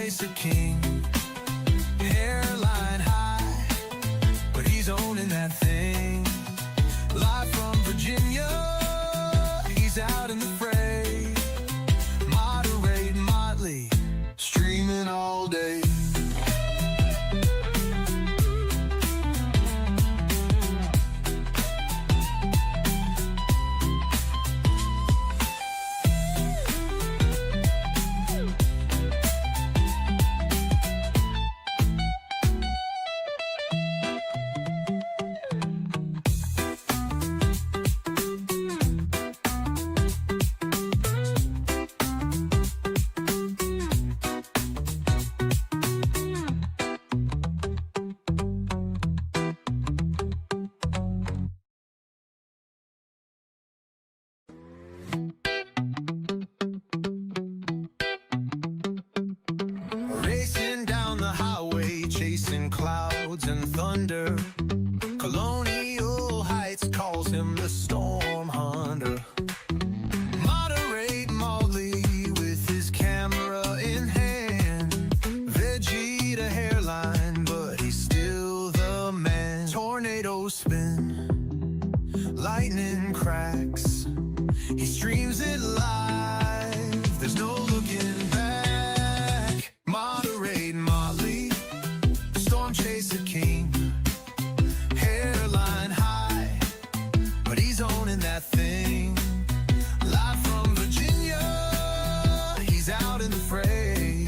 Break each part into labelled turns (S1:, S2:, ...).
S1: chase a king, hairline high, but he's owning that thing. Live from Virginia, he's out in the fray. Moderate Motley, streaming all day. Racing down the highway, chasing clouds and thunder. Colonial Heights calls him the storm hunter. Moderate Motley with his camera in hand. Vegeta hairline, but he's still the man. Tornadoes spin, lightning cracks. He streams it live, there's no looking back. Moderate Motley, storm chaser king, hairline high, but he's owning that thing. Live from Virginia, he's out in the fray.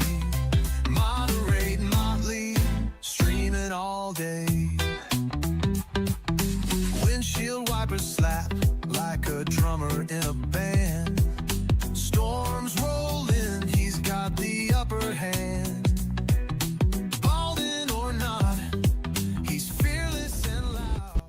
S1: Moderate Motley, streaming all day. Windshield wipers slap like a drummer in a band. Storms roll in, he's got the upper hand. Balding or not, he's fearless and loud.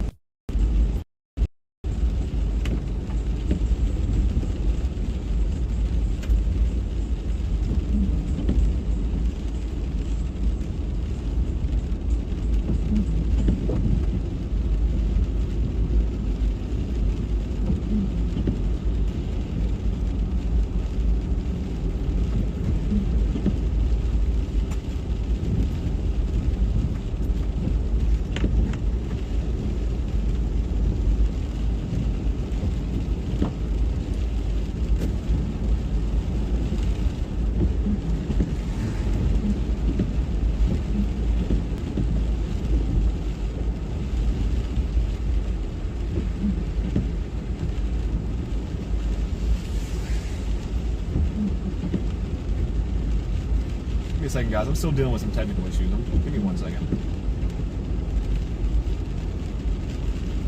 S2: Give me a second, guys. I'm still dealing with some technical issues. Give me 1 second.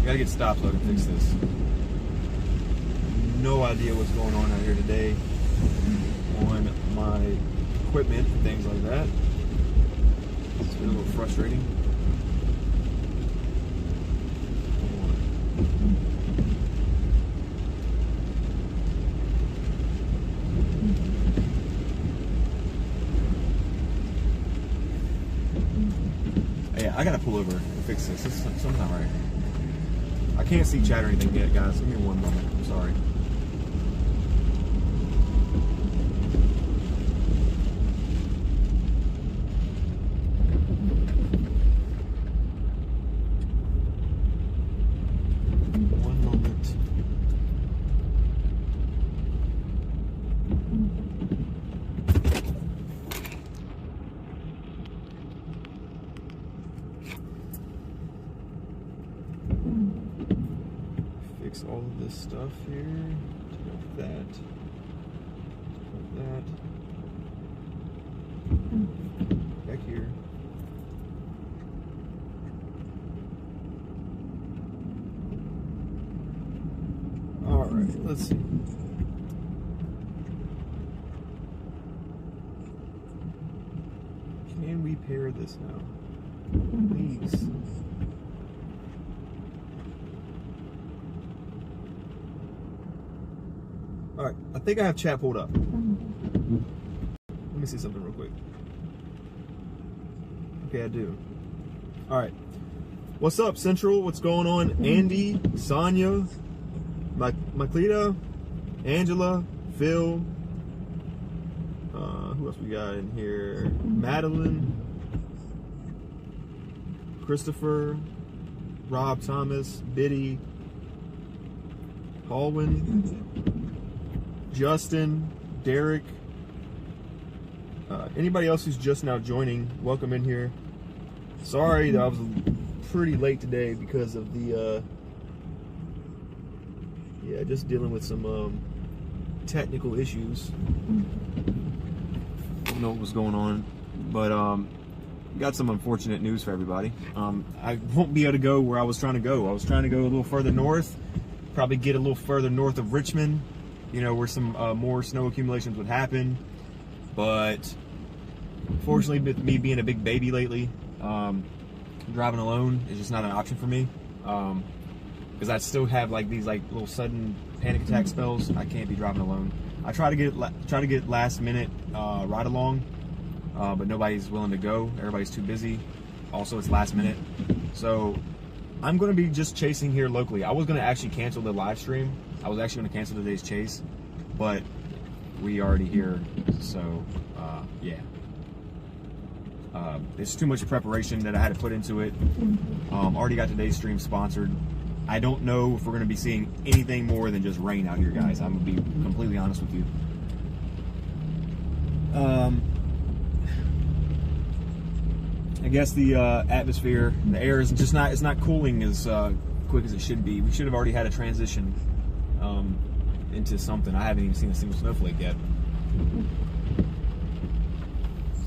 S2: I gotta get stopped so I can fix this. No idea what's going on out here today on my equipment and things like that. It's been a little frustrating. Yeah, I gotta pull over and fix this. This is something not right. I can't see chat or anything yet, guys. Give me 1 moment. I'm sorry. Fix all of this stuff here. Take off that. Take off that. Back here. All right, let's see. Can we pair this now? Please. All right, I think I have chat pulled up. Let me see something real quick. Okay, I do. All right. What's up, Central? What's going on? Andy, Sonia, Maclita, Angela, Phil. Who Who else we got in here? Madeline, Christopher, Rob Thomas, Biddy, Halwin, Justin, Derek. Anybody else who's just now joining, welcome in here. Sorry that I was pretty late today because of the just dealing with some technical issues. Don't know what was going on, but got some unfortunate news for everybody. I won't be able to go where I was trying to go. I was trying to go a little further north, probably get a little further north of Richmond, you know, where some more snow accumulations would happen. But fortunately, with me being a big baby lately, driving alone is just not an option for me. Because I still have like these like little sudden panic attack spells. I can't be driving alone. I try to get last minute ride along, but nobody's willing to go. Everybody's too busy. Also, it's last minute, so I'm going to be just chasing here locally. I was going to actually cancel the live stream. I was actually going to cancel today's chase, but we already here, so yeah. It's too much preparation that I had to put into it. Already got today's stream sponsored. I don't know if we're going to be seeing anything more than just rain out here, guys. I'm going to be completely honest with you. I guess the atmosphere, the air is just not, it's not cooling as quick as it should be. We should have already had a transition into something. I haven't even seen a single snowflake yet.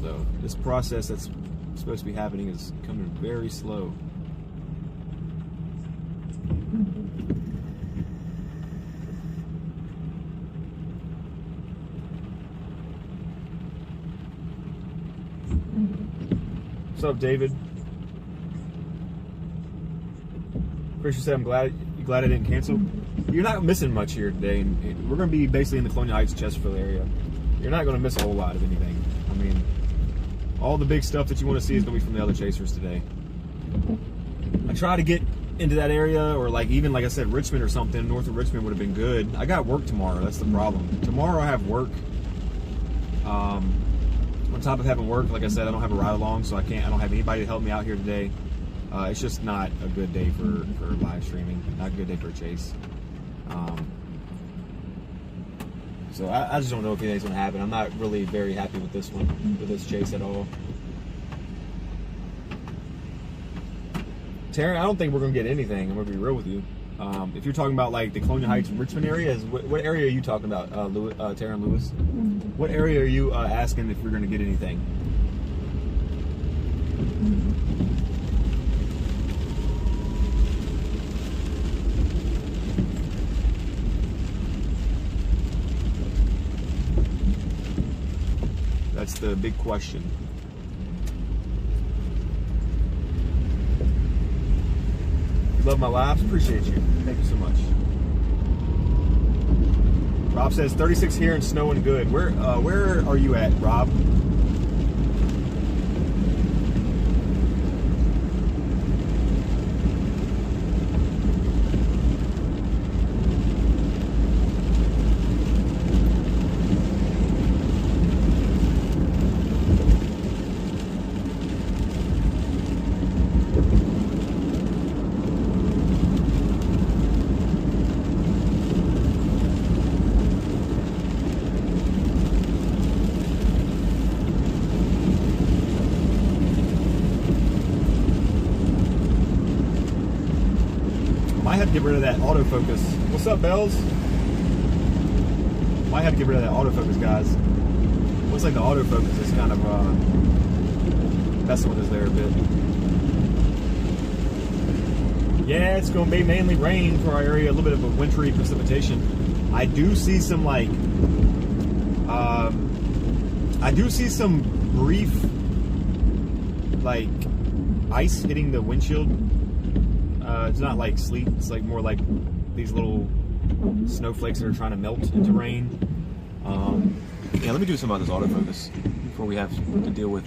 S2: So this process that's supposed to be happening is coming very slow. What's up, David? Christian said, I'm glad I didn't cancel. You're not missing much here today. And we're going to be basically in the Colonial Heights, Chesterfield area. You're not going to miss a whole lot of anything. I mean, all the big stuff that you want to see is going to be from the other chasers today. I try to get into that area, or like even like I said, Richmond or something. North of Richmond would have been good. I got work tomorrow. That's the problem. Tomorrow I have work. On top of having work, like I said, I don't have a ride along, so I don't have anybody to help me out here today. It's just not a good day for live streaming. Not a good day for a chase. So I just don't know if anything's gonna happen. I'm not really very happy with this one, with this chase at all. Taryn, I don't think we're gonna get anything. I'm gonna be real with you. If you're talking about like the Colonial Heights, Richmond area, what area are you talking about, Taryn Lewis? What area are you asking if you're gonna get anything? That's the big question. You love my laughs? Appreciate you. Thank you so much. Rob says 36 here and snowing good. Where are you at, Rob? Might have to get rid of that autofocus. What's up, Bells? Might have to get rid of that autofocus, guys. Looks like the autofocus is kind of messing with us there a bit. Yeah, it's going to be mainly rain for our area, a little bit of a wintry precipitation. I do see some brief like ice hitting the windshield. It's not like sleet, it's like more like these little snowflakes that are trying to melt into rain. Yeah, let me do some on this autofocus before we have to deal with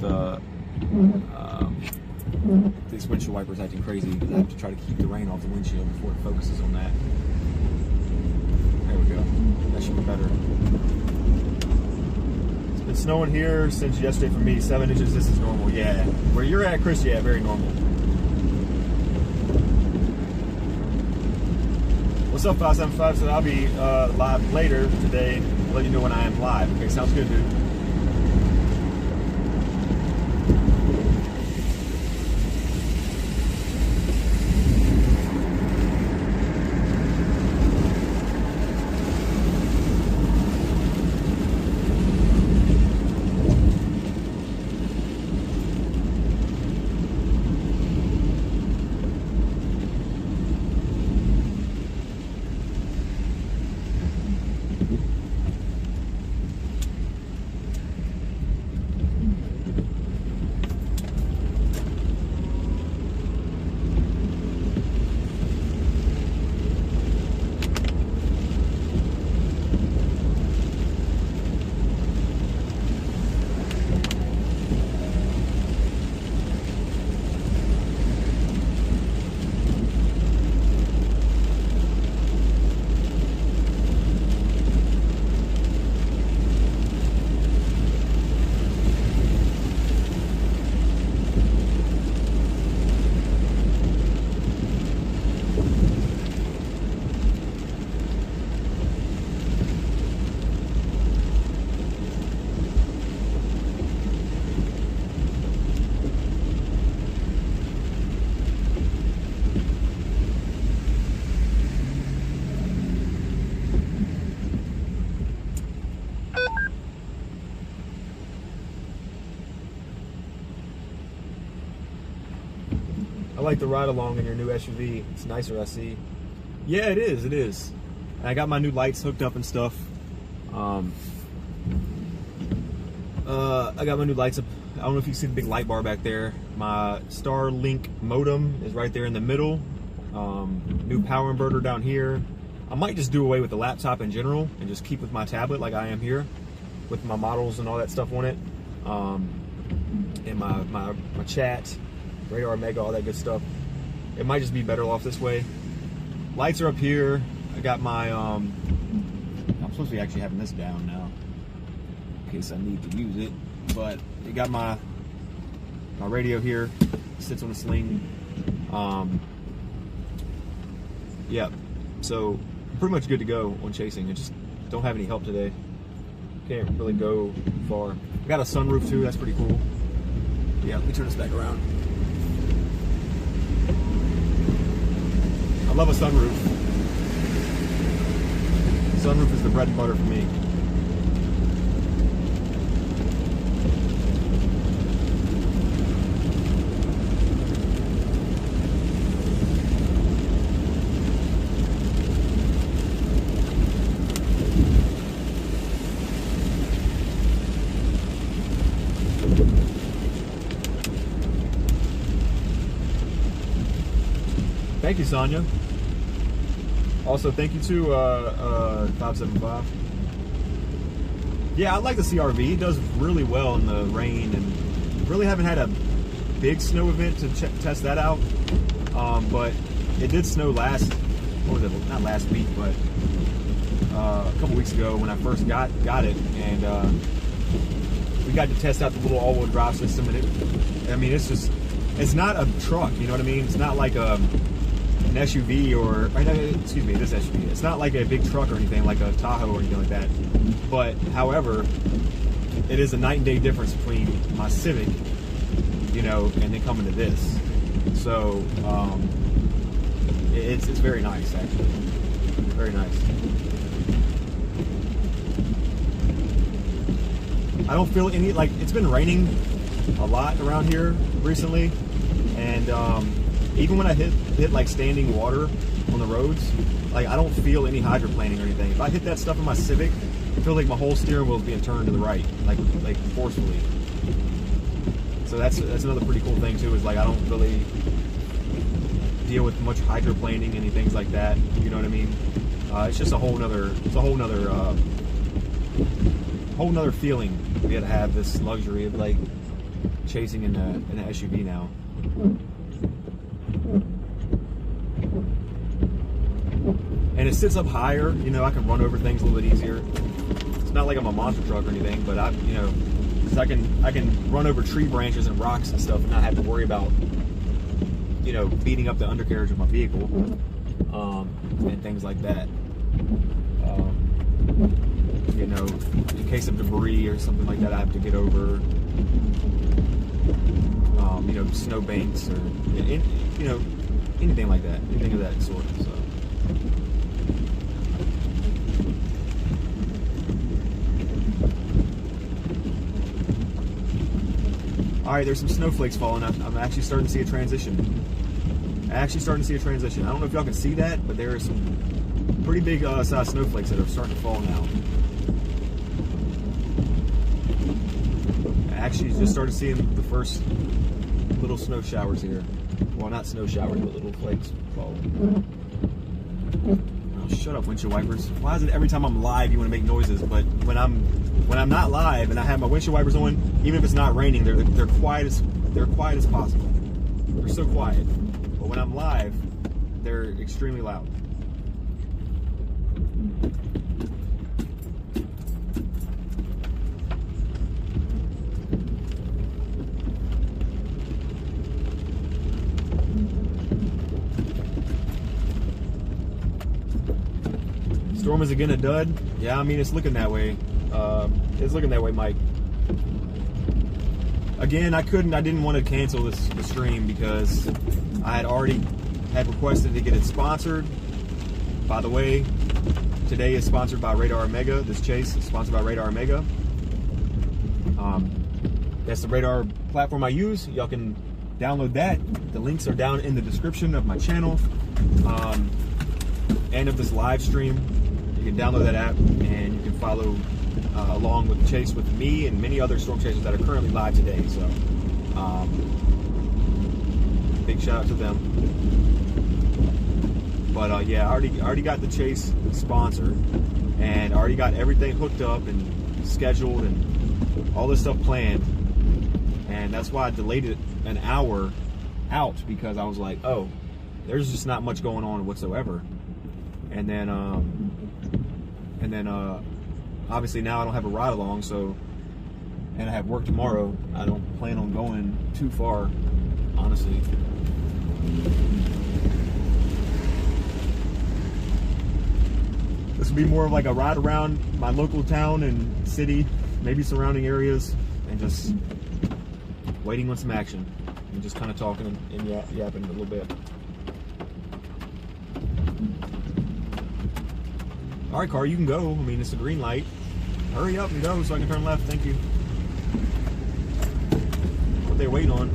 S2: these windshield wipers acting crazy, because I have to try to keep the rain off the windshield before it focuses on that. There we go. That should be better. It's Been snowing here since yesterday for me. 7 inches. This is normal. Yeah. Where you're at, Chris? Yeah, very normal. What's up, 575? So I'll be live later today. I'll let you know when I am live. Okay, sounds good, dude. I like the ride along in your new SUV. It's nicer, I see. Yeah, it is. It is. And I got my new lights hooked up and stuff. I got my new lights up. I don't know if you see the big light bar back there. My Starlink modem is right there in the middle. New power inverter down here. I might just do away with the laptop in general and just keep with my tablet like I am here, with my models and all that stuff on it. And my chat. Radar Mega, all that good stuff. It might just be better off this way. Lights are up here. I got my, I'm supposed to be actually having this down now in case I need to use it. But you got my radio here. It sits on a sling. Yeah, so pretty much good to go on chasing. I just don't have any help today. Can't really go far. I got a sunroof too, that's pretty cool. Yeah, let me turn this back around. I love a sunroof. Sunroof is the bread and butter for me. Thank you, Sonia. Also, thank you to 575. Yeah, I like the CR-V. It does really well in the rain, and really haven't had a big snow event to test that out. But it did snow last, what was it? Not last week, but a couple weeks ago when I first got it, and we got to test out the little all-wheel drive system. And it, I mean, it's not a truck. You know what I mean? It's not like an SUV or excuse me, this SUV. It's not like a big truck or anything like a Tahoe or anything like that. But however, it is a night and day difference between my Civic, you know, and then coming to this. So it's very nice, actually. Very nice. I don't feel any, like, it's been raining a lot around here recently, and even when I hit like standing water on the roads, like, I don't feel any hydroplaning or anything. If I hit that stuff in my Civic, I feel like my whole steering wheel is being turned to the right, like forcefully. So that's another pretty cool thing too, is like I don't really deal with much hydroplaning and things like that. You know what I mean? It's just a whole nother feeling. We had to have this luxury of like chasing in an SUV now. And it sits up higher, you know, I can run over things a little bit easier. It's not like I'm a monster truck or anything, but you know, 'cause I can run over tree branches and rocks and stuff and not have to worry about, you know, beating up the undercarriage of my vehicle, and things like that. You know, in case of debris or something like that, I have to get over. You know, snow banks or you know, anything like that, anything of that sort. So. All right, there's some snowflakes falling. I'm actually starting to see a transition. I don't know if y'all can see that, but there are some pretty big size snowflakes that are starting to fall now. I actually just started seeing the first little snow showers here. Well, not snow showers, but little flakes falling. Oh, shut up, windshield wipers. Why is it every time I'm live you want to make noises, but when I'm not live and I have my windshield wipers on, even if it's not raining, they're quiet as possible. They're so quiet. But when I'm live, they're extremely loud. Storm is again a dud. Yeah, I mean, it's looking that way. It's looking that way, Mike. Again, I didn't want to cancel the stream because I had already requested to get it sponsored. By the way, today is sponsored by Radar Omega. This chase is sponsored by Radar Omega. That's the Radar platform I use. Y'all can download that. The links are down in the description of my channel and of this live stream. You can download that app and you can follow along with the chase with me and many other storm chasers that are currently live today. So, big shout out to them. But yeah, I already got the chase sponsored, and I already got everything hooked up and scheduled and all this stuff planned. And that's why I delayed it an hour out, because I was like, oh, there's just not much going on whatsoever. And then obviously now I don't have a ride along, so, and I have work tomorrow. I don't plan on going too far, honestly. This will be more of like a ride around my local town and city, maybe surrounding areas, and just waiting on some action and just kind of talking and yapping a little bit. All right, car, you can go. I mean, it's a green light. Hurry up and go so I can turn left. Thank you. What they waiting on?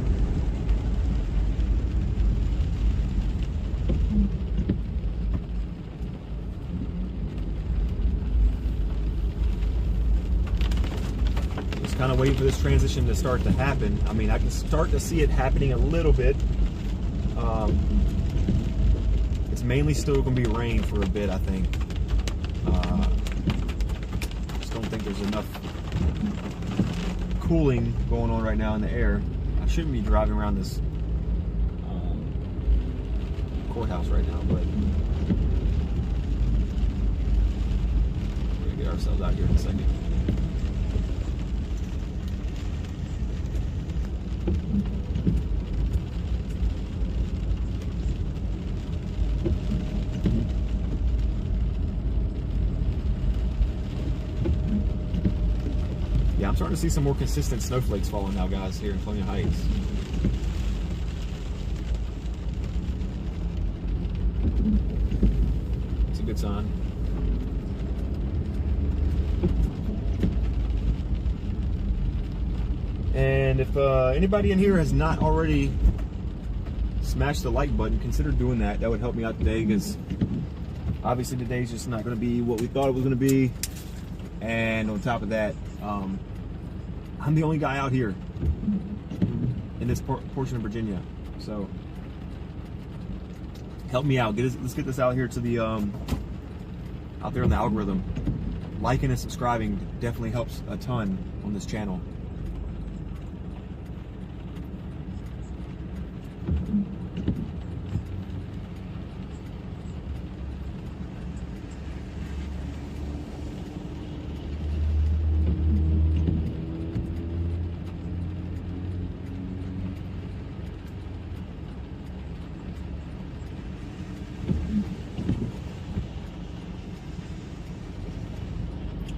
S2: Just kind of waiting for this transition to start to happen. I mean, I can start to see it happening a little bit. It's mainly still going to be rain for a bit, I think. Just don't think there's enough cooling going on right now in the air. I shouldn't be driving around this courthouse right now, but we're gonna get ourselves out here in a second. Yeah, I'm starting to see some more consistent snowflakes falling now, guys, here in Colonial Heights. It's a good sign. And if anybody in here has not already smashed the like button, consider doing that. That would help me out today, because obviously today's just not going to be what we thought it was going to be. And on top of that, I'm the only guy out here in this portion of Virginia, so help me out. Let's get this out here to the out there in the algorithm. Liking and subscribing definitely helps a ton on this channel.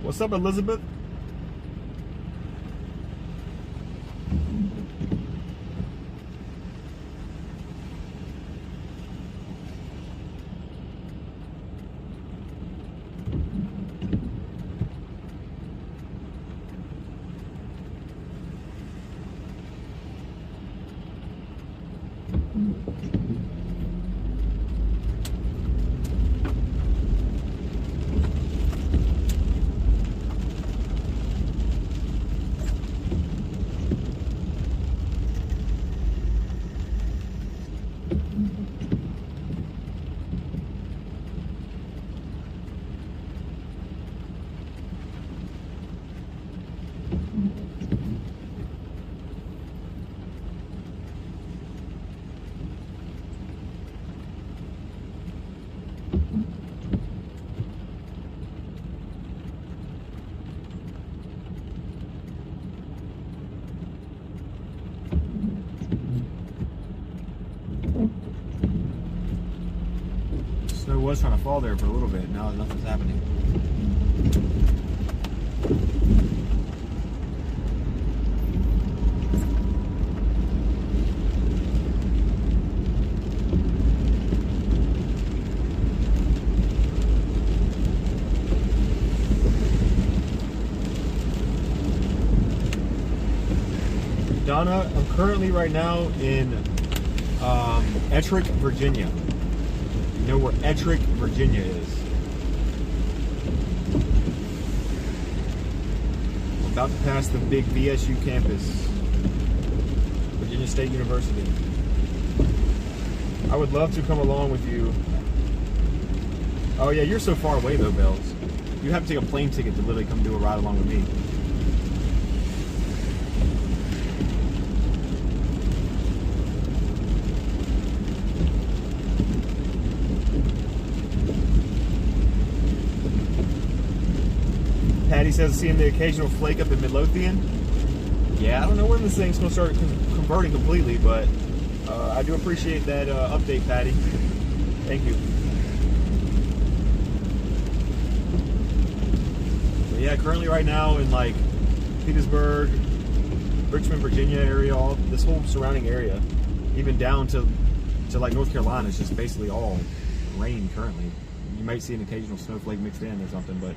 S2: What's up, Elizabeth? Snow was trying to fall there for a little bit. Now nothing's happening. Donna, I'm currently right now in Ettrick, Virginia. You know where Ettrick, Virginia is? I'm about to pass the big VSU campus, Virginia State University. I would love to come along with you. Oh yeah, you're so far away though, Bells. You have to take a plane ticket to literally come do a ride along with me. Patty says, seeing the occasional flake up in Midlothian. Yeah, I don't know when this thing's going to start converting completely, but I do appreciate that update, Patty. Thank you. But yeah, currently right now in like Petersburg, Richmond, Virginia area, all this whole surrounding area, even down to like North Carolina, it's just basically all rain currently. You might see an occasional snowflake mixed in or something, but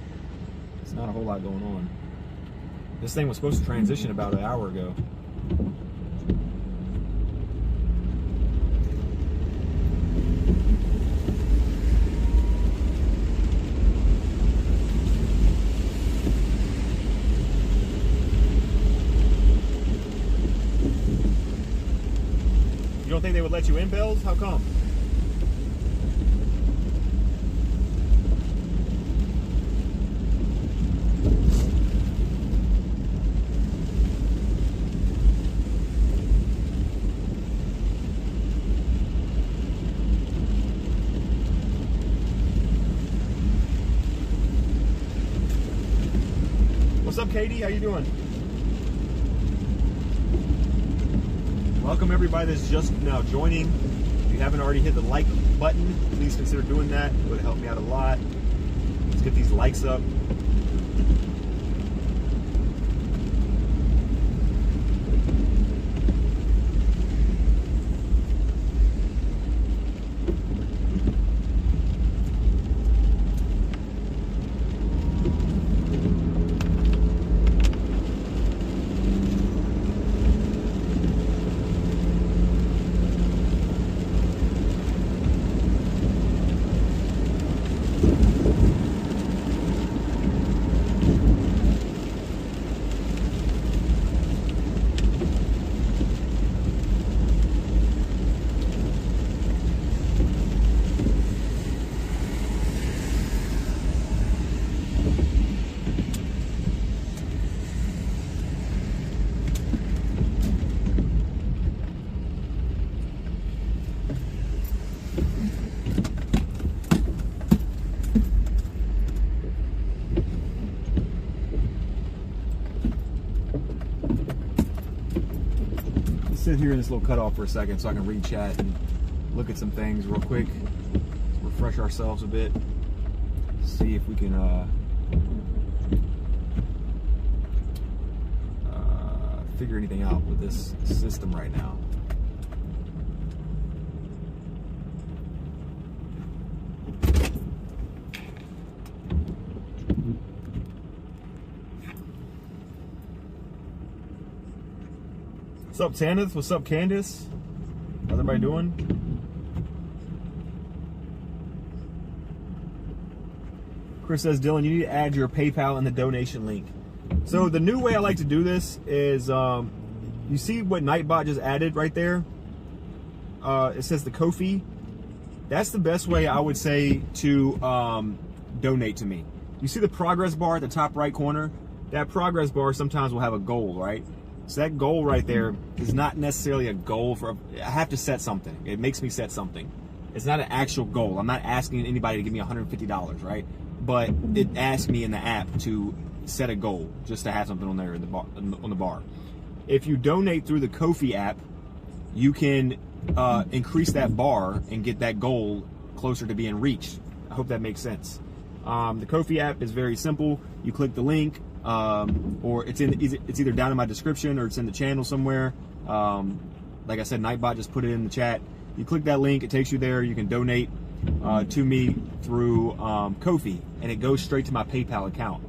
S2: it's not a whole lot going on. This thing was supposed to transition about an hour ago. You don't think they would let you in, Bells? How come? What's up, Katie? How you doing? Welcome everybody that's just now joining. If you haven't already hit the like button, please consider doing that. It would help me out a lot. Let's get these likes up. Sit here in this little cutoff for a second so I can read chat and look at some things real quick, refresh ourselves a bit, see if we can figure anything out with this system right now. What's up, Tanith? What's up, Candace? How's everybody doing? Chris says, Dylan, you need to add your PayPal in the donation link. So the new way I like to do this is, you see what Nightbot just added right there? It says the Ko-fi. That's the best way I would say to donate to me. You see the progress bar at the top right corner? That progress bar sometimes will have a goal, right? So that goal right there is not necessarily a goal for, I have to set something. It makes me set something. It's not an actual goal. I'm not asking anybody to give me $150, right? But it asks me in the app to set a goal, just to have something on there in the bar, on the bar. If you donate through the Ko-fi app, you can increase that bar and get that goal closer to being reached. I hope that makes sense. The Ko-fi app is very simple. You click the link, or it's either down in my description or it's in the channel somewhere. Like I said, Nightbot just put it in the chat. You click that link, it takes you there. You can donate to me through Ko-fi, and it goes straight to my PayPal account.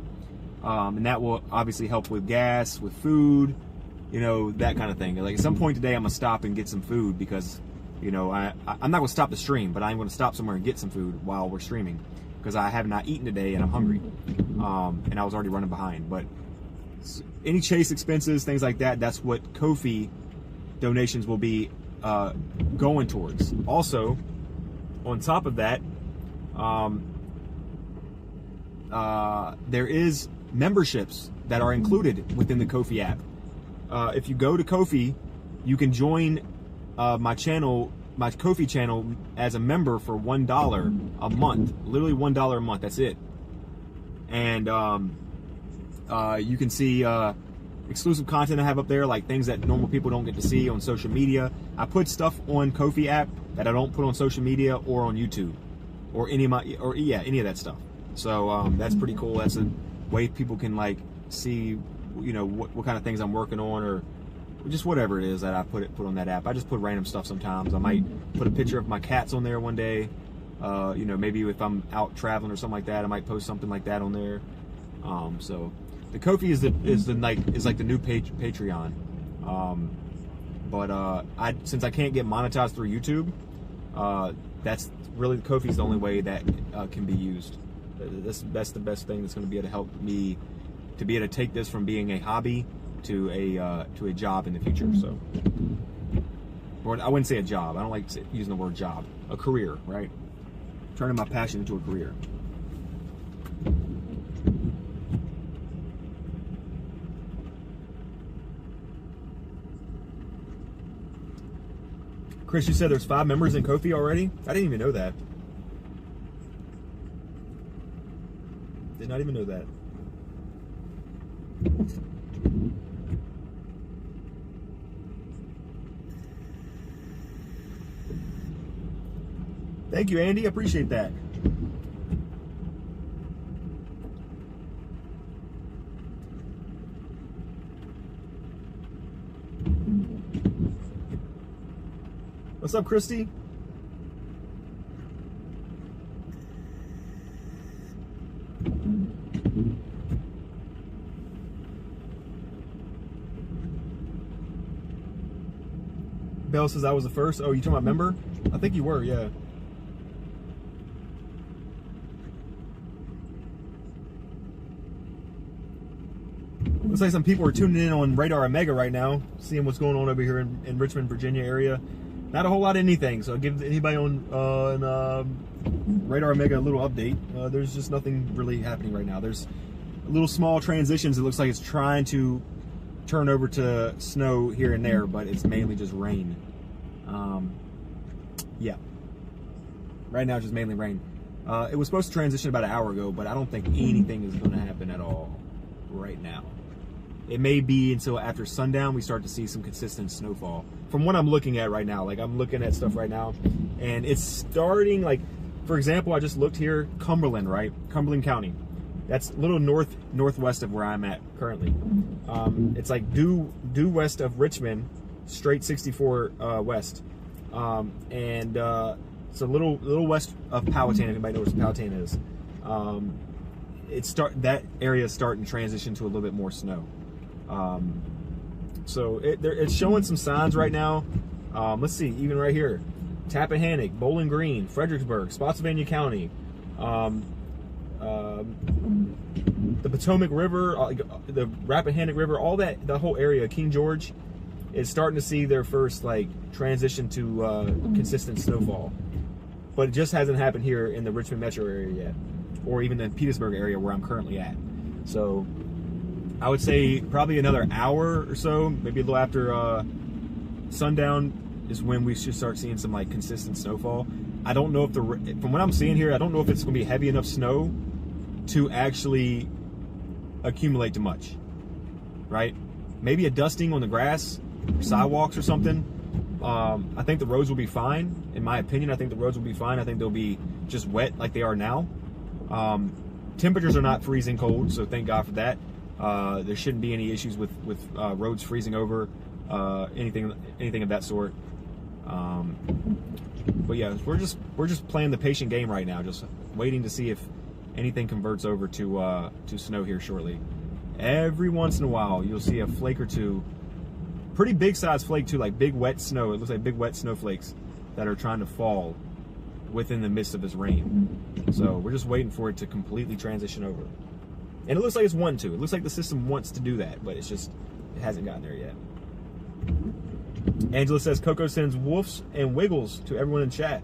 S2: And that will obviously help with gas, with food, you know, that kind of thing. Like at some point today, I'm gonna stop and get some food because, you know, I'm not gonna stop the stream, but I'm gonna stop somewhere and get some food while we're streaming because I have not eaten today and I'm hungry, and I was already running behind. But any Chase expenses, things like that, that's what Ko-fi donations will be going towards. Also, on top of that, there is memberships that are included within the Ko-fi app. If you go to Ko-fi, you can join my channel, my Ko-fi channel, as a member for $1 a month. Literally $1 a month. That's it. And you can see exclusive content I have up there, like things that normal people don't get to see on social media. I put stuff on Ko-fi app that I don't put on social media or on YouTube, or any of that stuff. So that's pretty cool. That's a way people can like see, you know, what kind of things I'm working on, or just whatever it is that I put on that app. I just put random stuff sometimes. I might put a picture of my cats on there one day. You know, maybe if I'm out traveling or something like that, I might post something like that on there. So the Ko-fi is like the new Patreon. But since I can't get monetized through YouTube, that's really, Ko-fi is the only way that can be used. That's the best thing that's going to be able to help me to be able to take this from being a hobby to a job in the future. So, or I wouldn't say a job. I don't like using the word job. A career, right? Turning my passion into a career. Chris, you said there's 5 members in Ko-fi already? I didn't even know that. Did not even know that. Thank you, Andy. I appreciate that. What's up, Christy? Bell says I was the first. Oh, you talking about member? I think you were, yeah. Looks like some people are tuning in on Radar Omega right now, seeing what's going on over here in Richmond, Virginia area. Not a whole lot of anything, so I'll give anybody on Radar Omega a little update. There's just nothing really happening right now. There's little small transitions. It looks like it's trying to turn over to snow here and there, but it's mainly just rain. Yeah. Right now it's just mainly rain. It was supposed to transition about an hour ago, but I don't think anything is going to happen at all right now. It may be until after sundown we start to see some consistent snowfall. From what I'm looking at right now, like I'm looking at stuff right now, and it's starting, like, for example, I just looked here, Cumberland, right? Cumberland County. That's a little northwest of where I'm at currently. It's like due west of Richmond, straight 64 west, and it's a little west of Powhatan. If anybody knows what Powhatan is, that area is starting to transition to a little bit more snow. So it's showing some signs right now. Let's see, even right here, Tappahannock, Bowling Green, Fredericksburg, Spotsylvania County, the Potomac River, the Rappahannock River, all that, the whole area, King George, is starting to see their first like transition to consistent snowfall. But it just hasn't happened here in the Richmond metro area yet, or even the Petersburg area where I'm currently at. So I would say probably another hour or so, maybe a little after sundown, is when we should start seeing some like consistent snowfall. I don't know if from what I'm seeing here, I don't know if it's going to be heavy enough snow to actually accumulate too much, right? Maybe a dusting on the grass, sidewalks or something. I think the roads will be fine. In my opinion, I think the roads will be fine. I think they'll be just wet like they are now. Temperatures are not freezing cold, so thank God for that. There shouldn't be any issues with roads freezing over, anything of that sort. But yeah, we're just playing the patient game right now, just waiting to see if anything converts over to snow here shortly. Every once in a while, you'll see a flake or two, pretty big size flake too, like big wet snow. It looks like big wet snowflakes that are trying to fall within the midst of this rain. So we're just waiting for it to completely transition over. And it looks like it's wanting to. It looks like the system wants to do that, but it hasn't gotten there yet. Angela says Coco sends woofs and wiggles to everyone in chat.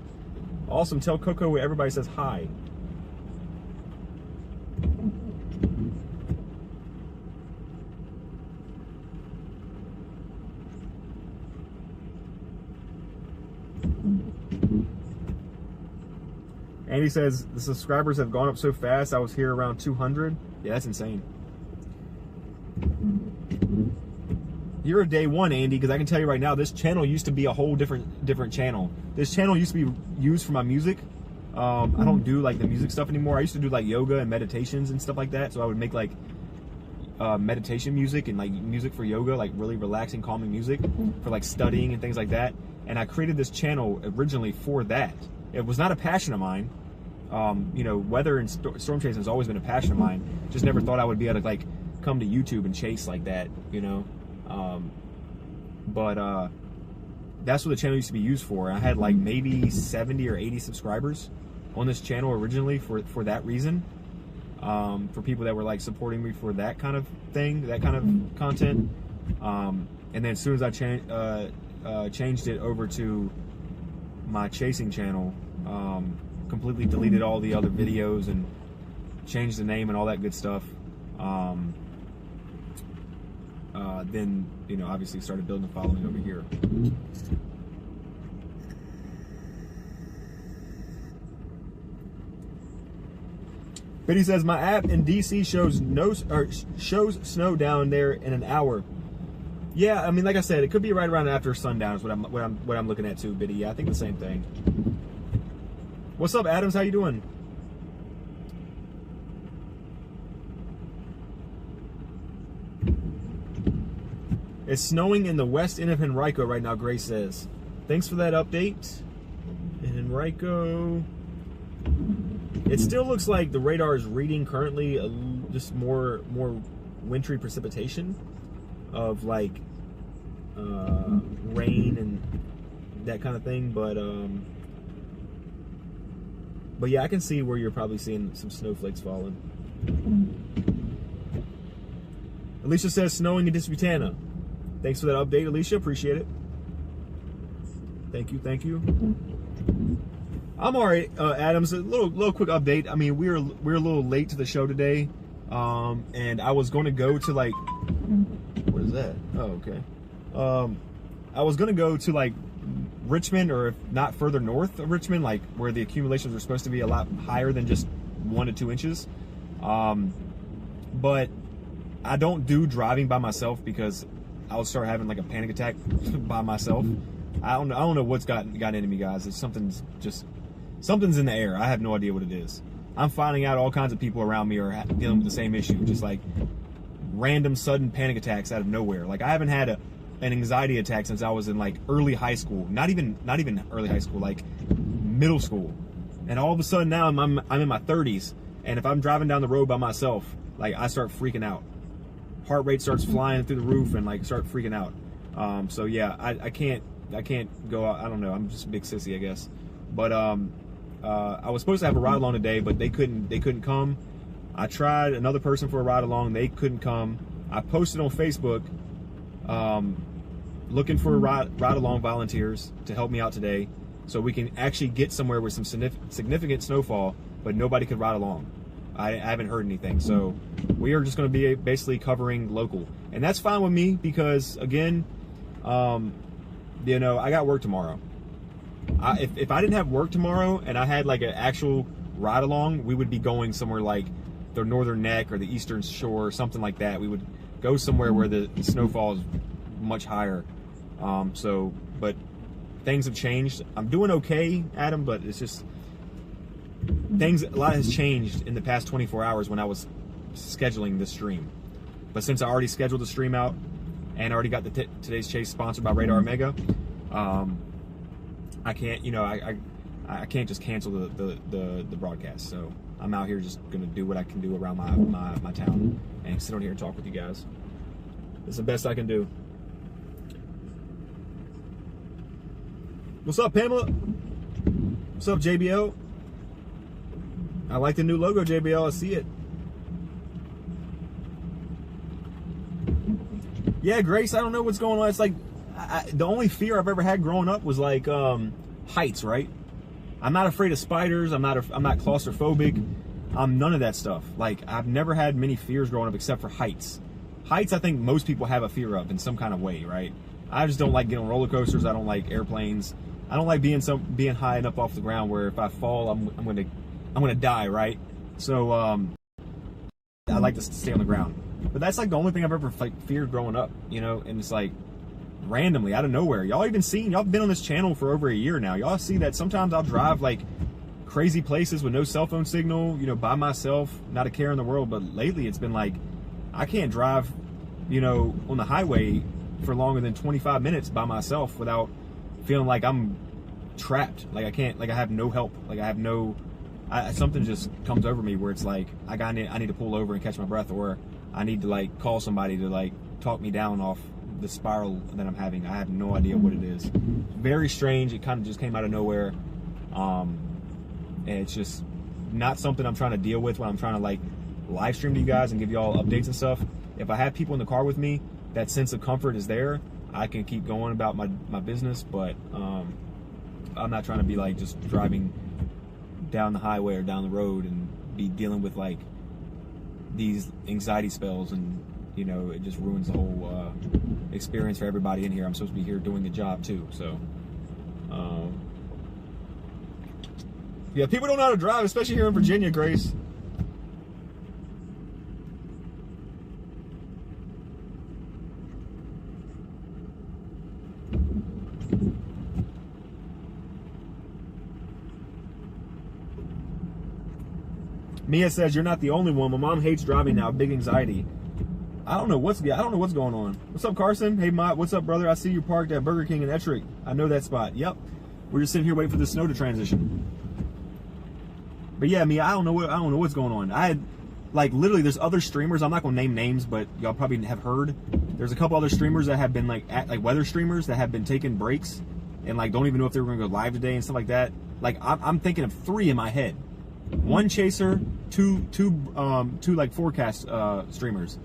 S2: Awesome. Tell Coco everybody says hi. Andy says the subscribers have gone up so fast. I was here around 200. Yeah, that's insane. You're a day one, Andy, because I can tell you right now, this channel used to be a whole different channel. This channel used to be used for my music. I don't do like the music stuff anymore. I used to do like yoga and meditations and stuff like that. So I would make like meditation music and like music for yoga, like really relaxing, calming music for like studying and things like that. And I created this channel originally for that. It was not a passion of mine. You know, weather and storm chasing has always been a passion of mine. Just never thought I would be able to like come to YouTube and chase like that, you know. But that's what the channel used to be used for. I had like maybe 70 or 80 subscribers on this channel originally for that reason. For people that were like supporting me for that kind of thing, that kind of content. And then as soon as I changed it over to my chasing channel, completely deleted all the other videos and changed the name and all that good stuff. Then, you know, obviously started building a following over here. Biddy says my app in DC shows snow down there in an hour. Yeah, I mean, like I said, it could be right around after sundown is what I'm looking at too, Biddy. Yeah, I think the same thing. What's up, Adams? How you doing? It's snowing in the west end of Henrico right now, Grace says. Thanks for that update. In Henrico, it still looks like the radar is reading currently just more wintry precipitation of like rain and that kind of thing, but yeah, I can see where you're probably seeing some snowflakes falling. Alicia says snowing in Disputana. Thanks for that update, Alicia. Appreciate it. Thank you. I'm all right, Adams. A little quick update. I mean, we're a little late to the show today, and I was going to go to like, what is that? Oh, okay. I was going to go to like Richmond, or if not further north of Richmond, like where the accumulations are supposed to be a lot higher than just 1 to 2 inches. But I don't do driving by myself because I'll start having like a panic attack by myself. I don't know what's got into me, guys. It's something's in the air. I have no idea what it is. I'm finding out all kinds of people around me are dealing with the same issue, just like random sudden panic attacks out of nowhere. Like I haven't had an anxiety attack since I was in like early high school, not even early high school, like middle school. And all of a sudden now I'm in my 30s, and if I'm driving down the road by myself, like I start freaking out. Heart rate starts flying through the roof and like start freaking out. So yeah, I can't go out. I don't know. I'm just a big sissy, I guess. But I was supposed to have a ride along today, but they couldn't come. I tried another person for a ride along. They couldn't come. I posted on Facebook looking for ride along volunteers to help me out today, so we can actually get somewhere with some significant snowfall, but nobody could ride along. I haven't heard anything, so we are just going to be basically covering local, and that's fine with me because again, you know, I got work tomorrow. If I didn't have work tomorrow and I had like an actual ride along, we would be going somewhere like the Northern Neck or the Eastern Shore or something like that. We would go somewhere where the snowfall is much higher. But things have changed. I'm doing okay, Adam, but it's just a lot has changed in the past 24 hours when I was scheduling this stream. But since I already scheduled the stream out and already got the Today's Chase sponsored by Radar Omega, I can't, you know, I can't just cancel the broadcast. So I'm out here just gonna do what I can do around my town and sit on here and talk with you guys. It's the best I can do. What's up, Pamela? What's up, JBL? I like the new logo, JBL. I see it. Yeah, Grace, I don't know what's going on. It's like the only fear I've ever had growing up was like heights, right? I'm not afraid of spiders. I'm not claustrophobic. I'm none of that stuff. Like I've never had many fears growing up except for heights. Heights, I think most people have a fear of in some kind of way, right? I just don't like getting on roller coasters. I don't like airplanes. I don't like being high enough off the ground where if I fall, I'm gonna die, right? So I like to stay on the ground. But that's like the only thing I've ever feared growing up, you know. And it's like randomly out of nowhere. Y'all been on this channel for over a year now. Y'all see that sometimes I'll drive like crazy places with no cell phone signal, you know, by myself, not a care in the world. But lately it's been like I can't drive, you know, on the highway for longer than 25 minutes by myself without feeling like I'm trapped. Like I can't, like I have no help. Like I have no, something just comes over me where it's like I need to pull over and catch my breath, or I need to like call somebody to like talk me down off the spiral that I'm having. I have no idea what it is. Very strange. It kind of just came out of nowhere. And it's just not something I'm trying to deal with when I'm trying to like live stream to you guys and give you all updates and stuff. If I have people in the car with me, that sense of comfort is there. I can keep going about my business, but I'm not trying to be like just driving down the highway or down the road and be dealing with like these anxiety spells, and you know, it just ruins the whole experience for everybody in here. I'm supposed to be here doing the job too, so yeah, people don't know how to drive, especially here in Virginia, Grace. Mia says, you're not the only one. My mom hates driving now. Big anxiety. I don't know what's going on. What's up, Carson? Hey, Mott. What's up, brother? I see you parked at Burger King in Ettrick. I know that spot. Yep. We're just sitting here waiting for the snow to transition. But yeah, Mia, I don't know what's going on. I had like literally there's other streamers. I'm not gonna name names, but y'all probably have heard. There's a couple other streamers that have been like weather streamers that have been taking breaks and like don't even know if they were gonna go live today and stuff like that. Like I'm thinking of 3 in my head. 1 chaser, two like forecast streamers,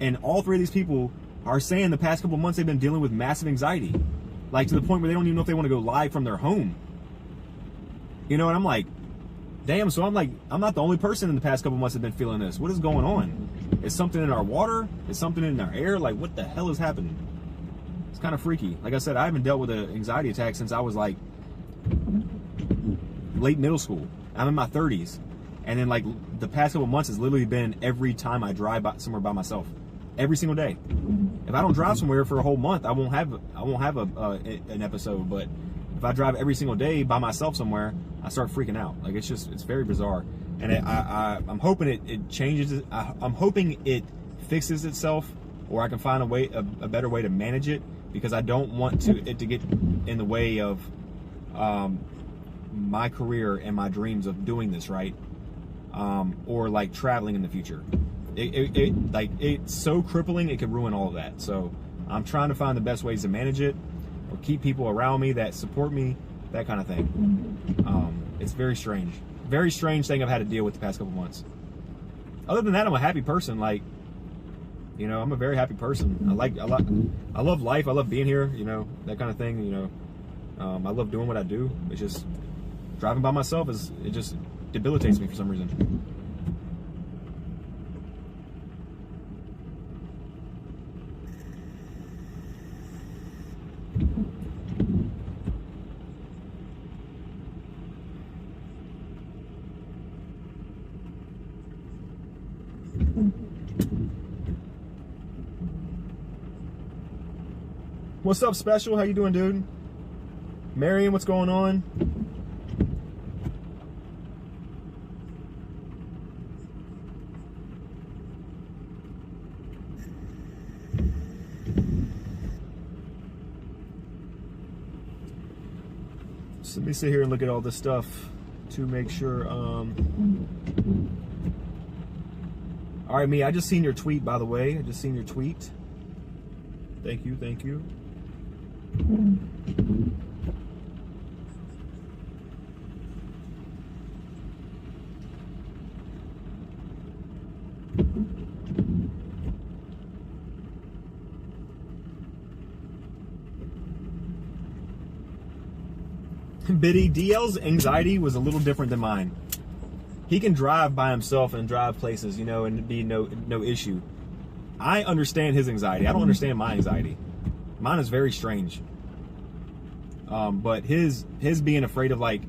S2: and all 3 of these people are saying the past couple months they've been dealing with massive anxiety, like to the point where they don't even know if they want to go live from their home. You know, and I'm like, damn. So I'm not the only person in the past couple months that have been feeling this. What is going on? Is something in our water? Is something in our air? Like, what the hell is happening? It's kind of freaky. Like I said, I haven't dealt with an anxiety attack since I was like late middle school. I'm in my 30s, and then like the past couple months has literally been every time I drive somewhere by myself, every single day. If I don't drive somewhere for a whole month, I won't have an episode. But if I drive every single day by myself somewhere, I start freaking out. Like it's very bizarre. and I'm hoping it changes. I'm hoping it fixes itself, or I can find a better way to manage it, because I don't want it to get in the way of my career and my dreams of doing this, right? Or like traveling in the future. It's so crippling, it could ruin all of that. So I'm trying to find the best ways to manage it, or keep people around me that support me, that kind of thing. It's very strange thing I've had to deal with the past couple months. Other than that, I'm a happy person. Like, you know, I'm a very happy person. I love life. I love being here, you know, that kind of thing. You know, I love doing what I do. It's just driving by myself it just debilitates me for some reason. What's up, Special? How you doing, dude? Marion, what's going on? So let me sit here and look at all this stuff to make sure. All right, me, I just seen your tweet, by the way. I just seen your tweet. Thank you, thank you. Biddy, DL's anxiety was a little different than mine. He can drive by himself and drive places, you know, and it'd be no issue. I understand his anxiety. I don't understand my anxiety. Mine is very strange. But his being afraid of, like,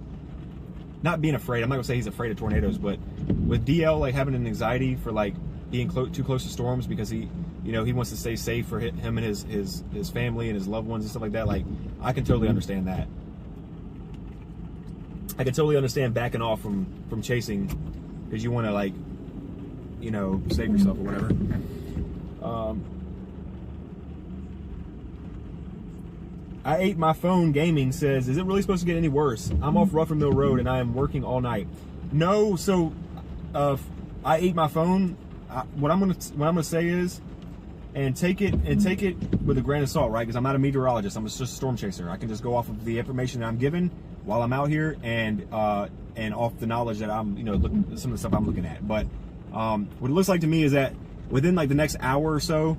S2: not being afraid, I'm not gonna say he's afraid of tornadoes, but with DL, like, having an anxiety for, like, being too close to storms because he, you know, he wants to stay safe for him and his family and his loved ones and stuff like that. Like, I can totally understand that. I can totally understand backing off from chasing because you want to, like, you know, save yourself or whatever. I ate my phone gaming says, is it really supposed to get any worse? I'm off Ruffin Mill Road and I am working all night. No, so I ate my phone. What I'm gonna say is, and take it with a grain of salt, right? Because I'm not a meteorologist. I'm just a storm chaser. I can just go off of the information that I'm given while I'm out here and off the knowledge that I'm, you know, some of the stuff I'm looking at. But what it looks like to me is that within, like, the next hour or so,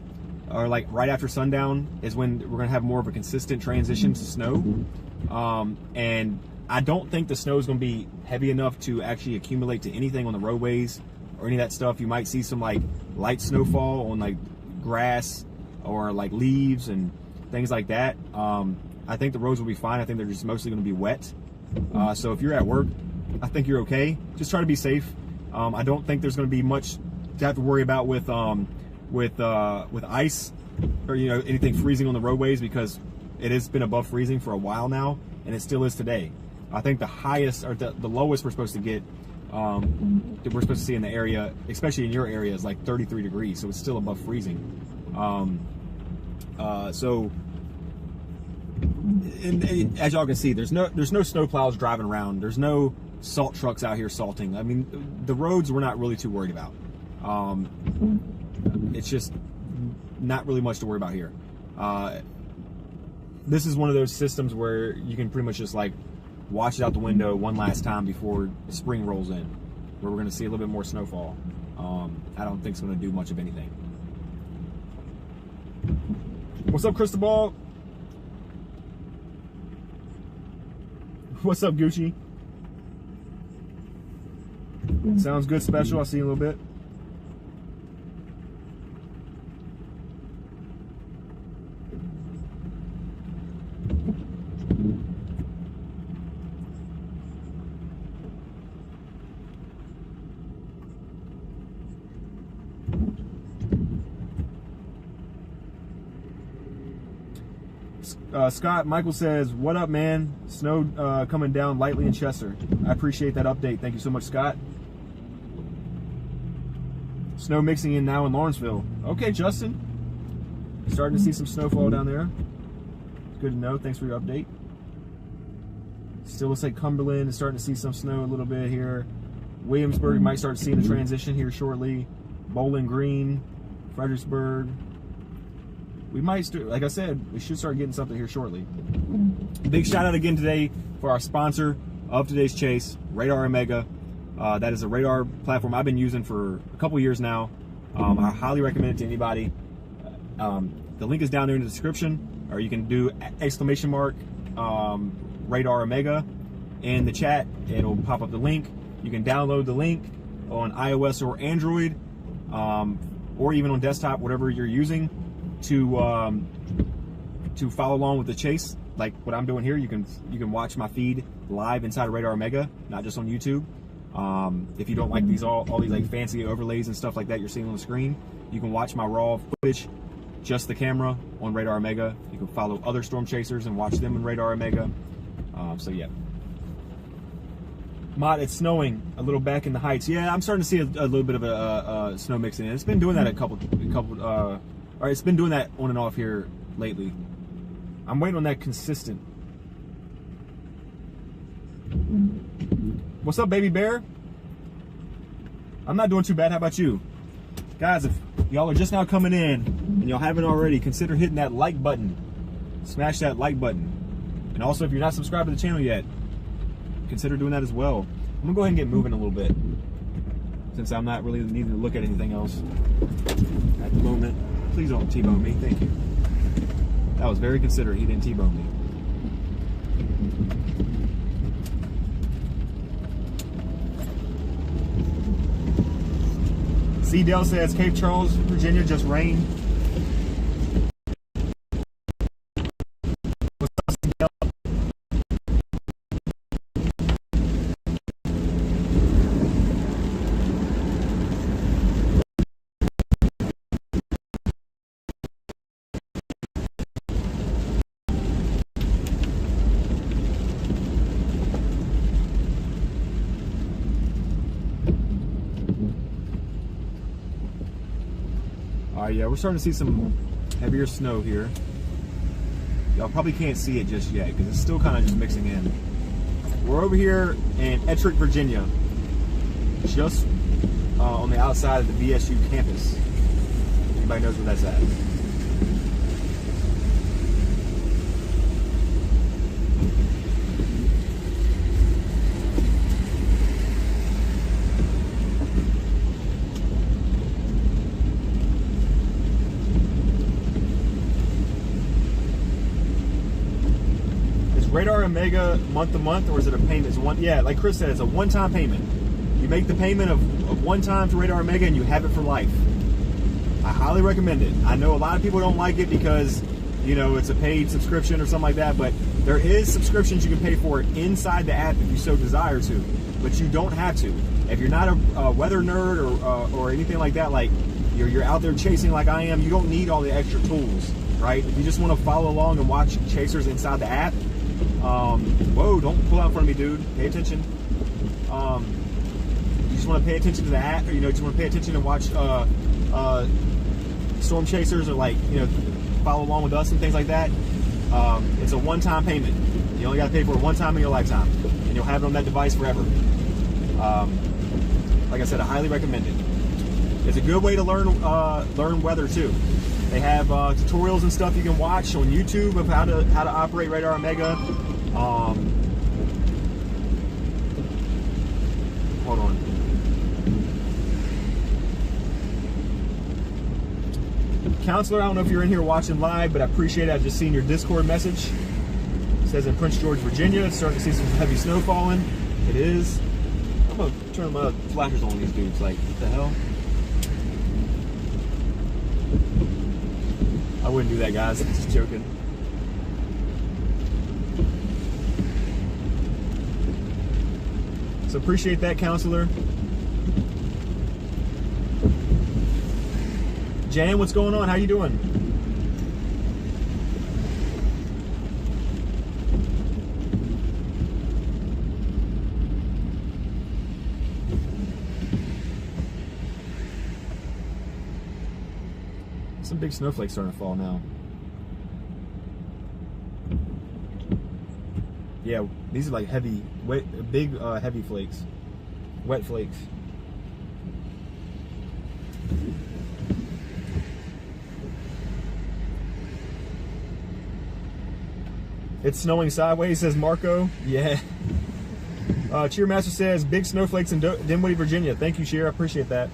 S2: or like right after sundown, is when we're gonna have more of a consistent transition to snow. And I don't think the snow is gonna be heavy enough to actually accumulate to anything on the roadways or any of that stuff. You might see some, like, light snowfall on, like, grass or, like, leaves and things like that. I think the roads will be fine. I think they're just mostly gonna be wet. So if you're at work, I think you're okay. Just try to be safe. I don't think there's gonna be much to have to worry about with ice or, you know, anything freezing on the roadways, because it has been above freezing for a while now, and it still is today. I think the highest or the lowest we're supposed to get, that we're supposed to see in the area, especially in your area, is like 33 degrees, so it's still above freezing. So, and as y'all can see, there's no snow plows driving around. There's no salt trucks out here salting. I mean, the roads we're not really too worried about. It's just not really much to worry about here. This is one of those systems where you can pretty much just, like, watch it out the window one last time before spring rolls in, where we're going to see a little bit more snowfall. I don't think it's going to do much of anything. What's up, Cristobal? What's up, Gucci? Sounds good, Special. I'll see you in a little bit. Scott Michael says, what up, man? Snow coming down lightly in Chester. I appreciate that update. Thank you so much, Scott. Snow mixing in now in Lawrenceville. Okay, Justin. Starting to see some snowfall down there. Good to know. Thanks for your update. Still looks like Cumberland is starting to see some snow a little bit here. Williamsburg might start seeing the transition here shortly. Bowling Green, Fredericksburg. We might, like I said, we should start getting something here shortly. Big shout out again today for our sponsor of today's chase, Radar Omega. That is a radar platform I've been using for a couple years now. I highly recommend it to anybody. The link is down there in the description, or you can do !Radar Omega in the chat. It'll pop up the link. You can download the link on iOS or Android, or even on desktop, whatever you're using, to follow along with the chase. Like what I'm doing here, you can watch my feed live inside of Radar Omega, not just on YouTube. If you don't like all these like fancy overlays and stuff like that you're seeing on the screen, you can watch my raw footage, just the camera, on Radar Omega. You can follow other storm chasers and watch them in Radar Omega. So yeah. Mott, it's snowing a little back in the heights. Yeah, I'm starting to see a little bit of a snow mixing in. It's been doing that it's been doing that on and off here lately. I'm waiting on that consistent. What's up, baby bear? I'm not doing too bad. How about you? Guys, if y'all are just now coming in and y'all haven't already, consider hitting that like button. Smash that like button. And also, if you're not subscribed to the channel yet, consider doing that as well. I'm gonna go ahead and get moving a little bit, since I'm not really needing to look at anything else at the moment. Please don't T-bone me. Thank you. That was very considerate. He didn't T-bone me. C. Dell says Cape Charles, Virginia just rained. What's up, C. Dell? Yeah, we're starting to see some heavier snow here. Y'all probably can't see it just yet because it's still kind of just mixing in. We're over here in Ettrick, Virginia, just on the outside of the VSU campus. Anybody knows where that's at? Radar Omega month to month, or is it a payment? It's one, yeah, like Chris said, it's a one-time payment. You make the payment of one time to Radar Omega and you have it for life. I highly recommend it. I know a lot of people don't like it because, you know, it's a paid subscription or something like that, but there is subscriptions you can pay for inside the app if you so desire to, but you don't have to. If you're not a weather nerd or anything like that, like you're out there chasing like I am, you don't need all the extra tools, right? If you just want to follow along and watch chasers inside the app, whoa, don't pull out in front of me, dude. Pay attention. You just want to pay attention to the app, or, you know, just want to pay attention and watch storm chasers, or, like, you know, follow along with us and things like that. It's a one-time payment. You only got to pay for it one time in your lifetime, and you'll have it on that device forever. Like I said, I highly recommend it. It's a good way to learn weather too. They have tutorials and stuff you can watch on YouTube of how to operate Radar Omega. Hold on. Counselor, I don't know if you're in here watching live, but I appreciate it. I've just seen your Discord message. It says in Prince George, Virginia, it's starting to see some heavy snow falling. It is. I'm gonna turn my flashers on these dudes. Like, what the hell? I wouldn't do that, guys. I'm just joking. So appreciate that, Counselor. Jan, what's going on? How you doing? Some big snowflakes starting to fall now. Yeah, these are like heavy, wet, big, heavy flakes, wet flakes. It's snowing sideways, says Marco. Yeah. Cheermaster says, big snowflakes in Dinwiddie, Virginia. Thank you, Cheer. I appreciate that.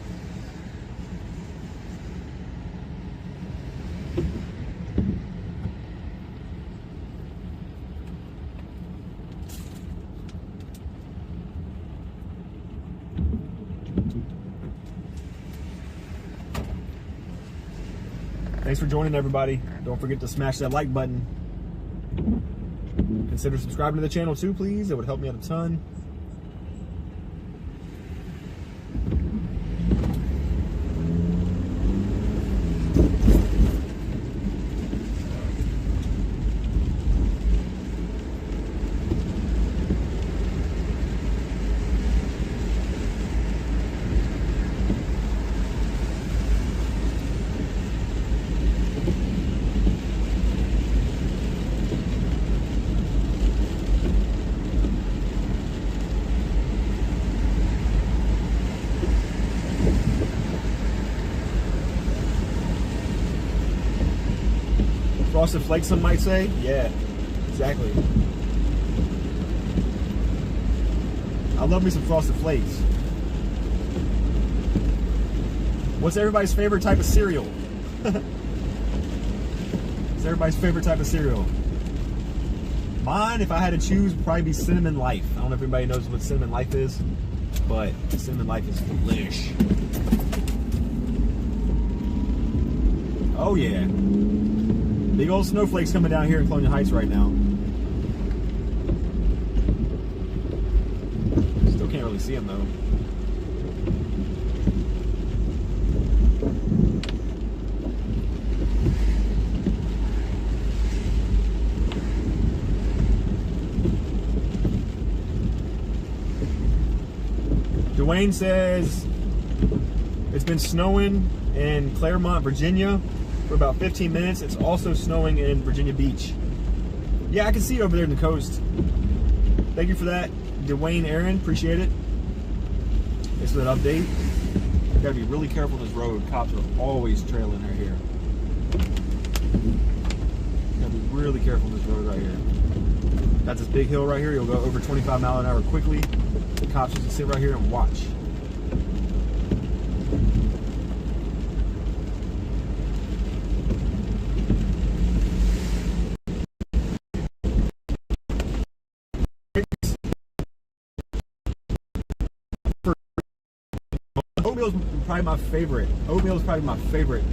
S2: Thanks for joining, everybody. Don't forget to smash that like button. Consider subscribing to the channel too, please. It would help me out a ton. Frosted Flakes, some might say. Yeah, exactly. I love me some Frosted Flakes. What's everybody's favorite type of cereal? What's everybody's favorite type of cereal? Mine, if I had to choose, would probably be Cinnamon Life. I don't know if anybody knows what Cinnamon Life is, but Cinnamon Life is delish. Oh yeah. Big old snowflakes coming down here in Colonial Heights right now. Still can't really see them though. Dwayne says it's been snowing in Claremont, Virginia for about 15 minutes. It's also snowing in Virginia Beach. Yeah, I can see it over there in the coast. Thank you for that, Dwayne Aaron. Appreciate it. Thanks for that update. Gotta be really careful on this road. Cops are always trailing right here. Gotta be really careful on this road right here. Got this big hill right here. You'll go over 25 miles an hour quickly. The cops just sit right here and watch. Oatmeal is probably my favorite. Oatmeal is probably my favorite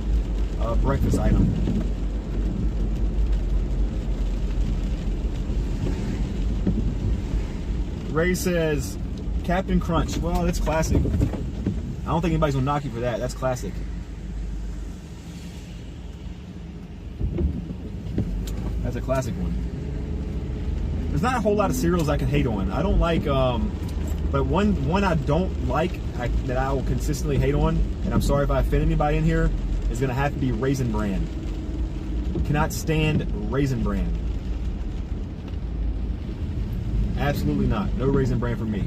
S2: breakfast item. Ray says, Captain Crunch. Well, that's classic. I don't think anybody's gonna knock you for that. That's classic. That's a classic one. There's not a whole lot of cereals I can hate on. I don't like, but one I don't like that I will consistently hate on, and I'm sorry if I offend anybody in here, is gonna have to be Raisin Bran. Cannot stand Raisin Bran. Absolutely not. No Raisin Bran for me.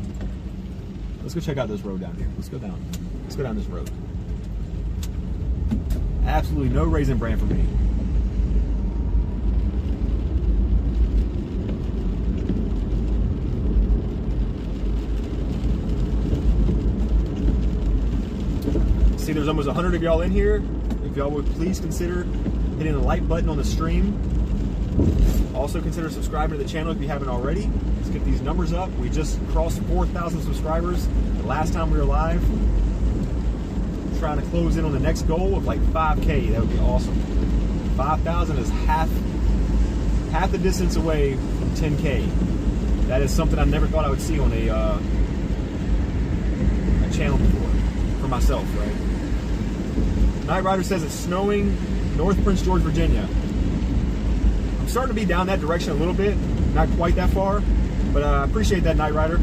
S2: Let's go check out this road down here. Let's go down. Let's go down this road. Absolutely no Raisin Bran for me. See, there's almost 100 of y'all in here. If y'all would please consider hitting the like button on the stream. Also consider subscribing to the channel if you haven't already. Let's get these numbers up. We just crossed 4,000 subscribers the last time we were live. Trying to close in on the next goal of like 5K. That would be awesome. 5,000 is half the distance away from 10K. That is something I never thought I would see on a channel before for myself, right? Night Rider says it's snowing North Prince George, Virginia. I'm starting to be down that direction a little bit, not quite that far, but I appreciate that, Night Rider.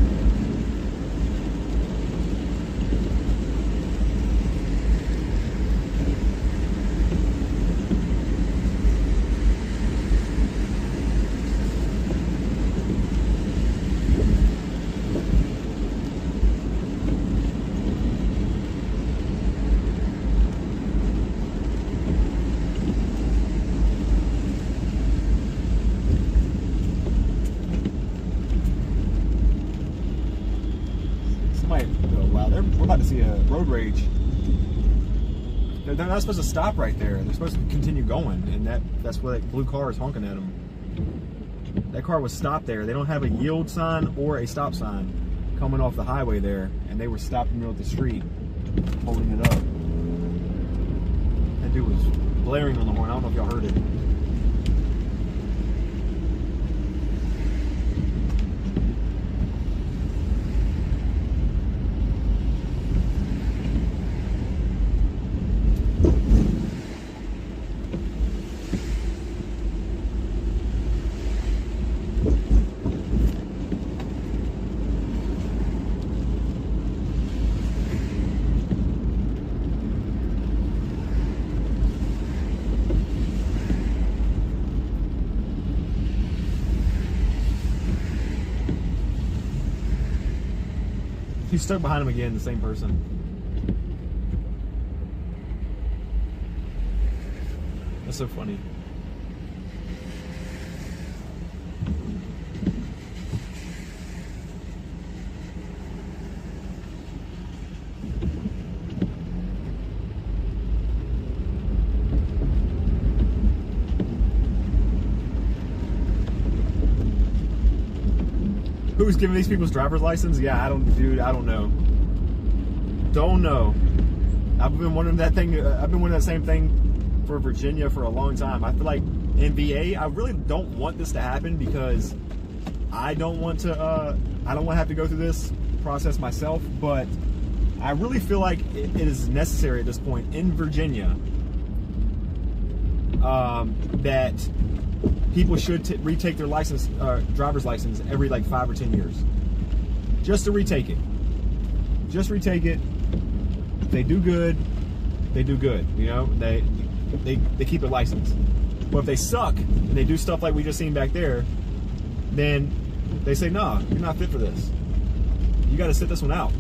S2: we're about to see a road rage. They're not supposed to stop right there. They're supposed to continue going, and that's where that blue car is honking at them. That car was stopped there. They don't have a yield sign or a stop sign coming off the highway there, and they were stopped in the middle of the street, holding it up. That dude was blaring on the horn. I don't know if y'all heard it. He's stuck behind him again, the same person. That's so funny. Who's giving these people's driver's license? Yeah, I don't know. Don't know. I've been wondering that thing. I've been wondering that same thing for Virginia for a long time. I feel like in VA, I really don't want this to happen because I don't want to have to go through this process myself. But I really feel like it is necessary at this point in Virginia that people should retake their license, driver's license every like 5 or 10 years, just to retake it. Just retake it. If they do good, they do good. You know, they keep their license. But if they suck and they do stuff like we just seen back there, then they say, "Nah, you're not fit for this. You got to sit this one out."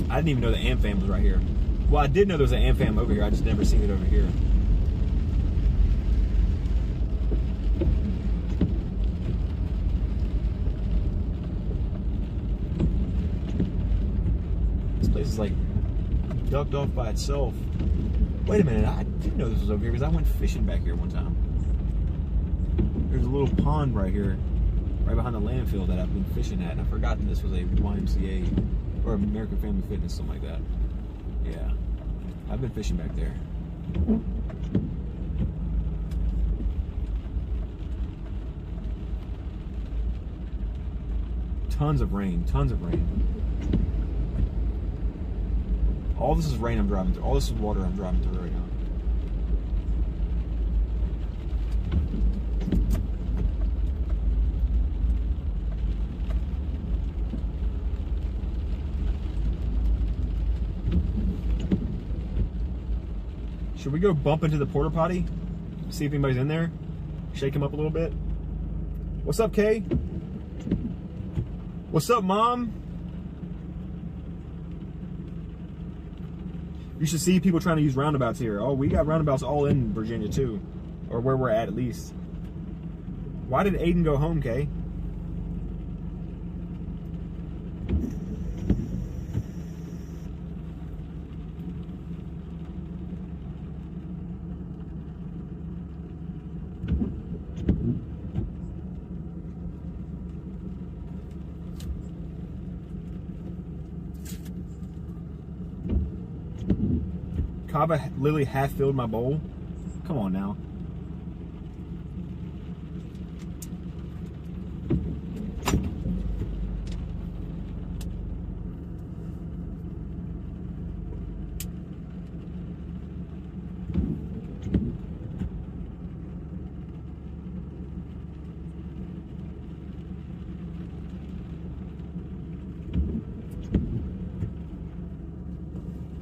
S2: I didn't even know the AmFam was right here. Well, I did know there was an AmFam over here. I just never seen it over here. This is like ducked off by itself. Wait a minute, I didn't know this was over here because I went fishing back here one time. There's a little pond right here, right behind the landfill that I've been fishing at, and I forgot that this was a YMCA or American Family Fitness, something like that. Yeah, I've been fishing back there. Tons of rain, tons of rain. All this is rain I'm driving through. All this is water I'm driving through right now. Should we go bump into the porta potty? See if anybody's in there? Shake him up a little bit? What's up, Kay? What's up, Mom? You should see people trying to use roundabouts here. Oh, we got roundabouts all in Virginia too. Or where we're at least. Why did Aiden go home, Kay? Kava literally half filled my bowl. Come on now.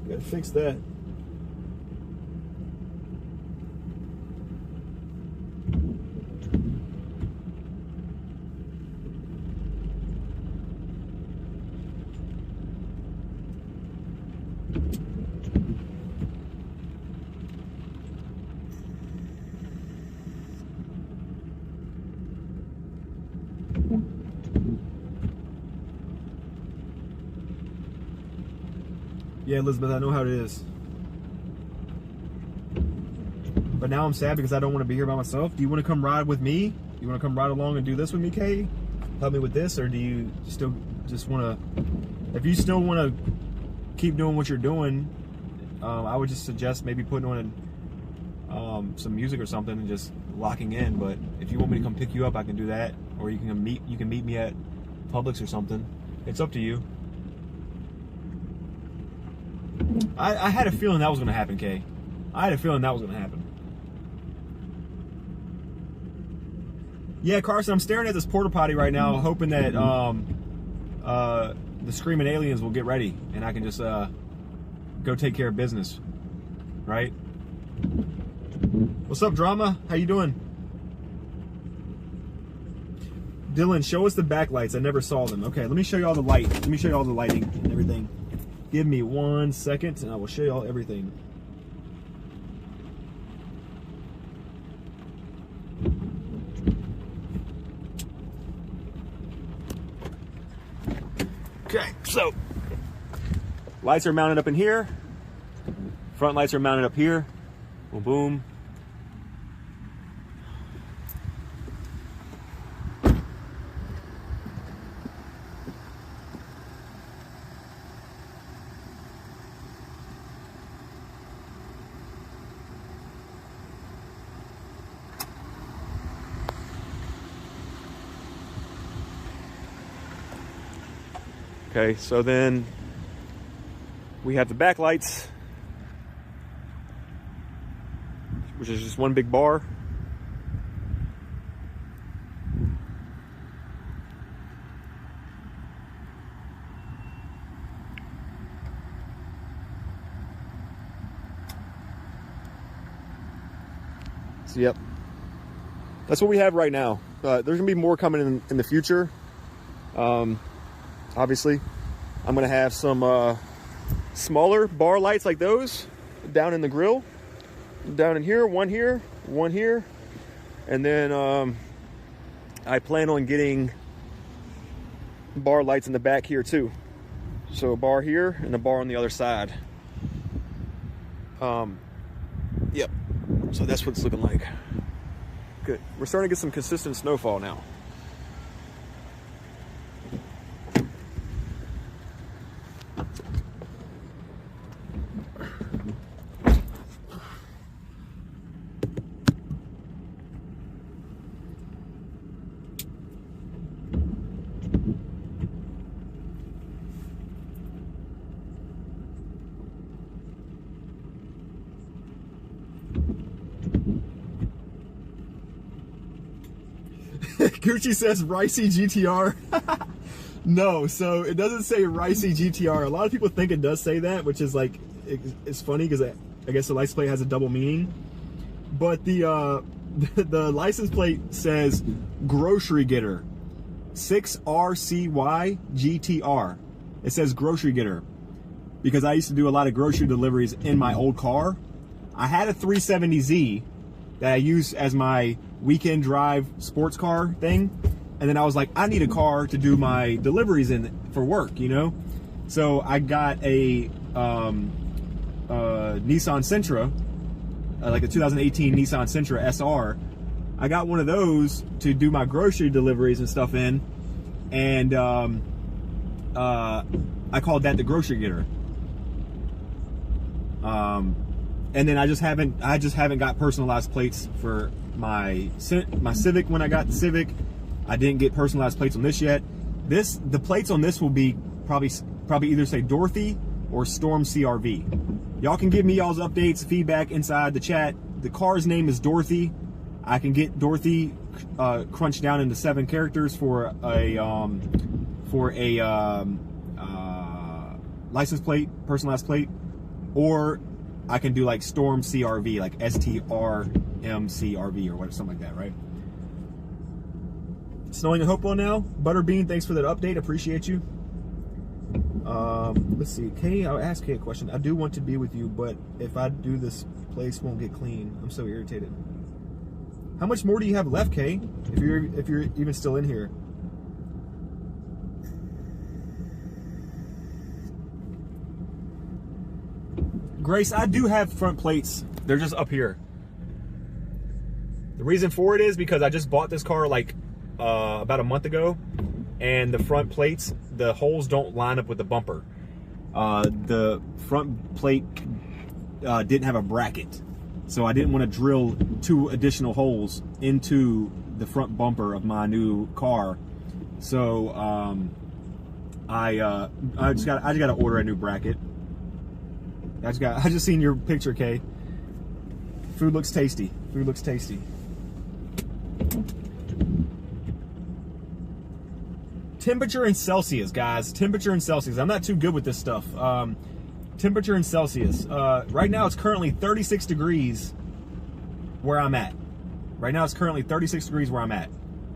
S2: Gotta fix that. Yeah, Elizabeth, I know how it is. But now I'm sad because I don't want to be here by myself. Do you want to come ride with me? You want to come ride along and do this with me, Kay? Help me with this, or do you still just want to? If you still want to keep doing what you're doing, I would just suggest maybe putting on some music or something and just locking in. But if you want me to come pick you up, I can do that, or you can meet me at Publix or something. It's up to you. I had a feeling that was going to happen, Kay. I had a feeling that was going to happen. Yeah, Carson, I'm staring at this porta potty right now, hoping that the screaming aliens will get ready and I can just go take care of business. Right? What's up, Drama? How you doing? Dylan, show us the backlights. I never saw them. Okay, let me show you all the light. Let me show you all the lighting and everything. Give me 1 second and I will show you all everything. Okay, so lights are mounted up in here. Front lights are mounted up here. Boom, boom. Okay, so then we have the backlights, which is just one big bar. So, yep, that's what we have right now. There's gonna be more coming in the future. Obviously, I'm gonna have some smaller bar lights like those down in the grill, down in here, one here, and then I plan on getting bar lights in the back here too. So a bar here and a bar on the other side. Yep. So that's what it's looking like. Good. We're starting to get some consistent snowfall now. Gucci says Ricey GTR. No, so it doesn't say Ricey GTR. A lot of people think it does say that, which is like, it's funny because I guess the license plate has a double meaning. But the license plate says Grocery Getter, 6RCY GTR. It says Grocery Getter because I used to do a lot of grocery deliveries in my old car. I had a 370Z that I used as my weekend drive sports car thing, and then I was like, I need a car to do my deliveries in for work, you know. So I got a Nissan Sentra, like a 2018 Nissan Sentra SR. I got one of those to do my grocery deliveries and stuff in, and I called that the Grocery Getter. And then I just haven't got personalized plates for my Civic. When I got the Civic, I didn't get personalized plates on this yet. The plates on this will be probably either say Dorothy or Storm CRV. Y'all can give me y'all's updates, feedback inside the chat. The car's name is Dorothy. I can get Dorothy crunched down into 7 characters for a license plate, personalized plate, or I can do like Storm CRV, like STRM CRV or what, something like that, right? Snowing in Hopewell now. Butterbean, thanks for that update. Appreciate you. Let's see. Kay, I'll ask Kay a question. I do want to be with you, but if I do, this place won't get clean. I'm so irritated. How much more do you have left, Kay? If you're even still in here. Grace, I do have front plates. They're just up here. The reason for it is because I just bought this car like about a month ago, and the front plates, the holes don't line up with the bumper. The front plate didn't have a bracket, so I didn't want to drill 2 additional holes into the front bumper of my new car. So I just got to order a new bracket. I just seen your picture, Kay. Food looks tasty. Food looks tasty. Temperature in Celsius, guys. Temperature in Celsius. I'm not too good with this stuff. Temperature in Celsius. Right now it's currently 36 degrees where I'm at. Right now it's currently 36 degrees where I'm at.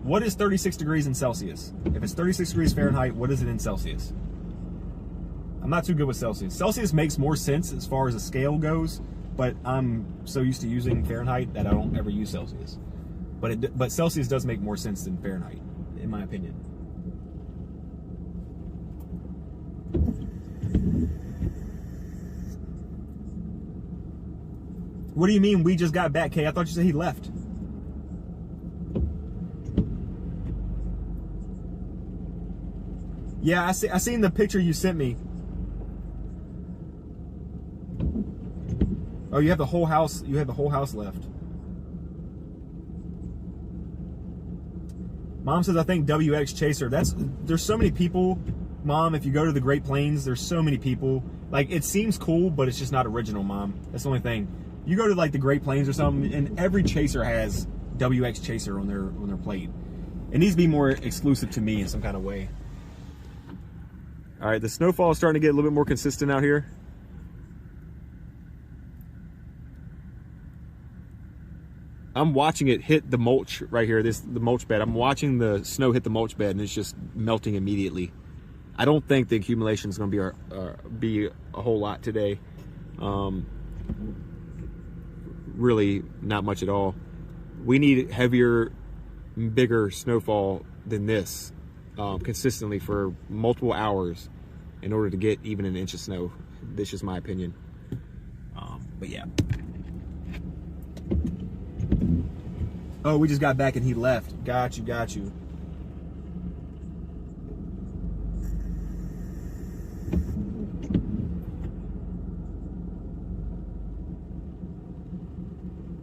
S2: What is 36 degrees in Celsius? If it's 36 degrees Fahrenheit, what is it in Celsius? I'm not too good with Celsius. Celsius makes more sense as far as the scale goes, but I'm so used to using Fahrenheit that I don't ever use Celsius. But Celsius does make more sense than Fahrenheit, in my opinion. What do you mean we just got back, Kay? I thought you said he left. Yeah, I seen the picture you sent me. Oh, you have the whole house. You have the whole house left. Mom says, I think WX Chaser. There's so many people, Mom. If you go to the Great Plains, there's so many people. Like, it seems cool, but it's just not original, Mom. That's the only thing. You go to like the Great Plains or something, and every Chaser has WX Chaser on their plate. It needs to be more exclusive to me in some kind of way. All right, the snowfall is starting to get a little bit more consistent out here. I'm watching it hit the mulch right here, the mulch bed. I'm watching the snow hit the mulch bed, and it's just melting immediately. I don't think the accumulation is going to be a whole lot today. Really, not much at all. We need heavier, bigger snowfall than this consistently for multiple hours in order to get even an inch of snow. This is my opinion. But yeah. Oh, we just got back and he left. Got you.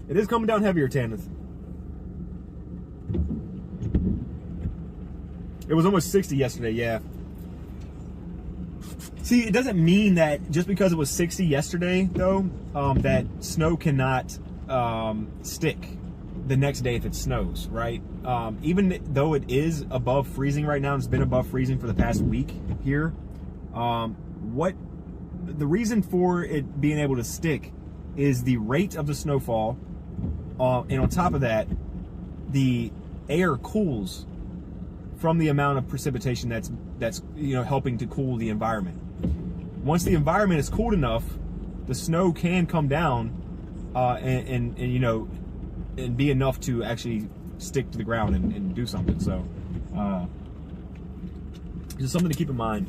S2: It is coming down heavier, Tanith. It was almost 60 yesterday, yeah. See, it doesn't mean that just because it was 60 yesterday, though, that snow cannot stick the next day if it snows, right? Even though it is above freezing right now, it's been above freezing for the past week here. The reason for it being able to stick is the rate of the snowfall, and on top of that, the air cools from the amount of precipitation that's helping to cool the environment. Once the environment is cooled enough, the snow can come down and be enough to actually stick to the ground and do something. So just something to keep in mind.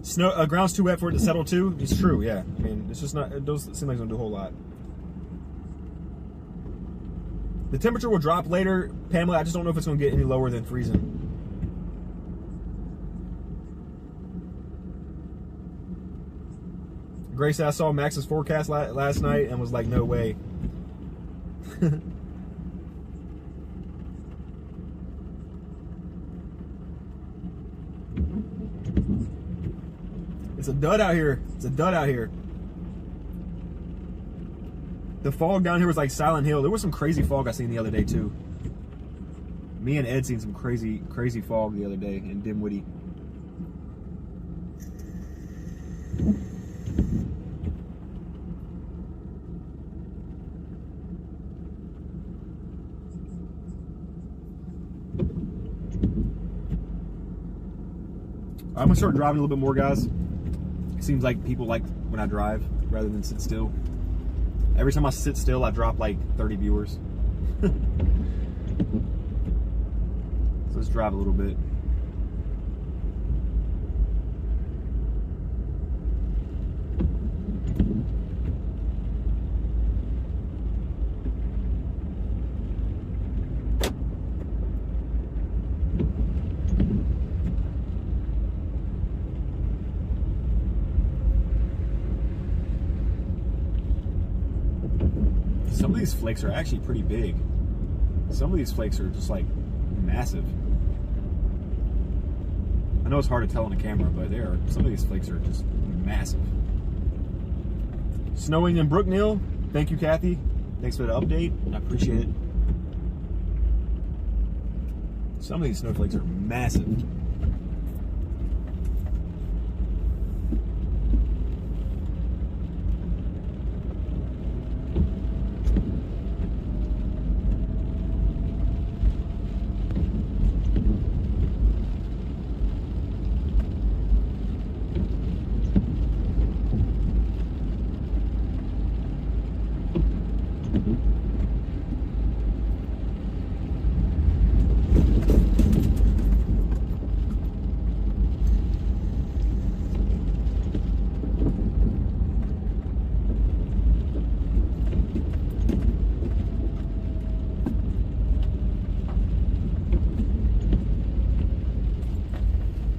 S2: Snow ground's too wet for it to settle too. It's true, yeah. I mean, it's just not. It doesn't seem like it's gonna do a whole lot. The temperature will drop later, Pamela. I just don't know if it's gonna get any lower than freezing. Grace, I saw Max's forecast last night and was like, no way. It's a dud out here. It's a dud out here. The fog down here was like Silent Hill. There was some crazy fog I seen the other day too. Me and Ed seen some crazy fog the other day in Dimwitty. I'm gonna start driving a little bit more, guys. It seems like people like when I drive rather than sit still. Every time I sit still, I drop like 30 viewers. So let's drive a little bit. Some of these flakes are actually pretty big. Some of these flakes are just like massive. I know it's hard to tell on the camera, but some of these flakes are just massive. Snowing in Brookneal. Thank you, Kathy. Thanks for the update. I appreciate it. Some of these snowflakes are massive.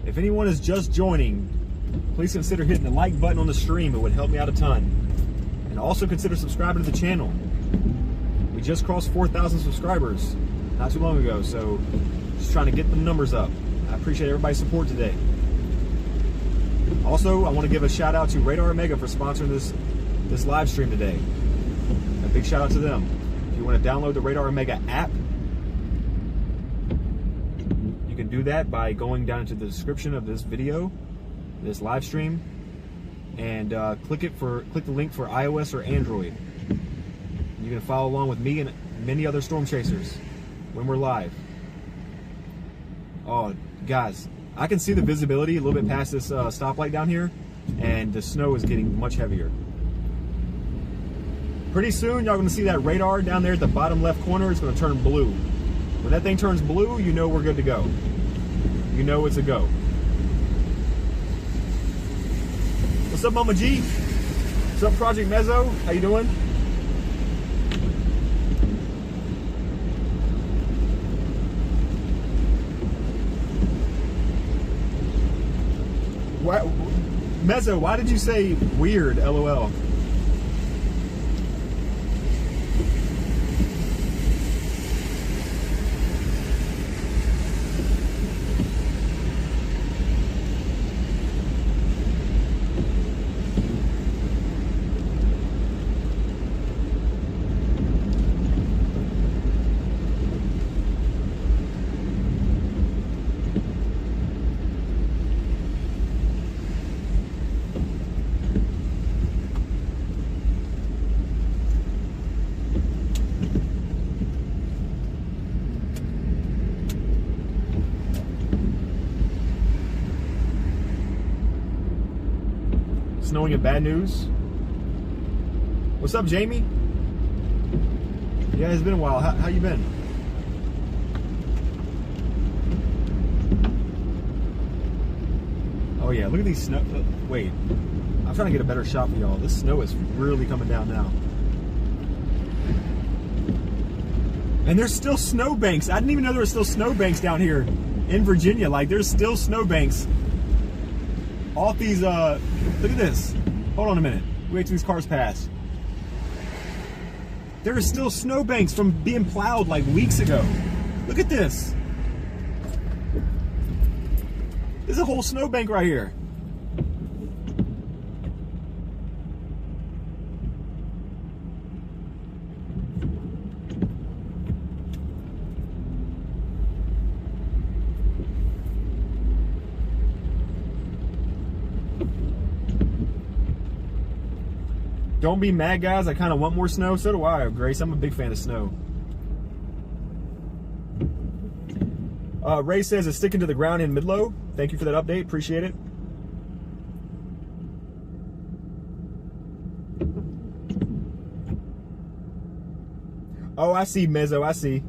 S2: If anyone is just joining, please consider hitting the like button on the stream. It would help me out a ton. And also consider subscribing to the channel. We just crossed 4,000 subscribers not too long ago, so just trying to get the numbers up. I appreciate everybody's support today. Also, I want to give a shout out to Radar Omega for sponsoring this live stream today. A big shout out to them. If you want to download the Radar Omega app, you can do that by going down into the description of this video, this live stream, and click the link for iOS or Android. You can follow along with me and many other storm chasers when we're live. Oh, guys, I can see the visibility a little bit past this stoplight down here, and the snow is getting much heavier. Pretty soon, y'all going to see that radar down there at the bottom left corner. It's going to turn blue. When that thing turns blue, you know we're good to go. You know it's a go. What's up, Mama G? What's up, Project Mezzo? How you doing? Mezzo, why did you say weird, LOL? Snowing in Bad News. What's up, Jamie? Yeah, it's been a while. How you been? Oh yeah, look at these snow. Wait, I'm trying to get a better shot for y'all. This snow is really coming down now. And there's still snowbanks. I didn't even know there were still snowbanks down here in Virginia. Like, there's still snowbanks off these, look at this. Hold on a minute. Wait till these cars pass. There are still snowbanks from being plowed like weeks ago. Look at this. There's a whole snowbank right here. Don't be mad, guys. I kind of want more snow. So do I, Grace. I'm a big fan of snow. Ray says it's sticking to the ground in Midlow. Thank you for that update. Appreciate it. Oh, I see, Mezzo. I see.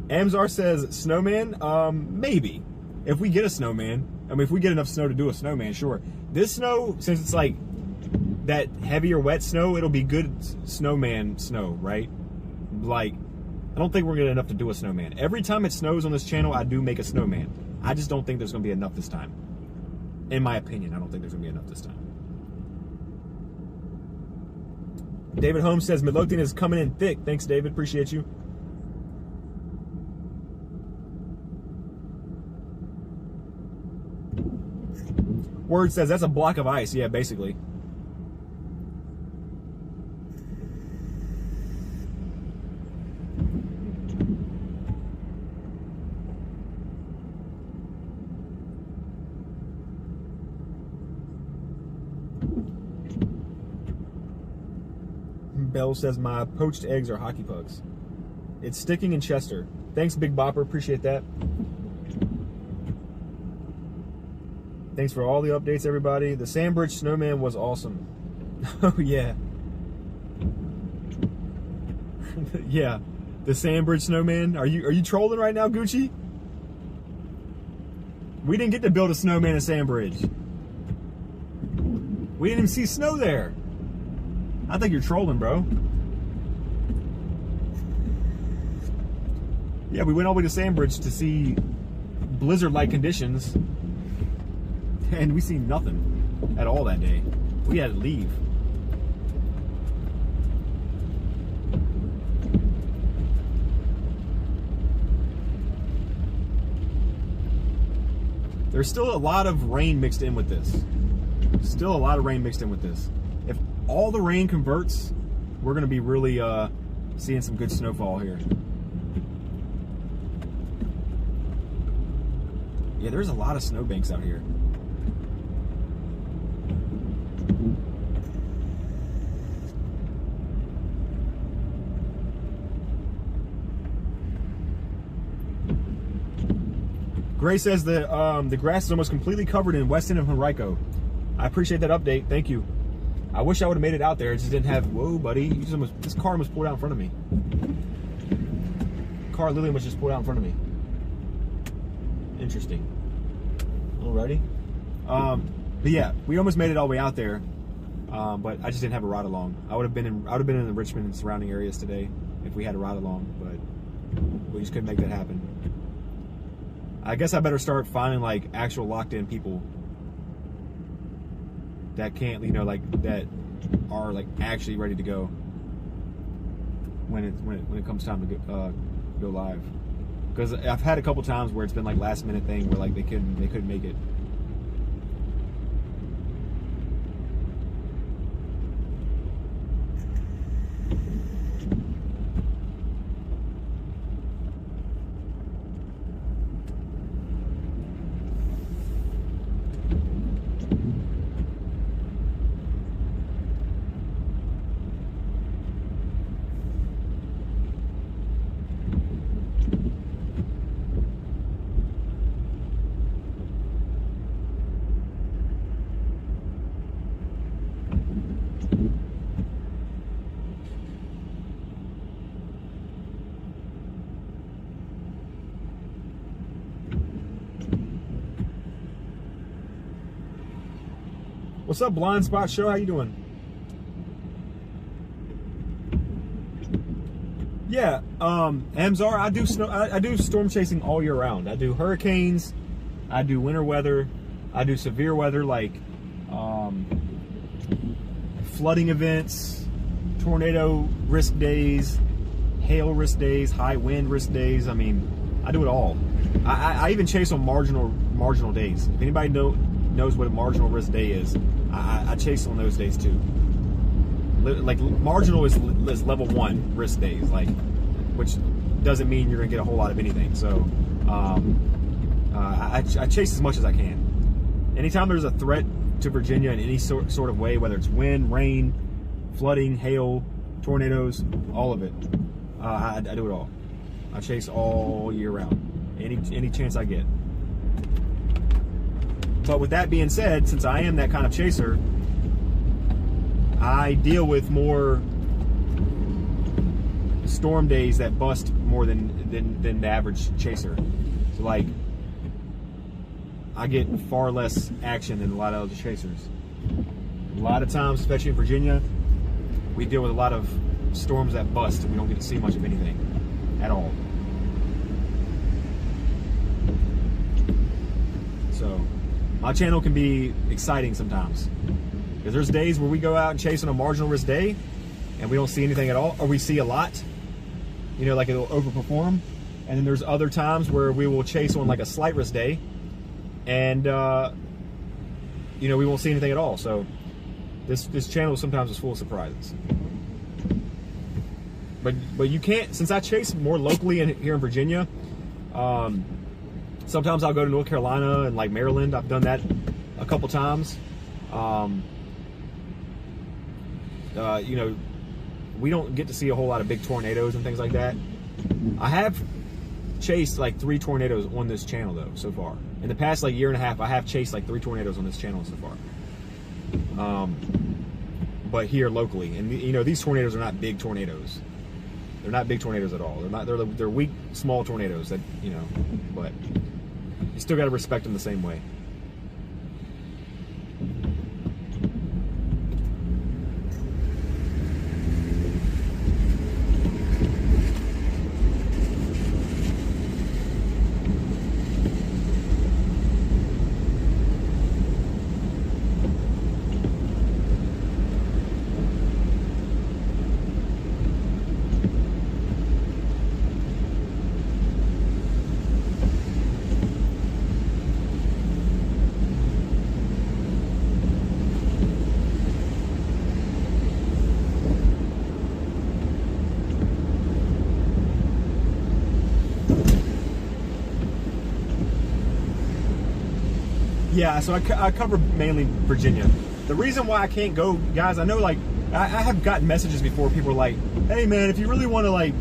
S2: Amzar says snowman. Maybe. If we get a snowman. I mean, if we get enough snow to do a snowman, sure. This snow, since it's like that heavier wet snow, it'll be good snowman snow, right? Like, I don't think we're gonna get enough to do a snowman. Every time it snows on this channel, I do make a snowman. I just don't think there's gonna be enough this time. In my opinion, I don't think there's gonna be enough this time. David Holmes says Midlothian is coming in thick. Thanks, David. Appreciate you. Word says that's a block of ice. Yeah, basically. Bell says my poached eggs are hockey pucks. It's sticking in Chester. Thanks, Big Bopper. Appreciate that. Thanks for all the updates, everybody. The Sandbridge Snowman was awesome. Oh, yeah. Yeah. The Sandbridge Snowman. Are you trolling right now, Gucci? We didn't get to build a snowman in Sandbridge. We didn't even see snow there. I think you're trolling, bro. Yeah, we went all the way to Sandbridge to see blizzard-like conditions, and we seen nothing at all that day. We had to leave. There's still a lot of rain mixed in with this. Still a lot of rain mixed in with this. If all the rain converts, we're going to be really seeing some good snowfall here. Yeah, there's a lot of snowbanks out here. Gray says that the grass is almost completely covered in Weston and Henrico. I appreciate that update. Thank you. I wish I would have made it out there. It just didn't have. Whoa, buddy! This car almost pulled out in front of me. Car literally almost just pulled out in front of me. Interesting. Alrighty. But yeah, we almost made it all the way out there, but I just didn't have a ride along. I would have been in the Richmond and surrounding areas today if we had a ride along, but we just couldn't make that happen. I guess I better start finding like actual locked in people that can't, that are like actually ready to go when it comes time to go live. Because I've had a couple times where it's been like last minute thing where like they couldn't make it. What's up, Blind Spot Show? How you doing? Yeah, Amzar, I do storm chasing all year round. I do hurricanes, I do winter weather, I do severe weather like flooding events, tornado risk days, hail risk days, high wind risk days. I mean, I do it all. I even chase on marginal days. If anybody knows what a marginal risk day is, I chase on those days too. Like marginal is level 1 risk days, like, which doesn't mean you're gonna get a whole lot of anything. So I chase as much as I can. Anytime there's a threat to Virginia in any sort of way, whether it's wind, rain, flooding, hail, tornadoes, all of it, I do it all. I chase all year round, any chance I get. But with that being said, since I am that kind of chaser, I deal with more storm days that bust more than the average chaser. So like, I get far less action than a lot of other chasers. A lot of times, especially in Virginia, we deal with a lot of storms that bust and we don't get to see much of anything at all. So my channel can be exciting sometimes, because there's days where we go out and chase on a marginal risk day and we don't see anything at all, or we see a lot, you know, like it'll overperform. And then there's other times where we will chase on like a slight risk day, and you know, we won't see anything at all. So this channel sometimes is full of surprises. But you can't, since I chase more locally here in Virginia, sometimes I'll go to North Carolina and like Maryland. I've done that a couple times. You know, we don't get to see a whole lot of big tornadoes and things like that. I have chased like 3 tornadoes on this channel though so far. In the past like year and a half, I have chased like 3 tornadoes on this channel so far. But here locally, and you know, these tornadoes are not big tornadoes. They're not big tornadoes at all. They're not. They're weak, small tornadoes that, you know. But you still got to respect them the same way. Yeah, so I cover mainly Virginia. The reason why I can't go, guys, I know, like, I have gotten messages before. People are like, hey, man, if you really want to, like,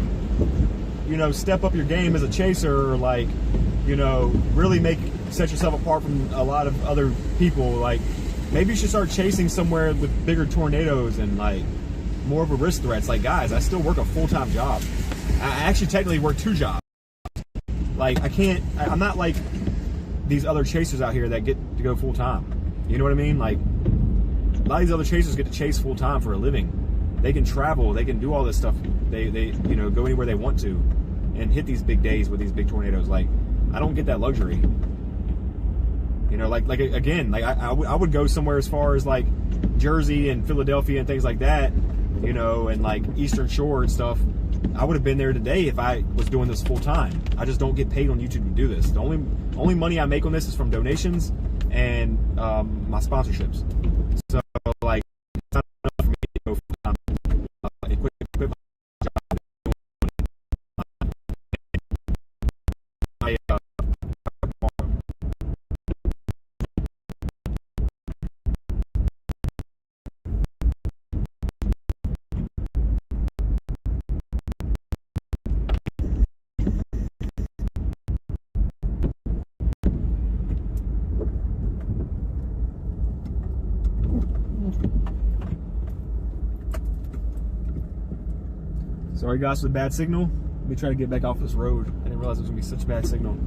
S2: you know, step up your game as a chaser, or, like, you know, really set yourself apart from a lot of other people, like, maybe you should start chasing somewhere with bigger tornadoes and, like, more of a risk threat. It's like, guys, I still work a full-time job. I actually technically work 2 jobs. Like, I'm not like these other chasers out here that get to go full time. You know what I mean? Like, a lot of these other chasers get to chase full time for a living. They can travel, they can do all this stuff. They you know, go anywhere they want to and hit these big days with these big tornadoes. Like, I don't get that luxury. You know, like again, like I would go somewhere as far as like Jersey and Philadelphia and things like that, you know, and like Eastern Shore and stuff. I would have been there today if I was doing this full time. I just don't get paid on YouTube to do this. The only money I make on this is from donations and my sponsorships. So, like, it's not enough for me to go full time and quit my job. Sorry guys for the bad signal. Let me try to get back off this road. I didn't realize it was going to be such a bad signal.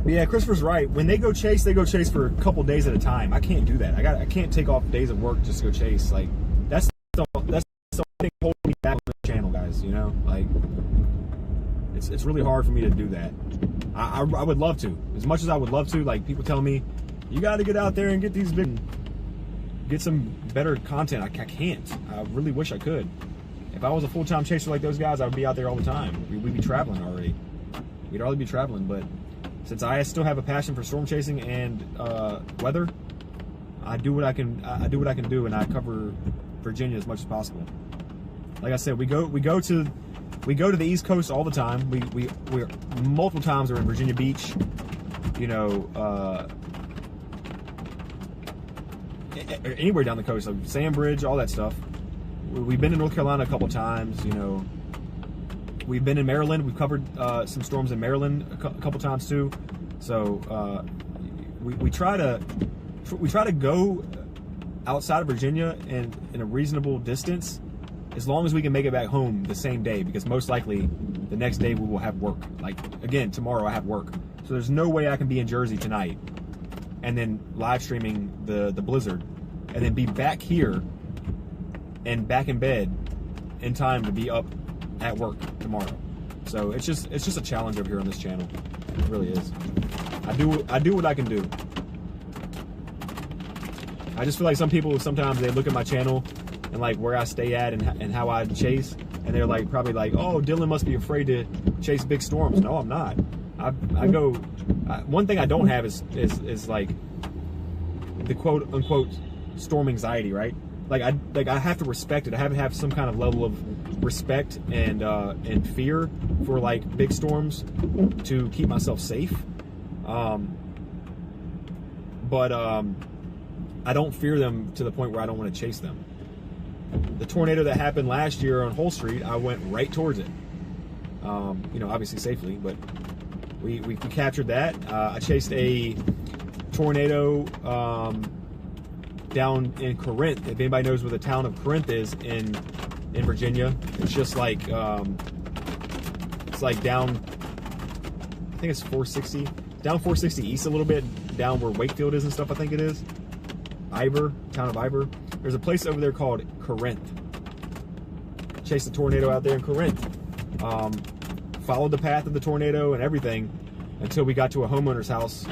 S2: But yeah, Christopher's right. When they go chase for a couple days at a time. I can't do that. I can't take off days of work just to go chase. Like, that's the thing holding me back on the channel, guys. You know, like, it's really hard for me to do that. I would love to, as much as I would love to. Like, people tell me, you got to get out there and get some better content. I can't. I really wish I could. If I was a full-time chaser like those guys, I would be out there all the time. We'd be traveling already. We'd already be traveling, but since I still have a passion for storm chasing and weather, I do what I can. I do what I can do, and I cover Virginia as much as possible. Like I said, we go to the East Coast all the time. We're multiple times we're in Virginia Beach. You know, anywhere down the coast, like Sandbridge, all that stuff. We've been to North Carolina a couple times, you know. We've been in Maryland. We've covered some storms in Maryland a couple times too. So we try to go outside of Virginia and in a reasonable distance, as long as we can make it back home the same day, because most likely the next day we will have work. Like, again, tomorrow I have work. So there's no way I can be in Jersey tonight and then live streaming the blizzard and then be back here and back in bed in time to be up at work tomorrow. So it's just a challenge over here on this channel. It really is. I do what I can do. I just feel like some people sometimes they look at my channel and like where I stay at and how I chase, and they're like probably like, oh, Dylan must be afraid to chase big storms. No, I'm not. I go. One thing I don't have is like the quote unquote storm anxiety, right? Like I have to respect it. I have to have some kind of level of respect and fear for like big storms to keep myself safe. But I don't fear them to the point where I don't want to chase them. The tornado that happened last year on Hull Street, I went right towards it. You know, obviously safely, but we captured that. I chased a tornado down in Corinth. If anybody knows where the town of Corinth is in Virginia, it's just like it's like down, I think it's 460, down 460 east a little bit, down where Wakefield is and stuff, I think it is. Ivor, town of Ivor. There's a place over there called Corinth. Chased a tornado out there in Corinth. Followed the path of the tornado and everything until we got to a homeowner's house,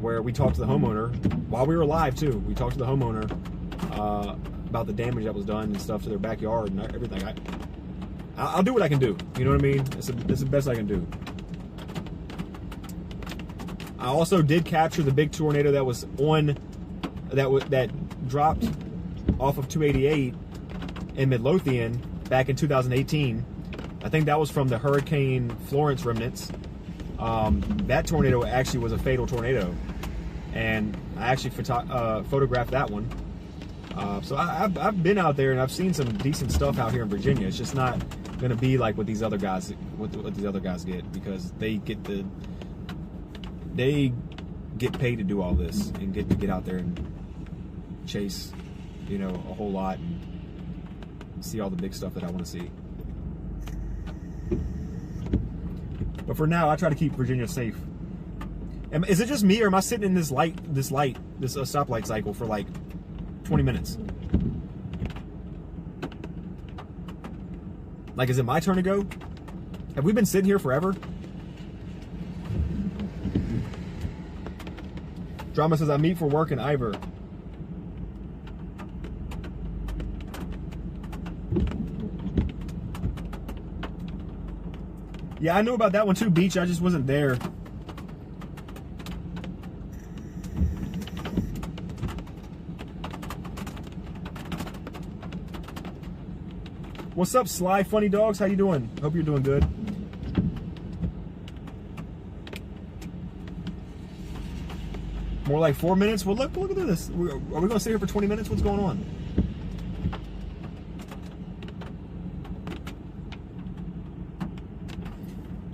S2: where we talked to the homeowner while we were live too. We talked to the homeowner about the damage that was done and stuff to their backyard and everything. I'll do what I can do. You know what I mean? It's the best I can do. I also did capture the big tornado that was on that dropped off of 288 in Midlothian back in 2018. I think that was from the Hurricane Florence remnants. That tornado actually was a fatal tornado, and I actually photographed that one. So I've been out there and I've seen some decent stuff out here in Virginia. It's just not going to be like what these other guys get, because they get paid to do all this and get to get out there and chase, you know, a whole lot and see all the big stuff that I want to see. But for now, I try to keep Virginia safe. Is it just me, or am I sitting in this stoplight cycle for like 20 minutes? Like, is it my turn to go? Have we been sitting here forever? Drama says, I meet for work in Ivor. Yeah, I knew about that one too, Beach. I just wasn't there. What's up, Sly Funny Dogs? How you doing? Hope you're doing good. More like 4 minutes? Well, look at this. Are we going to stay here for 20 minutes? What's going on?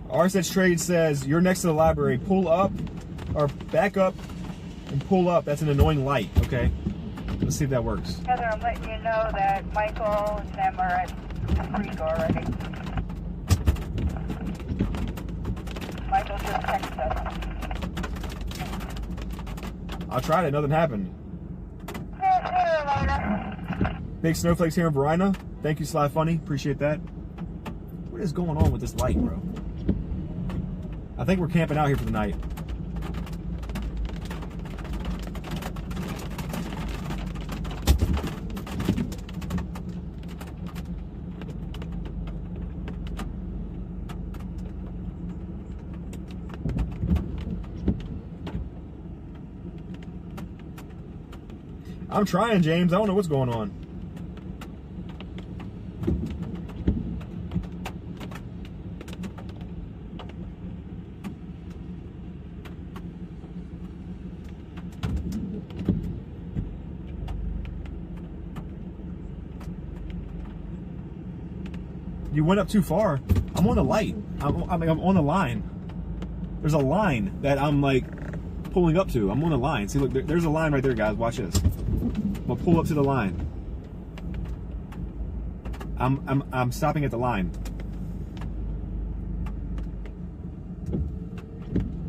S2: RSH Trade says, you're next to the library. Pull up, or back up and pull up. That's an annoying light. Okay. Let's see if that works.
S3: Heather, I'm letting you know that Michael and Sam are at the creek already. Michael just texted us.
S2: I tried it. Nothing happened.
S3: Yeah, see you later.
S2: Big snowflakes here in Verina. Thank you, Sly Funny. Appreciate that. What is going on with this light, bro? I think we're camping out here for the night. I'm trying, James. I don't know what's going on. You went up too far. I'm on the light. I'm on the line. There's a line that I'm like pulling up to. I'm on the line. See, look, there's a line right there, guys. Watch this. I'm gonna pull up to the line. I'm stopping at the line.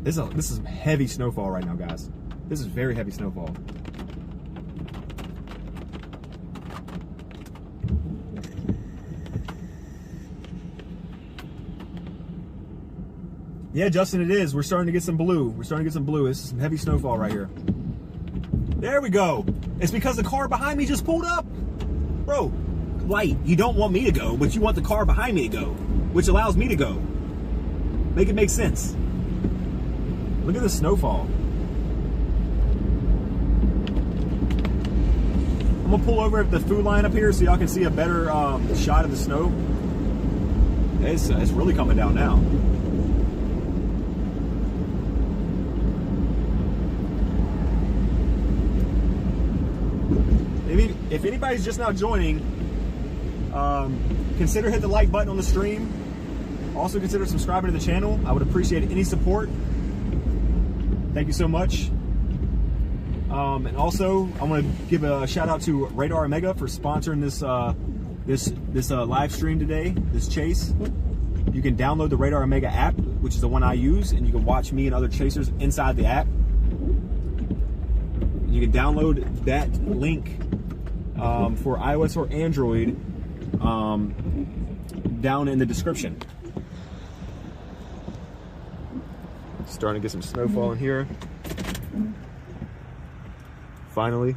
S2: This is heavy snowfall right now, guys. This is very heavy snowfall. Yeah, Justin, it is. We're starting to get some blue. We're starting to get some blue. This is some heavy snowfall right here. There we go. It's because the car behind me just pulled up. Bro, light. You don't want me to go, but you want the car behind me to go, which allows me to go. Make it make sense. Look at the snowfall. I'm gonna pull over at the food line up here so y'all can see a better shot of the snow. It's really coming down now. If anybody's just now joining, consider hitting the like button on the stream. Also consider subscribing to the channel. I would appreciate any support. Thank you so much. And also, I want to give a shout out to Radar Omega for sponsoring this live stream today, this chase. You can download the Radar Omega app, which is the one I use, and you can watch me and other chasers inside the app. You can download that link for iOS or Android down in the description. Starting to get some snowfall in here. Finally.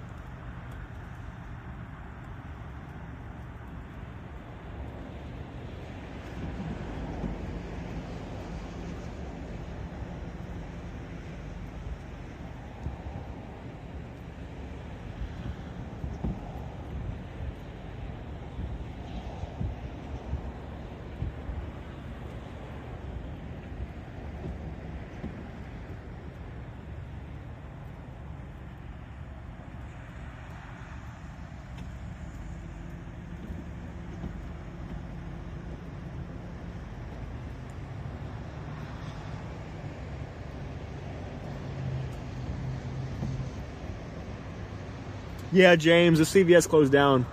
S2: Yeah, James, the CVS closed down.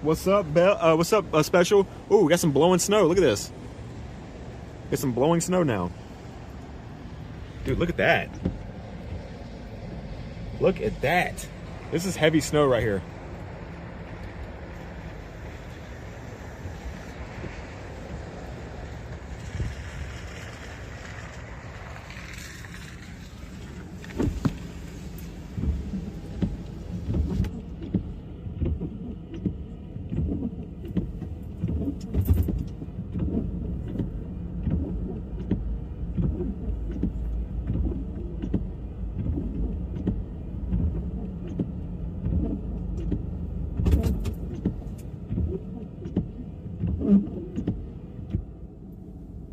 S2: What's up, Bell? What's up, Special? Ooh, we got some blowing snow. Look at this. Got some blowing snow now. Dude, look at that. Look at that. This is heavy snow right here.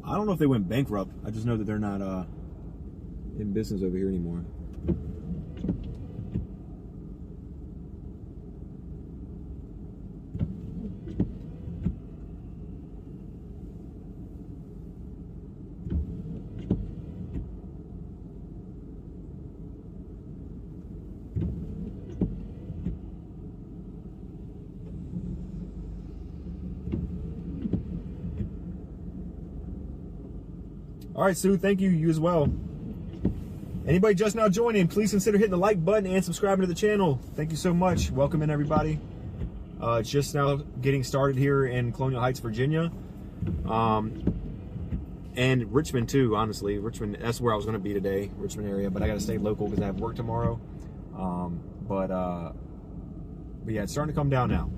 S2: I don't know if they went bankrupt. I just know that they're not in business over here anymore. All right, Sue, thank you. You as well. Anybody just now joining, please consider hitting the like button and subscribing to the channel. Thank you so much. Welcome in, everybody. It's just now getting started here in Colonial Heights, Virginia. And Richmond, too, honestly. Richmond, that's where I was going to be today, Richmond area. But I got to stay local because I have work tomorrow. But yeah, it's starting to come down now.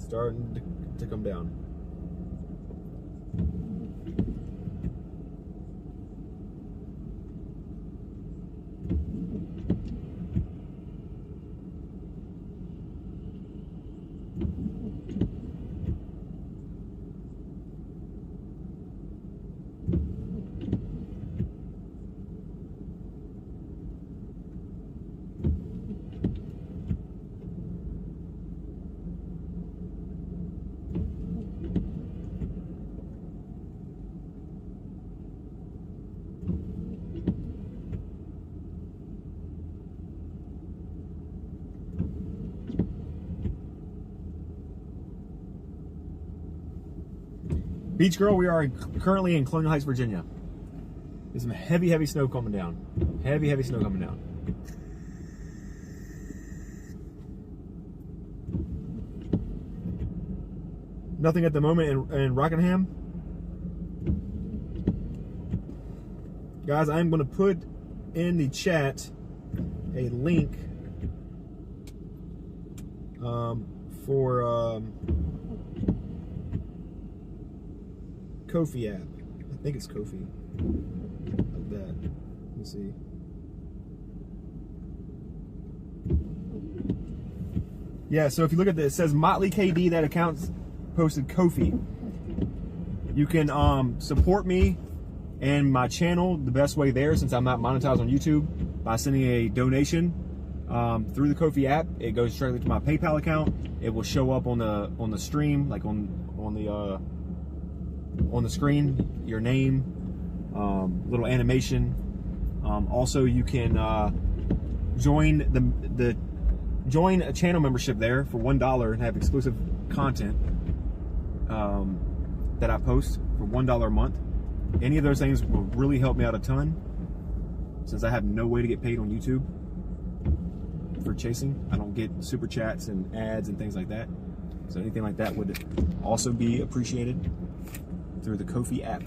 S2: starting to come down. Beach Girl, we are currently in Colonial Heights, Virginia. There's some heavy, heavy snow coming down. Heavy, heavy snow coming down. Nothing at the moment in Rockingham. Guys, I'm going to put in the chat a link for Ko-fi app. I think it's Ko-fi. Like that. Let me see. Yeah, so if you look at this, it says Motley KD, that account's posted Ko-fi. You can support me and my channel the best way there, since I'm not monetized on YouTube, by sending a donation through the Ko-fi app. It goes straight to my PayPal account. It will show up on the stream, like on the screen, your name, little animation. Also, you can join a channel membership there for $1 and have exclusive content that I post for $1 a month. Any of those things will really help me out a ton, since I have no way to get paid on YouTube for chasing. I don't get super chats and ads and things like that. So anything like that would also be appreciated through the Ko-fi app.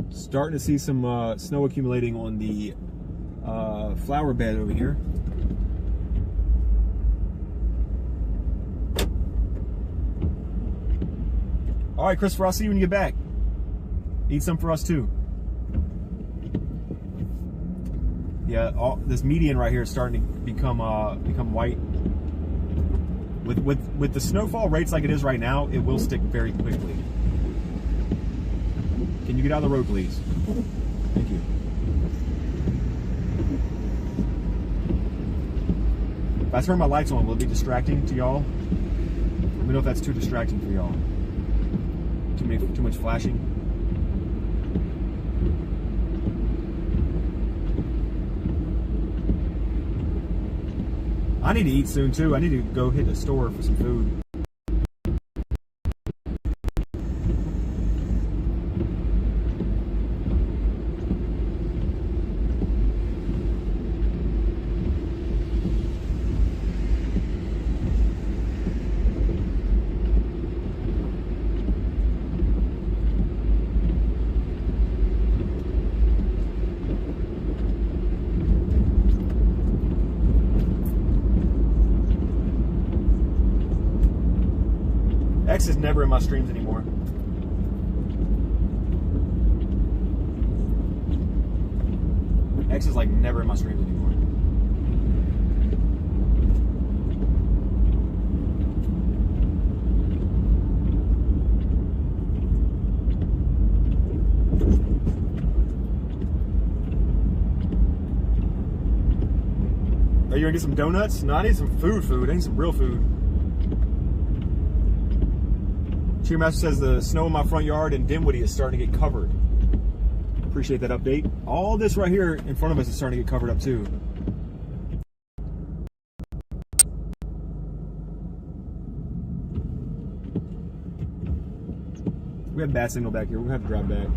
S2: Starting to see some snow accumulating on the flower bed over here. All right, Christopher, I'll see you when you get back. Eat some for us too. Yeah, this median right here is starting to become white. With the snowfall rates like it is right now, it will stick very quickly. Can you get out of the road, please? Thank you. If I turn my lights on, will it be distracting to y'all? Let me know if that's too distracting for y'all. Too much flashing. I need to eat soon too. I need to go hit the store for some food. X is never in my streams anymore. X is like never in my streams anymore. Are you gonna get some donuts? No, I need some food. I need some real food. Cheermaster says the snow in my front yard in Dinwiddie is starting to get covered. Appreciate that update. All this right here in front of us is starting to get covered up too. We have bad signal back here. We're gonna have to drive back.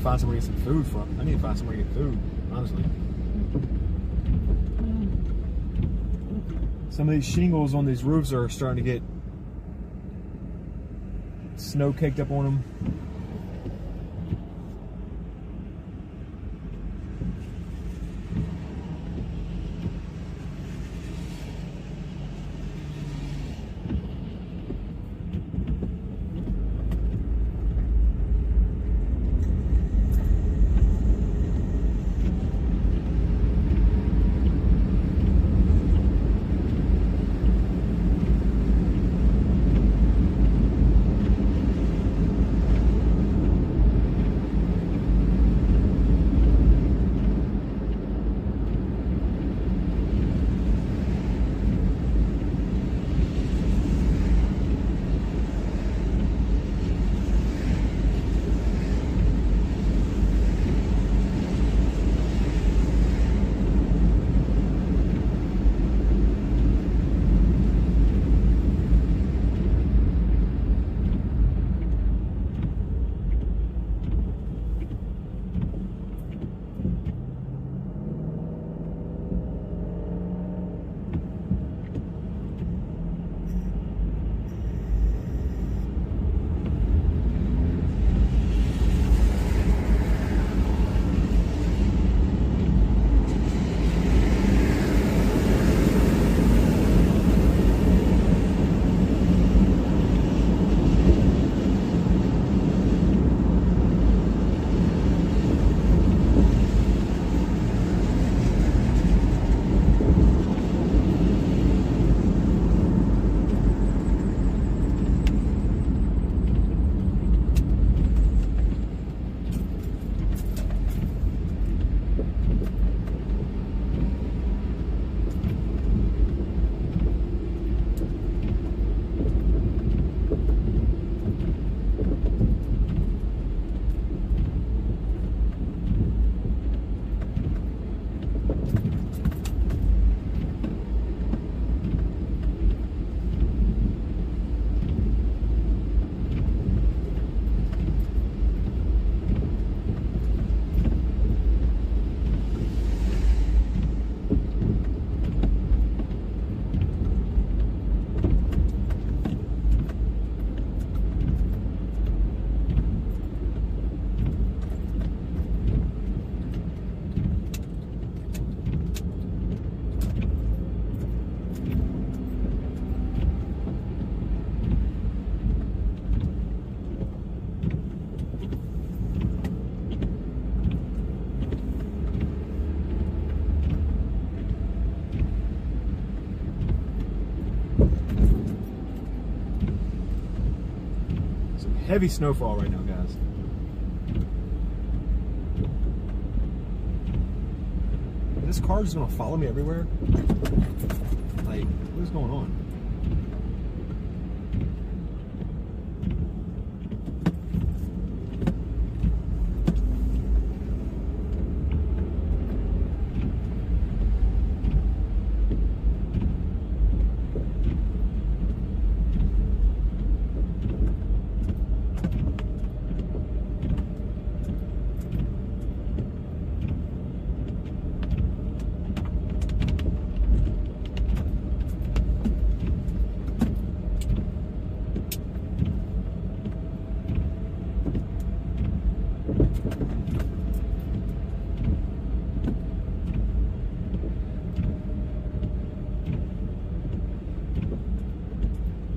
S2: find somewhere to get some food from. I need to find somewhere to get food, honestly. Some of these shingles on these roofs are starting to get snow caked up on them. Heavy snowfall right now, guys. This car is gonna follow me everywhere. Like, what is going on?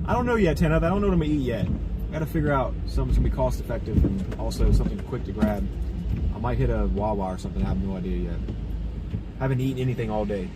S2: I don't know yet, Tanner. I don't know what I'm gonna eat yet. I gotta figure out something that's gonna be cost effective and also something quick to grab. I might hit a Wawa or something. I have no idea yet. I haven't eaten anything all day.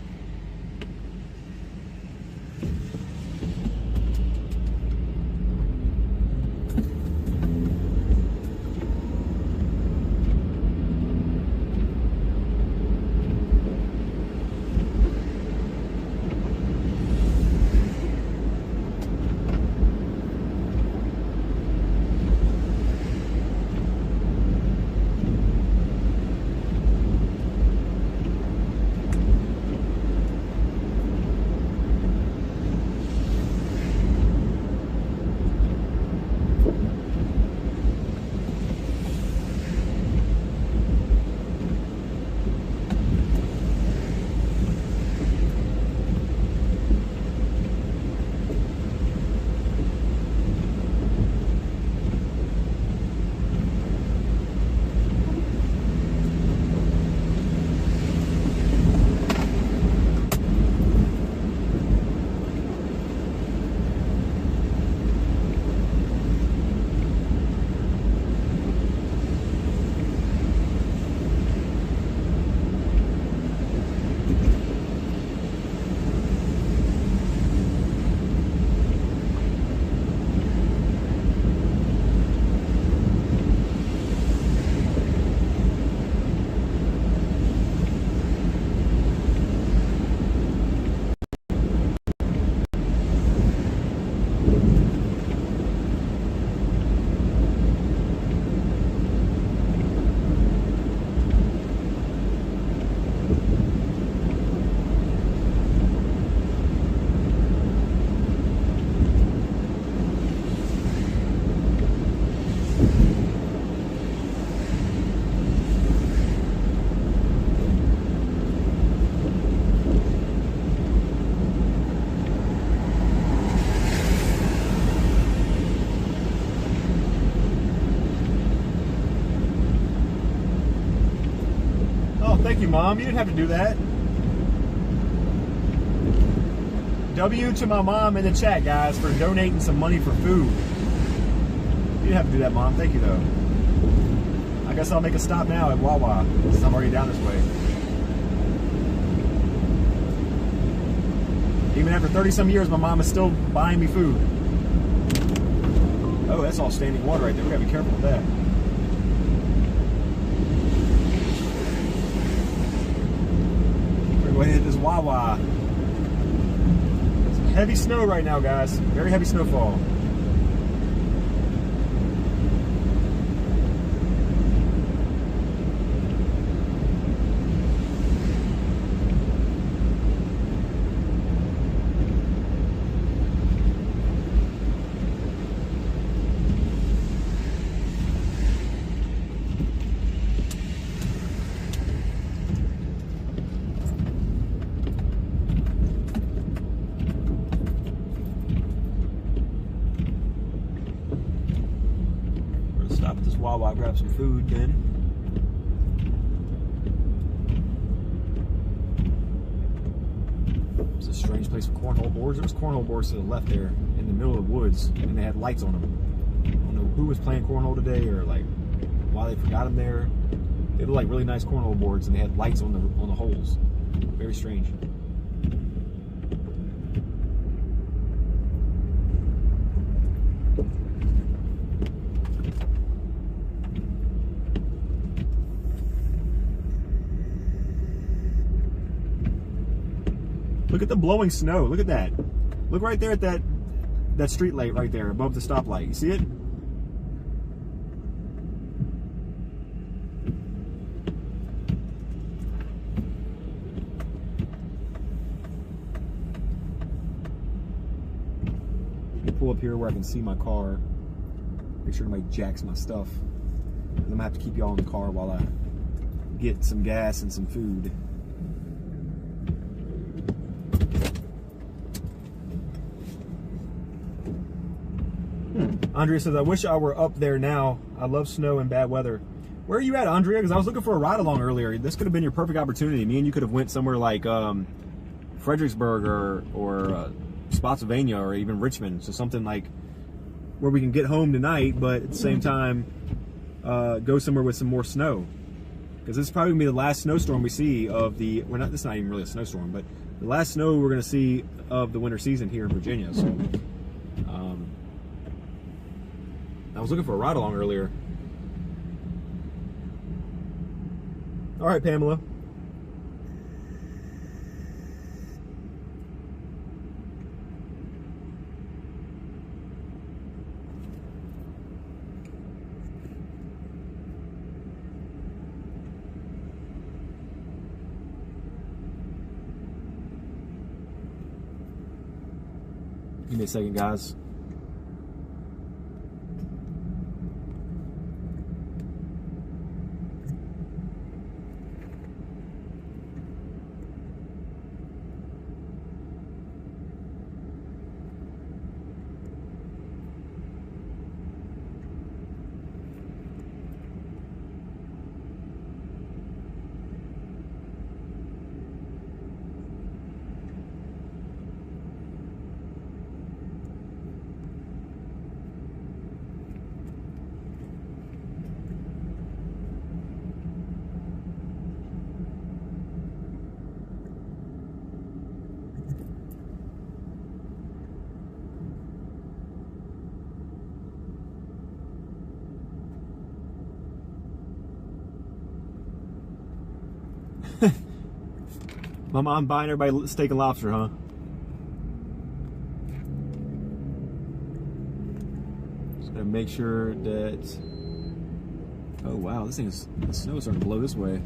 S2: thank you, Mom. You didn't have to do that. W to my mom in the chat, guys, for donating some money for food. You didn't have to do that, Mom. Thank you, though. I guess I'll make a stop now at Wawa, since I'm already down this way. Even after 30-some years, my mom is still buying me food. Oh, that's all standing water right there. We gotta be careful with that. We're gonna go ahead and hit this Wawa. Some heavy snow right now, guys. Very heavy snowfall. Stop at this Wawa, grab some food then. It's a strange place for cornhole boards. There was cornhole boards to the left there in the middle of the woods, and they had lights on them. I don't know who was playing cornhole today or like why they forgot them there. They look like really nice cornhole boards, and they had lights on the holes. Very strange. Look at the blowing snow. Look at that. Look right there at that street light right there above the stoplight. You see it? Let me pull up here where I can see my car. Make sure nobody jacks my stuff. I'm gonna have to keep y'all in the car while I get some gas and some food. Andrea says, I wish I were up there now. I love snow and bad weather. Where are you at, Andrea? Because I was looking for a ride along earlier. This could have been your perfect opportunity. Me and you could have went somewhere like Fredericksburg or Spotsylvania or even Richmond. So something like where we can get home tonight, but at the same time go somewhere with some more snow. Because this is probably going to be the last snowstorm we see of the... Well, this is not even really a snowstorm, but the last snow we're going to see of the winter season here in Virginia. So... I was looking for a ride along earlier. All right, Pamela. Give me a second, guys. My mom buying everybody steak and lobster, huh? Just gotta make sure that... Oh wow, the snow is starting to blow this way.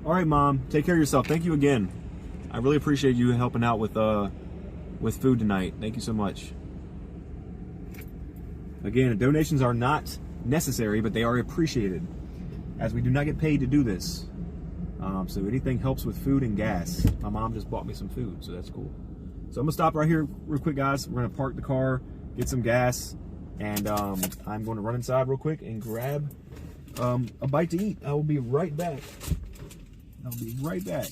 S2: All right, Mom. Take care of yourself. Thank you again. I really appreciate you helping out with food tonight. Thank you so much. Again, donations are not necessary, but they are appreciated. as we do not get paid to do this. So anything helps with food and gas. My mom just bought me some food, so that's cool. So I'm gonna stop right here real quick, guys. We're gonna park the car, get some gas, and I'm going to run inside real quick and grab a bite to eat. I will be right back. I'll be right back.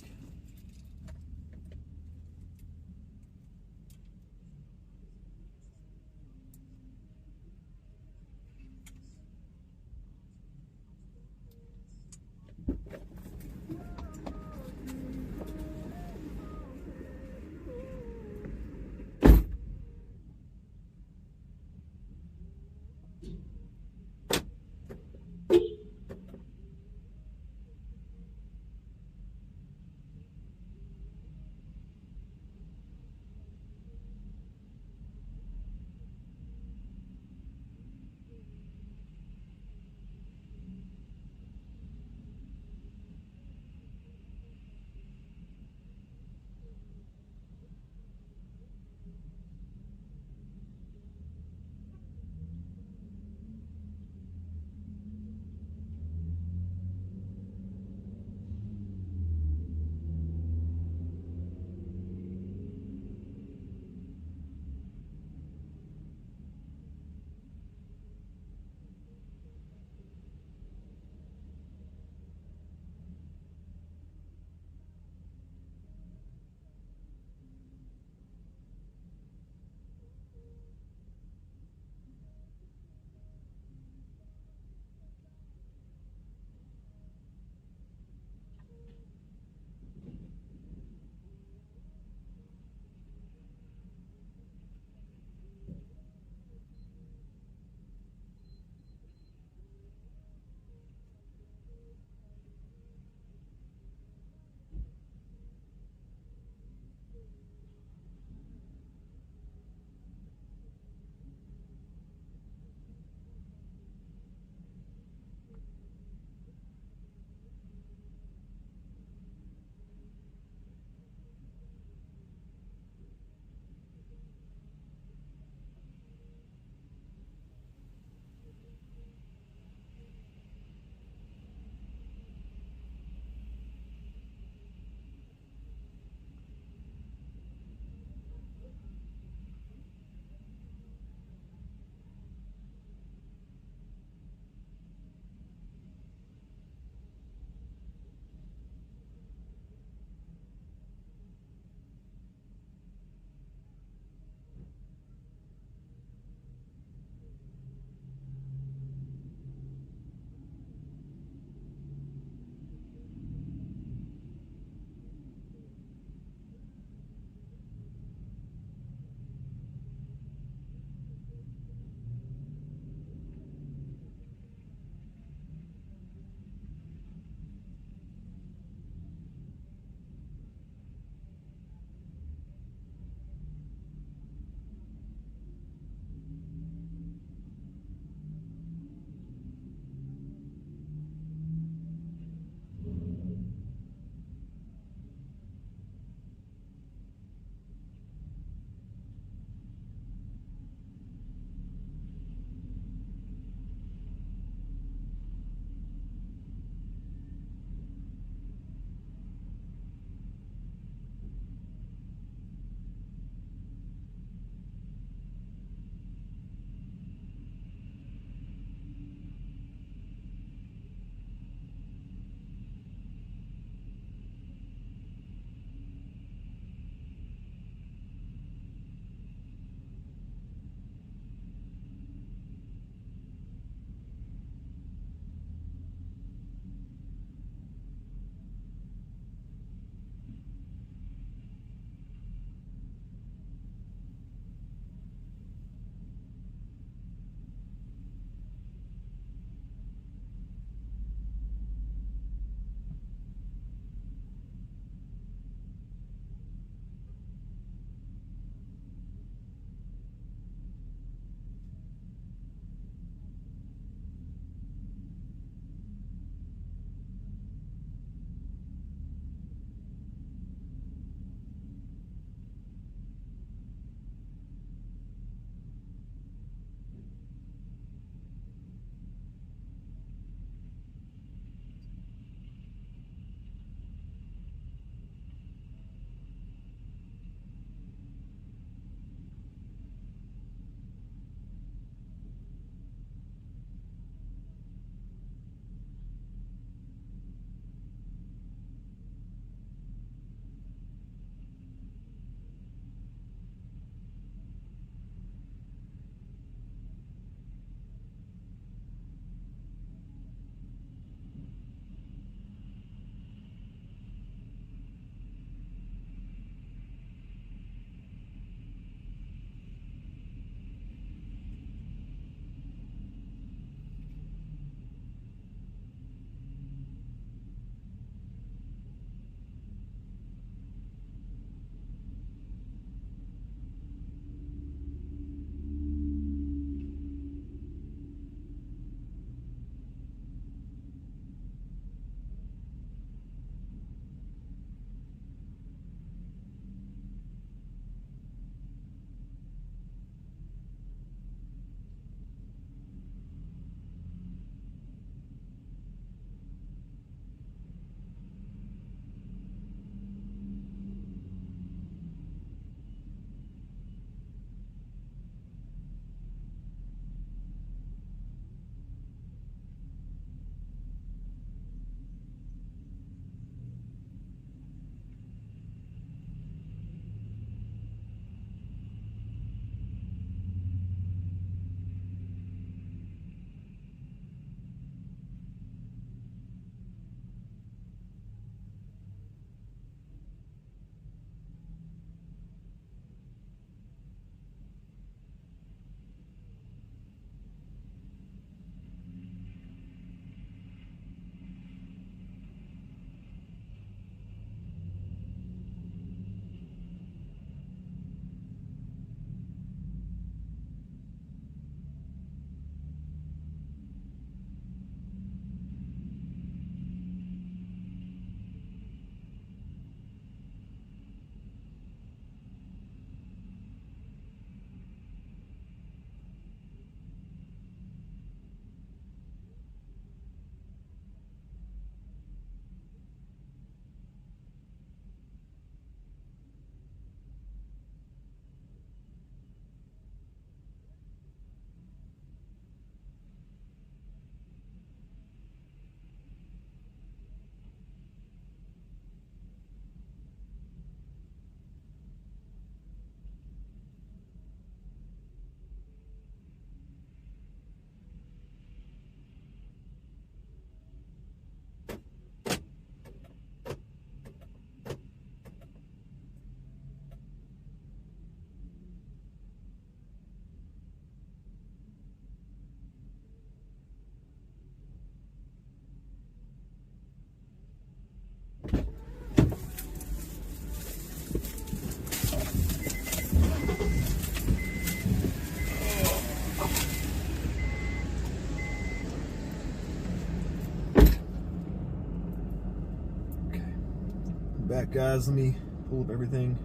S2: back, guys. Let me pull up everything.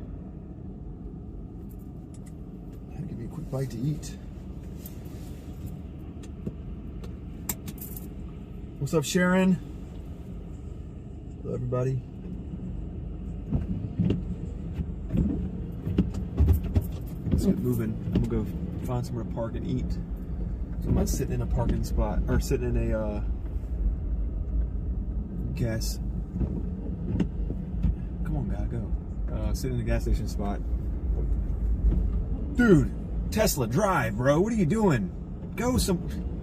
S2: I'll give you a quick bite to eat. What's up, Sharon? Hello, everybody. Let's get moving. I'm gonna go find somewhere to park and eat. So I'm not sitting in a parking spot, or sitting in a gas. Come on, guy, go. Sitting in a gas station spot. Dude, Tesla, drive, bro. What are you doing?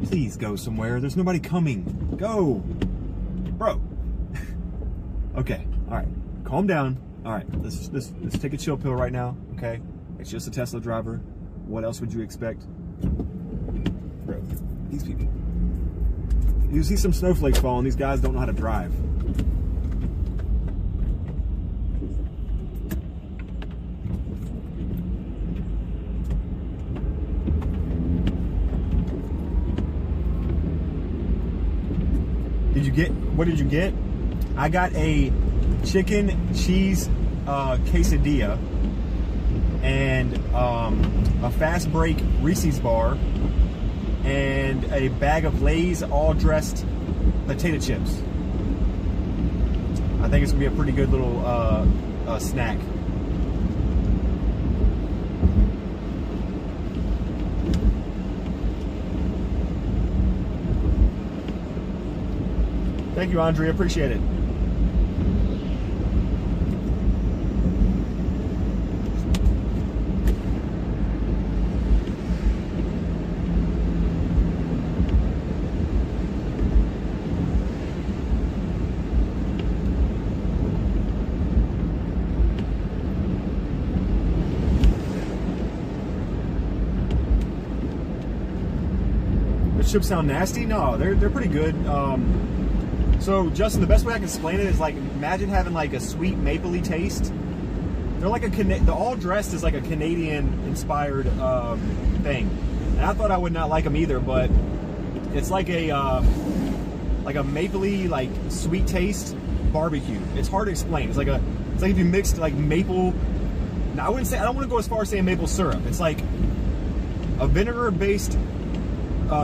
S2: Please go somewhere. There's nobody coming. Go, bro. Okay, all right. Calm down. All right, let's take a chill pill right now. Okay, it's just a Tesla driver. What else would you expect, bro? These people. You see some snowflakes falling. These guys don't know how to drive. What did you get? I got a chicken cheese quesadilla and a fast break Reese's bar and a bag of Lay's all dressed potato chips. I think it's gonna be a pretty good little snack. Thank you, Andre. Appreciate it. The chips sound nasty? No, they're pretty good. So, Justin, the best way I can explain it is like, imagine having like a sweet mapley taste. They're like the all dressed is like a Canadian inspired thing. And I thought I would not like them either, but it's like a mapley, like sweet taste barbecue. It's hard to explain. It's like if you mixed like maple. Now, I don't want to go as far as saying maple syrup. It's like a vinegar based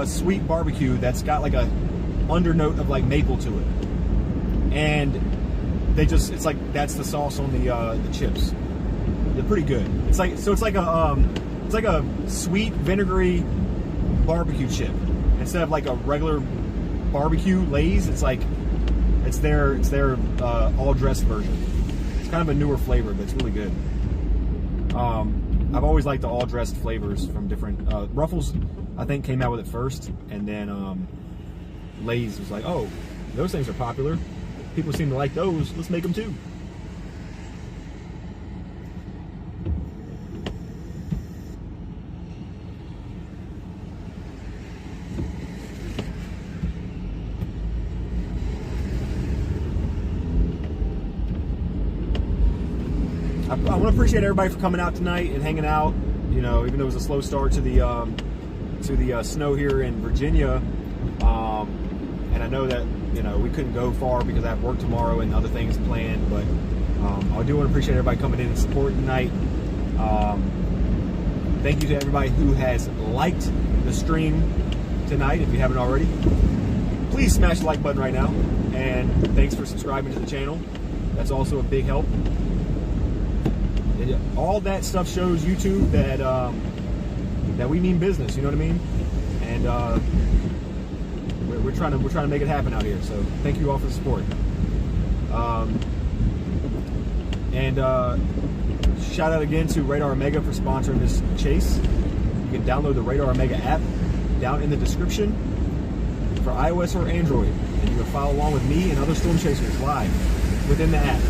S2: sweet barbecue that's got like a undernote of like maple to it, and it's like that's the sauce on the chips. They're pretty good. It's like a sweet vinegary barbecue chip instead of like a regular barbecue Lay's. It's their all dressed version. It's kind of a newer flavor, but it's really good. I've always liked the all dressed flavors from different Ruffles. I think came out with it first, and then Lay's was like, oh, those things are popular. People seem to like those. Let's make them too. I want to appreciate everybody for coming out tonight and hanging out. You know, even though it was a slow start to the snow here in Virginia. And I know that, you know, we couldn't go far because I have work tomorrow and other things planned, but I do want to appreciate everybody coming in and supporting tonight. Thank you to everybody who has liked the stream tonight. If you haven't already, please smash the like button right now. And thanks for subscribing to the channel. That's also a big help. All that stuff shows YouTube that we mean business, you know what I mean? And we're trying to make it happen out here. So thank you all for the support. And shout out again to Radar Omega for sponsoring this chase. You can download the Radar Omega app down in the description for iOS or Android, and you can follow along with me and other storm chasers live within the app.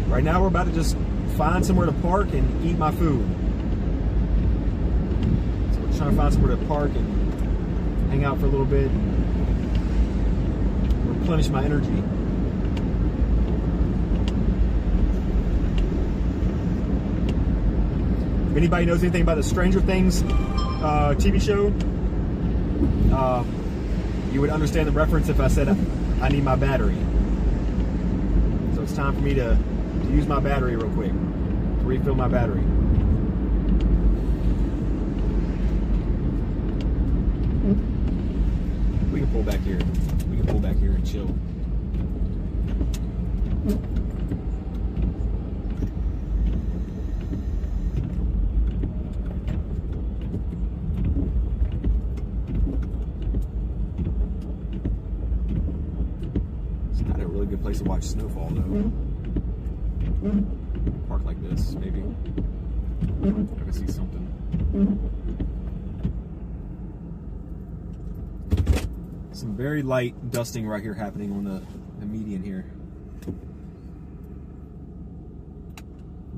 S2: Right now we're about to just find somewhere to park and eat my food. So we're trying to find somewhere to park and hang out for a little bit, replenish my energy. If anybody knows anything about the Stranger Things TV show, you would understand the reference if I said I need my battery. So it's time for me to use my battery real quick, to refill my battery. We can pull back here. We can pull back here and chill. It's not a really good place to watch snowfall, though. Park like this, maybe. I can see something. Some very light dusting right here happening on the median here. I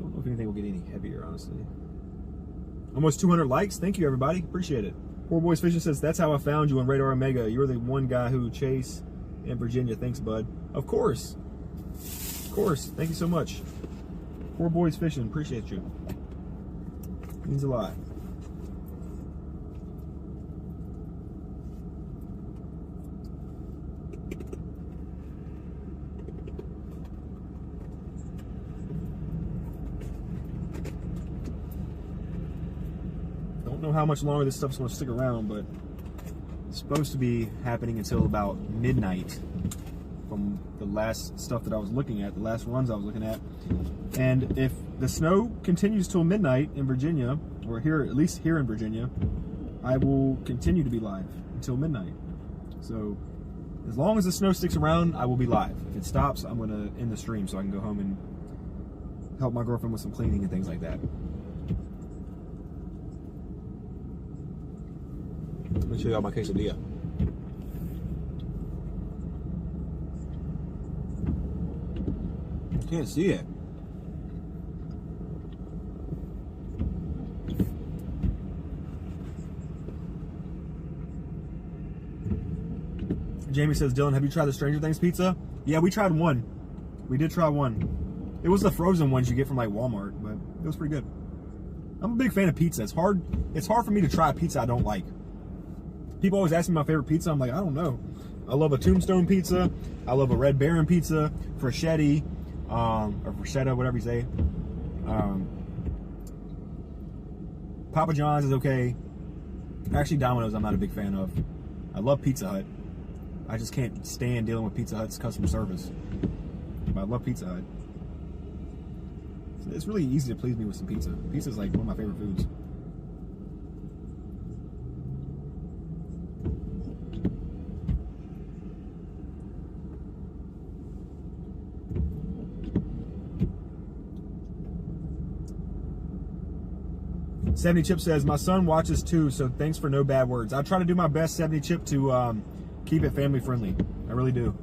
S2: don't know if anything will get any heavier, honestly. Almost 200 likes. Thank you, everybody. Appreciate it. Poor Boys Fishing says, that's how I found you on Radar Omega. You're the one guy who Chase in Virginia. Thanks, bud. Of course. Of course. Thank you so much. Poor Boys Fishing. Appreciate you. Means a lot. Don't know how much longer this stuff's going to stick around, but it's supposed to be happening until about midnight from the last stuff that I was looking at, the last runs I was looking at. And if the snow continues till midnight in Virginia, or here, at least here in Virginia, I will continue to be live until midnight. So as long as the snow sticks around, I will be live. If it stops, I'm going to end the stream so I can go home and help my girlfriend with some cleaning and things like that. Let me show y'all my quesadilla. Can't see it. Jamie says, Dylan, have you tried the Stranger Things pizza? Yeah, we tried one. We did try one. It was the frozen ones you get from like Walmart, but it was pretty good. I'm a big fan of pizza. It's hard for me to try a pizza I don't like. People always ask me my favorite pizza. I'm like, I don't know. I love a Tombstone pizza. I love a Red Baron pizza, Freschetti, or Freschetta, whatever you say. Papa John's is okay. Actually, Domino's I'm not a big fan of. I love Pizza Hut. I just can't stand dealing with Pizza Hut's customer service. But I love Pizza Hut. It's really easy to please me with some pizza. Pizza is like one of my favorite foods. Seventy Chip says, my son watches too, so thanks for no bad words. I try to do my best, 70 Chip, to keep it family friendly. I really do.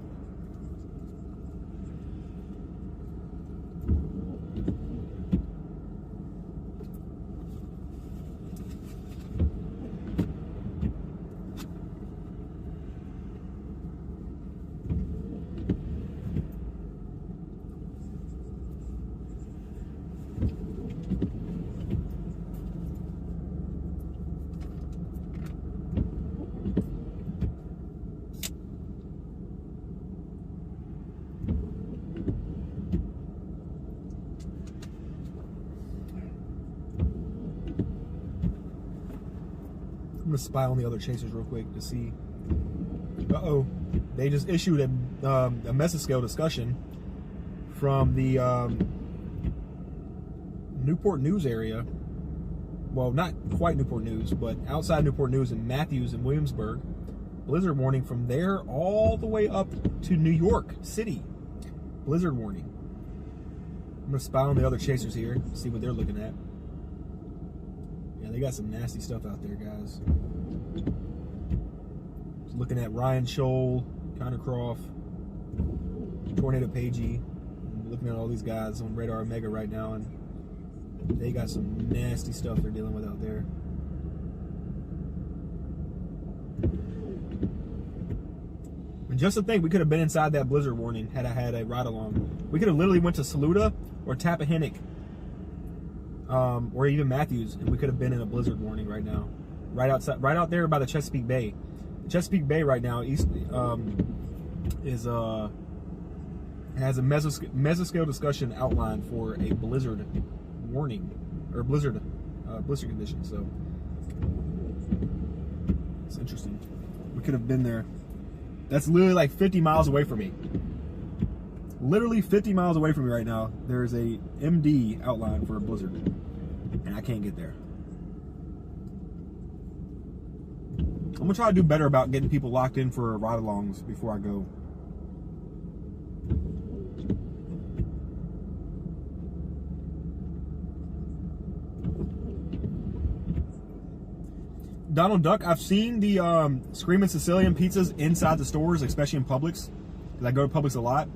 S2: I'm gonna spy on the other chasers real quick to see. Uh-oh. They just issued a mesoscale discussion from the Newport News area. Well, not quite Newport News, but outside Newport News in Matthews and Williamsburg. Blizzard warning from there all the way up to New York City. Blizzard warning. I'm gonna spy on the other chasers here, see what they're looking at. Yeah, they got some nasty stuff out there, guys. Just looking at Ryan Scholl, Connor Croft, Tornado Pagey. Looking at all these guys on Radar Omega right now, and they got some nasty stuff they're dealing with out there. And just to think, we could have been inside that blizzard warning had I had a ride along. We could have literally went to Saluda or Tappahannock or even Matthews, and we could have been in a blizzard warning right now, right out there by the Chesapeake Bay. Chesapeake Bay right now has a mesoscale discussion outline for a blizzard warning or blizzard condition. So it's interesting. We could have been there. That's literally like 50 miles away from me. Literally 50 miles away from me right now. There is a MD outline for a blizzard, and I can't get there. I'm gonna try to do better about getting people locked in for ride-alongs before I go. Donald Duck, I've seen the Screaming Sicilian pizzas inside the stores, especially in Publix, because I go to Publix a lot,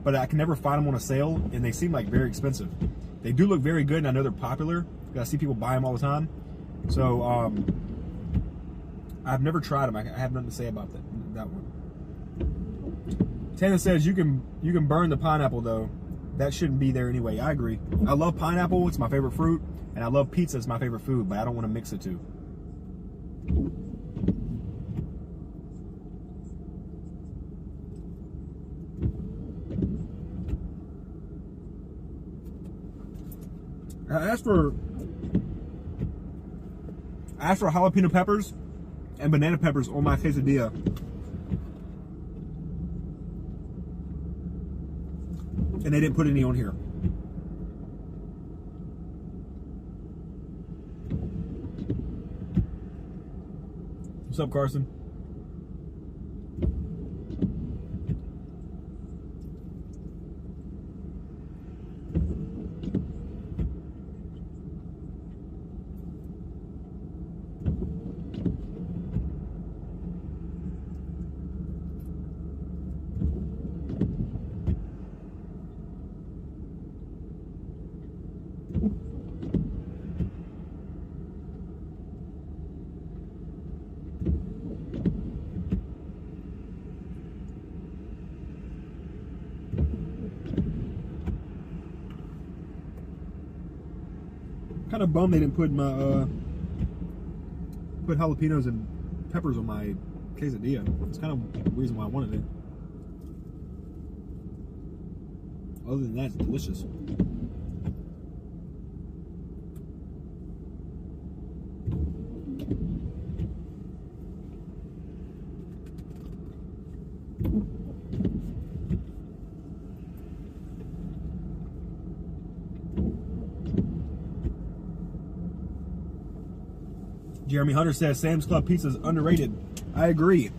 S2: but I can never find them on a sale, and they seem like very expensive. They do look very good, and I know they're popular, because I see people buy them all the time. So, I've never tried them. I have nothing to say about that one. Tana says you can burn the pineapple, though. That shouldn't be there anyway. I agree. I love pineapple. It's my favorite fruit, and I love pizza. It's my favorite food, but I don't want to mix the two. I asked for jalapeno peppers and banana peppers on my quesadilla. And they didn't put any on here. What's up, Carson? Kind of bummed they didn't put my put jalapenos and peppers on my quesadilla. It's kind of the reason why I wanted it. Other than that, it's delicious. Jeremy Hunter says Sam's Club pizza is underrated. I agree.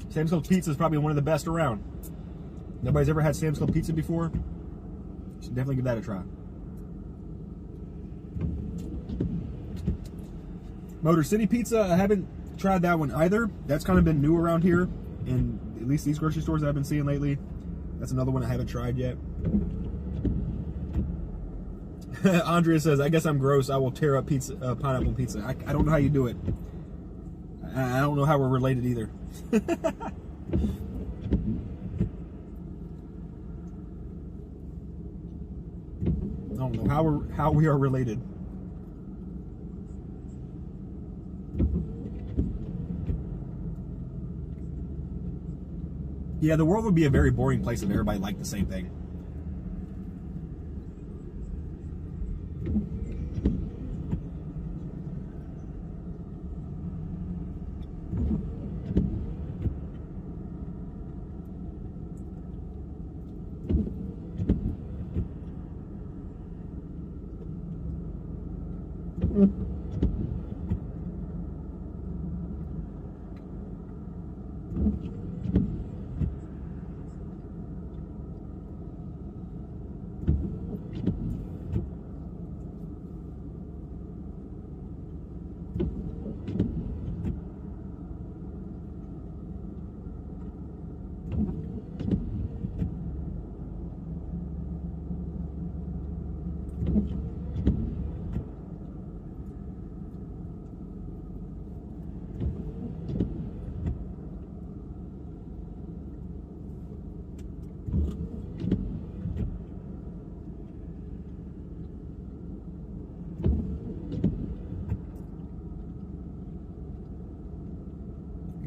S2: Sam's Club pizza is probably one of the best around. Nobody's ever had Sam's Club pizza before? Should definitely give that a try. Motor City Pizza, I haven't tried that one either. That's kind of been new around here, in at least these grocery stores that I've been seeing lately. That's another one I haven't tried yet. Andrea says, I guess I'm gross. I will tear up pizza, pineapple pizza. I don't know how you do it. I don't know how we're related either. I don't know how we are related. Yeah, the world would be a very boring place if everybody liked the same thing.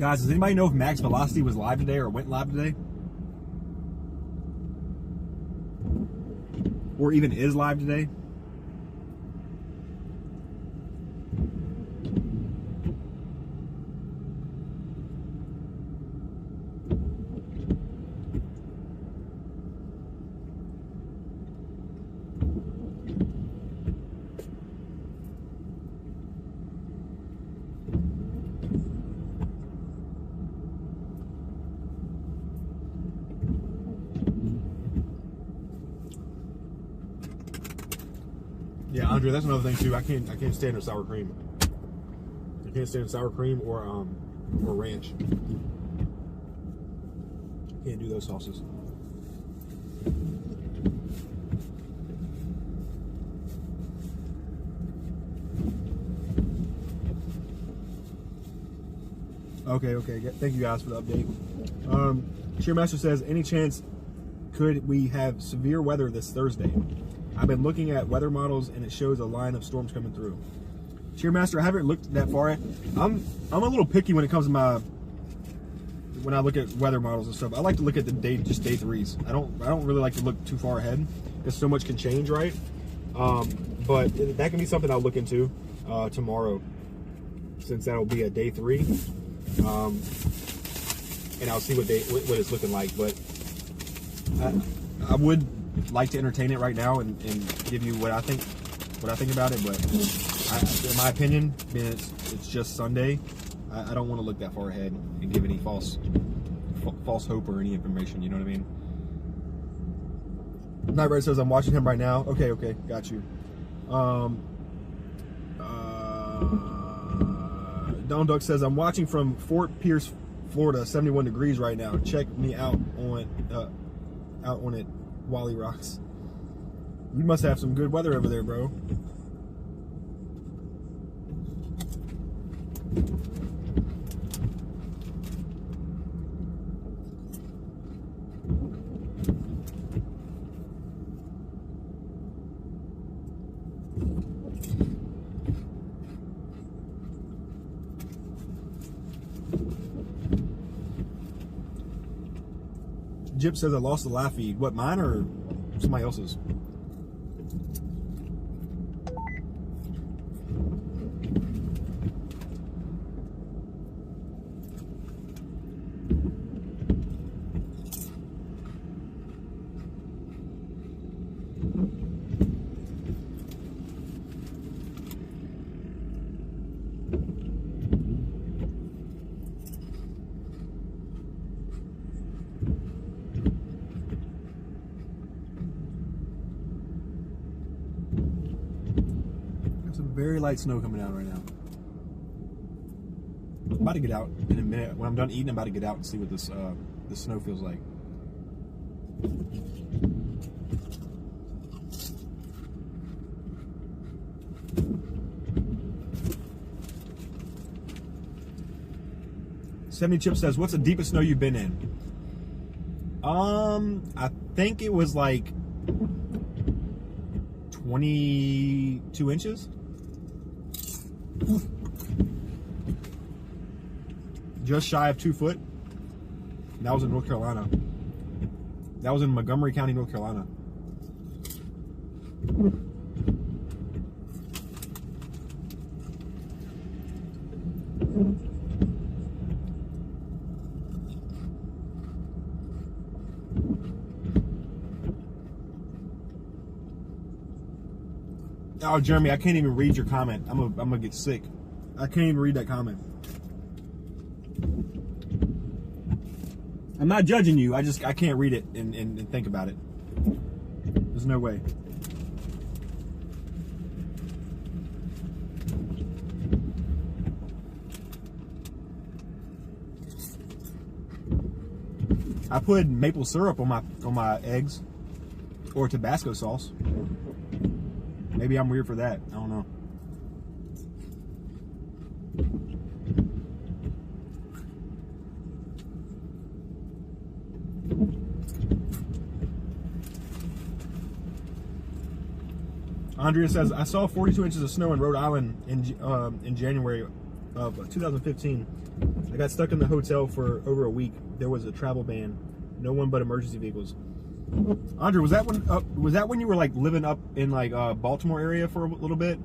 S2: Guys, does anybody know if Max Velocity was live today or went live today? Or even is live today? Yeah, Andre, that's another thing too. I can't stand the sour cream. I can't stand sour cream or ranch. Can't do those sauces. Okay. Thank you guys for the update. Cheermaster says, any chance could we have severe weather this Thursday? I've been looking at weather models and it shows a line of storms coming through. Cheermaster, I haven't looked that far at. I'm a little picky when it comes to when I look at weather models and stuff. I like to look at the day threes. I don't really like to look too far ahead because so much can change, right? But that can be something I'll look into tomorrow, since that'll be a day 3. And I'll see what it's looking like. But I would like to entertain it right now and give you what I think about it. But in my opinion, being it's just Sunday, I don't want to look that far ahead and give any false hope or any information. You know what I mean? Night Red says, I'm watching him right now. Okay, got you. Don Duck says, I'm watching from Fort Pierce, Florida, 71 degrees right now. Check me out on it, Wally Rocks. You must have some good weather over there, bro. Jip says I lost the live feed. What, mine or somebody else's? Very light snow coming down right now. I'm about to get out in a minute. When I'm done eating, I'm about to get out and see what this the snow feels like. Seventy Chip says, "What's the deepest snow you've been in?" I think it was like 22 inches. Just shy of 2 foot. That was in North Carolina. That was in Montgomery County, North Carolina. Oh, Jeremy, I can't even read your comment. I'm gonna get sick. I can't even read that comment. I'm not judging you. I can't read it and think about it. There's no way. I put maple syrup on my eggs, or Tabasco sauce. Maybe I'm weird for that. I don't know. Andrea says, I saw 42 inches of snow in Rhode Island in January of 2015. I got stuck in the hotel for over a week. There was a travel ban. No one but emergency vehicles. Andre, was that when you were like living up in like Baltimore area for a little bit?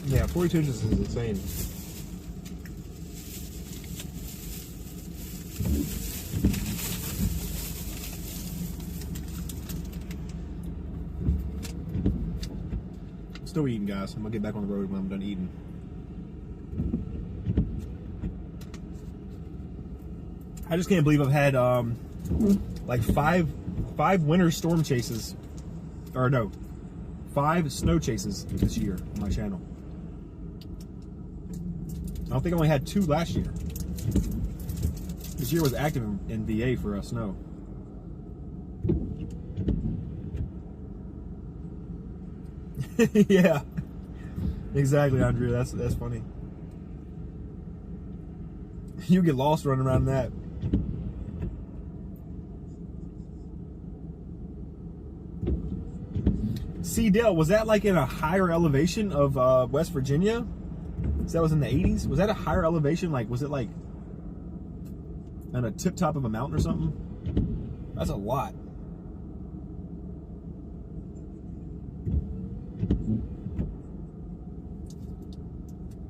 S2: Yeah, 42 inches is insane. Still eating, guys. I'm gonna get back on the road when I'm done eating. I just can't believe I've had like five winter storm chases, or no, 5 snow chases this year on my channel. I don't think I only had 2 last year. This year was active in VA for snow. Yeah, exactly, Andrea. That's funny. You get lost running around that. See, Dale, was that like in a higher elevation of West Virginia? So that was in the 80s? Was that a higher elevation? Like, was it like on a tip top of a mountain or something? That's a lot.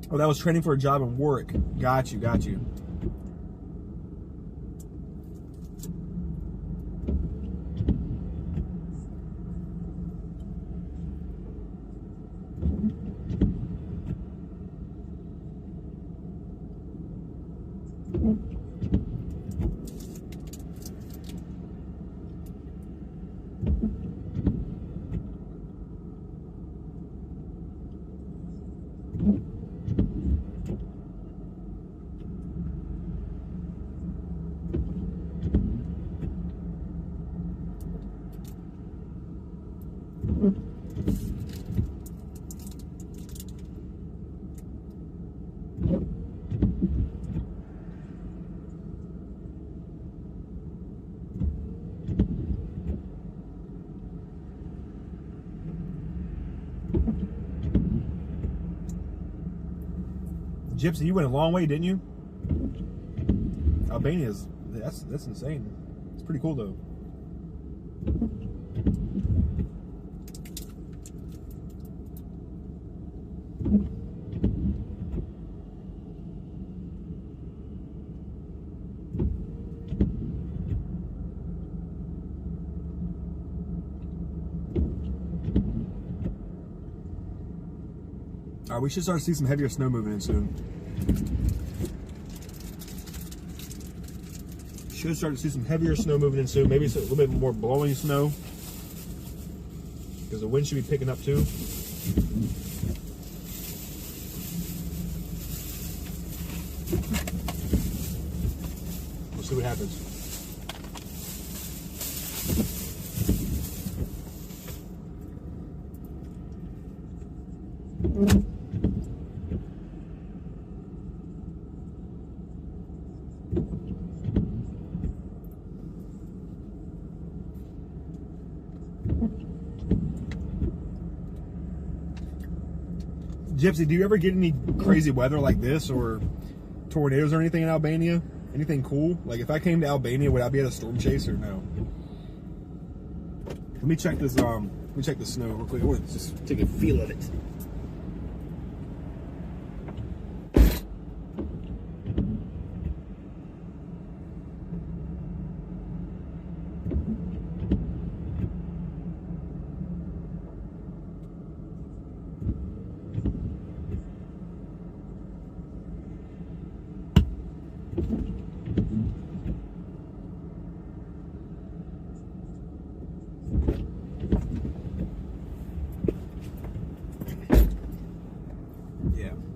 S2: Oh, that was training for a job in Warwick. Got you, got you. Gypsy, you went a long way, didn't you? Albania's that's insane. It's pretty cool though. All right, we should start to see some heavier snow moving in soon. Should start to see some heavier snow moving in soon. Maybe a little bit more blowing snow, because the wind should be picking up too. We'll see what happens. Gypsy, do you ever get any crazy weather like this, or tornadoes or anything in Albania? Anything cool? Like if I came to Albania, would I be at a storm chase or no? Let me check this. Let me check the snow real quick. I want to just take a feel of it.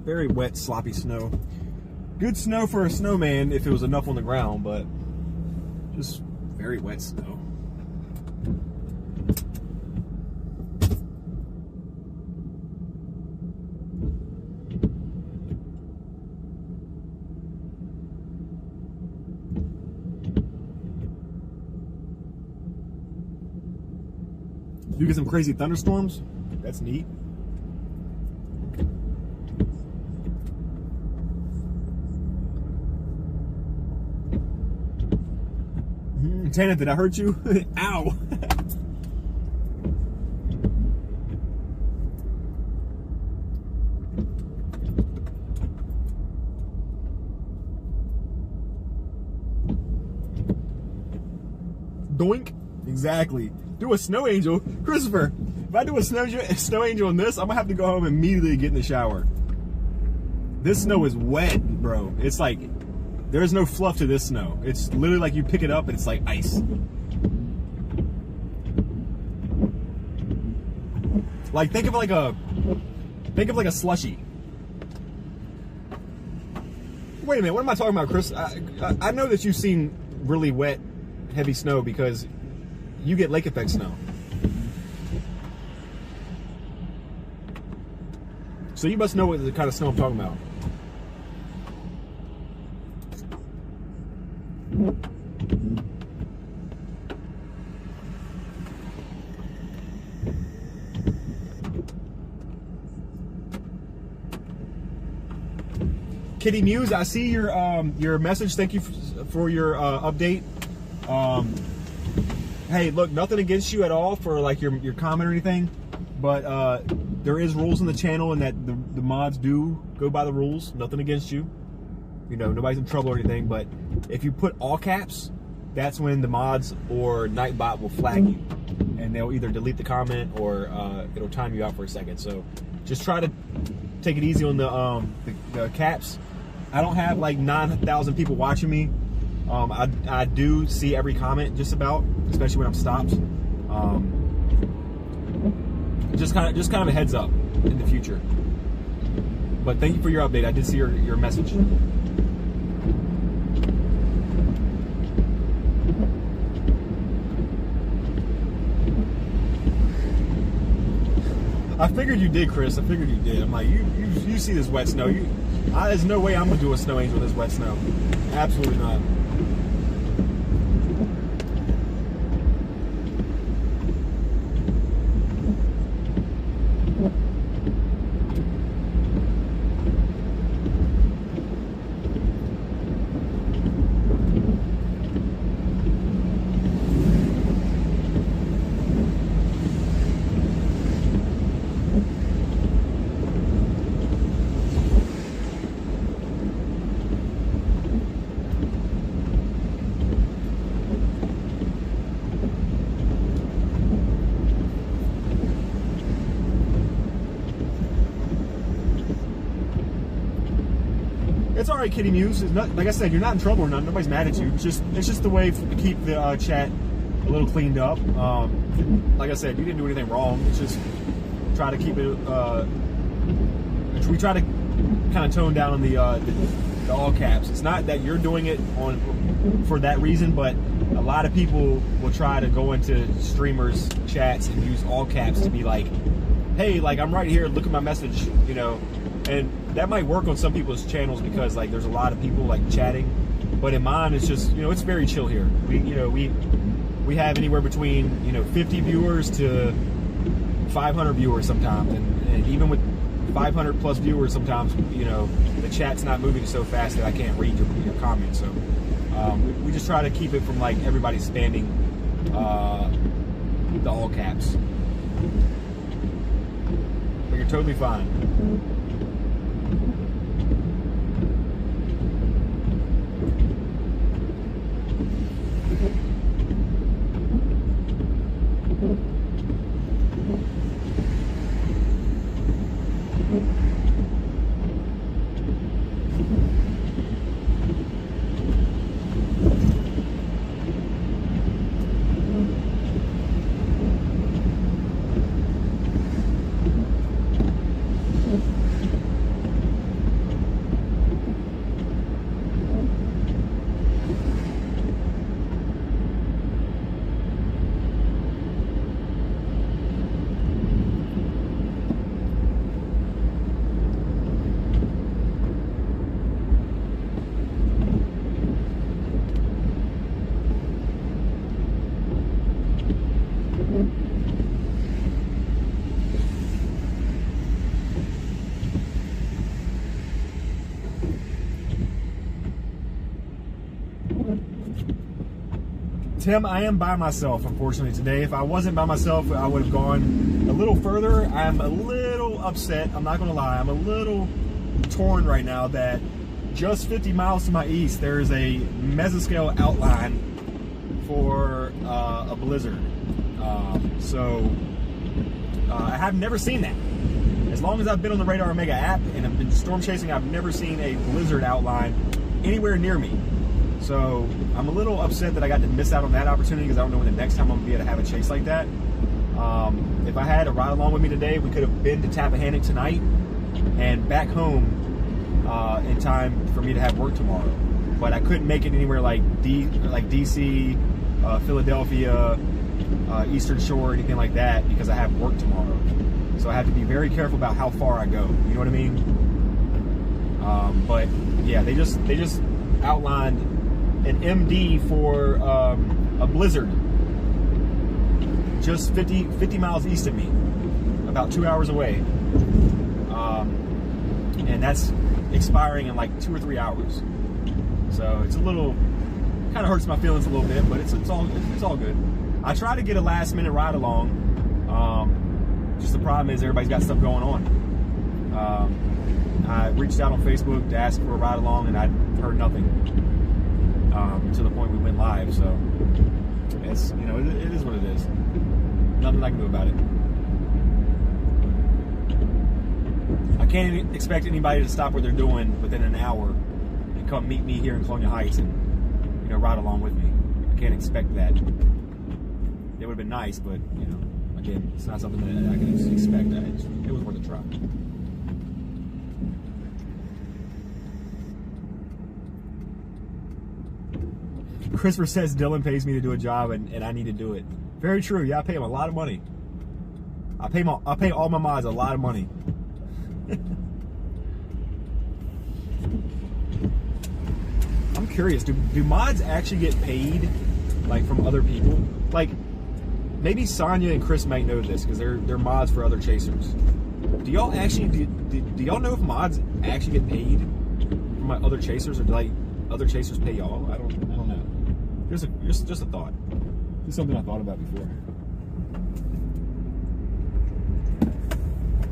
S2: Very wet, sloppy snow. Good snow for a snowman if it was enough on the ground, but just very wet snow. You get some crazy thunderstorms. That's neat. Tana, did I hurt you? Ow. Doink. Exactly. Do a snow angel. Christopher, if I do a snow angel in this, I'm gonna have to go home and immediately get in the shower. This snow is wet, bro. It's like, there's no fluff to this snow. It's literally like you pick it up and it's like ice. Like, think of like a slushy. Wait a minute, what am I talking about, Chris? I know that you've seen really wet, heavy snow because you get lake effect snow. So you must know what the kind of snow I'm talking about. Kitty Muse, I see your message. Thank you for your update. Hey, look, nothing against you at all for like your comment or anything, but there is rules in the channel, and that the mods do go by the rules. Nothing against you. You know, nobody's in trouble or anything. But if you put all caps, that's when the mods or Nightbot will flag you, and they'll either delete the comment or it'll time you out for a second. So just try to take it easy on the caps. I don't have like 9,000 people watching me. I do see every comment just about, especially when I'm stopped. Just kind of a heads up in the future. But thank you for your update. I did see your message. I figured you did, Chris. I figured you did. I'm like, you see this wet snow. There's no way I'm gonna do a snow angel with this wet snow. Absolutely not. It's all right, Kitty Muse. It's not, like I said, you're not in trouble or nothing. Nobody's mad at you. It's just the way to keep the chat a little cleaned up. Like I said, you didn't do anything wrong. It's just try to keep it. We try to kind of tone down on the all caps. It's not that you're doing it for that reason, but a lot of people will try to go into streamers' chats and use all caps to be like, hey, like I'm right here. Look at my message, you know. And that might work on some people's channels because like there's a lot of people like chatting, but in mine it's just, you know, it's very chill here. We have anywhere between, you know, 50 viewers to 500 viewers sometimes, and even with 500 plus viewers sometimes, you know, the chat's not moving so fast that I can't read your comments. So we just try to keep it from like everybody spamming the all caps. But you're totally fine. Tim, I am by myself, unfortunately, today. If I wasn't by myself, I would have gone a little further. I'm a little upset. I'm not going to lie. I'm a little torn right now that just 50 miles to my east, there is a mesoscale outline for a blizzard. I have never seen that. As long as I've been on the Radar Omega app and I've been storm chasing, I've never seen a blizzard outline anywhere near me. So I'm a little upset that I got to miss out on that opportunity because I don't know when the next time I'm going to be able to have a chase like that. If I had a ride along with me today, we could have been to Tappahannock tonight and back home in time for me to have work tomorrow. But I couldn't make it anywhere like DC, Philadelphia, Eastern Shore, anything like that because I have work tomorrow. So I have to be very careful about how far I go. You know what I mean? But yeah, they just outlined an MD for a blizzard just 50 miles east of me, about 2 hours away, and that's expiring in like 2 or 3 hours. So it's a little, kind of hurts my feelings a little bit, but it's all good. I try to get a last minute ride along. Just the problem is everybody's got stuff going on. I reached out on Facebook to ask for a ride along, and I heard nothing to the point we went live. So it's, you know, it is what it is. Nothing I can do about it. I can't expect anybody to stop what they're doing within an hour and come meet me here in Colonial Heights and, you know, ride along with me. I can't expect that. It would have been nice, but, you know, again, it's not something that I can expect. It was worth a try. Christopher says Dylan pays me to do a job and I need to do it. Very true. Yeah, I pay him a lot of money. I pay all my mods a lot of money. I'm curious, do mods actually get paid like from other people? Like maybe Sonya and Chris might know this because they're mods for other chasers. Do y'all actually do y'all know if mods actually get paid from my other chasers, or do like other chasers pay y'all? I don't know. Just a thought. It's something I thought about before.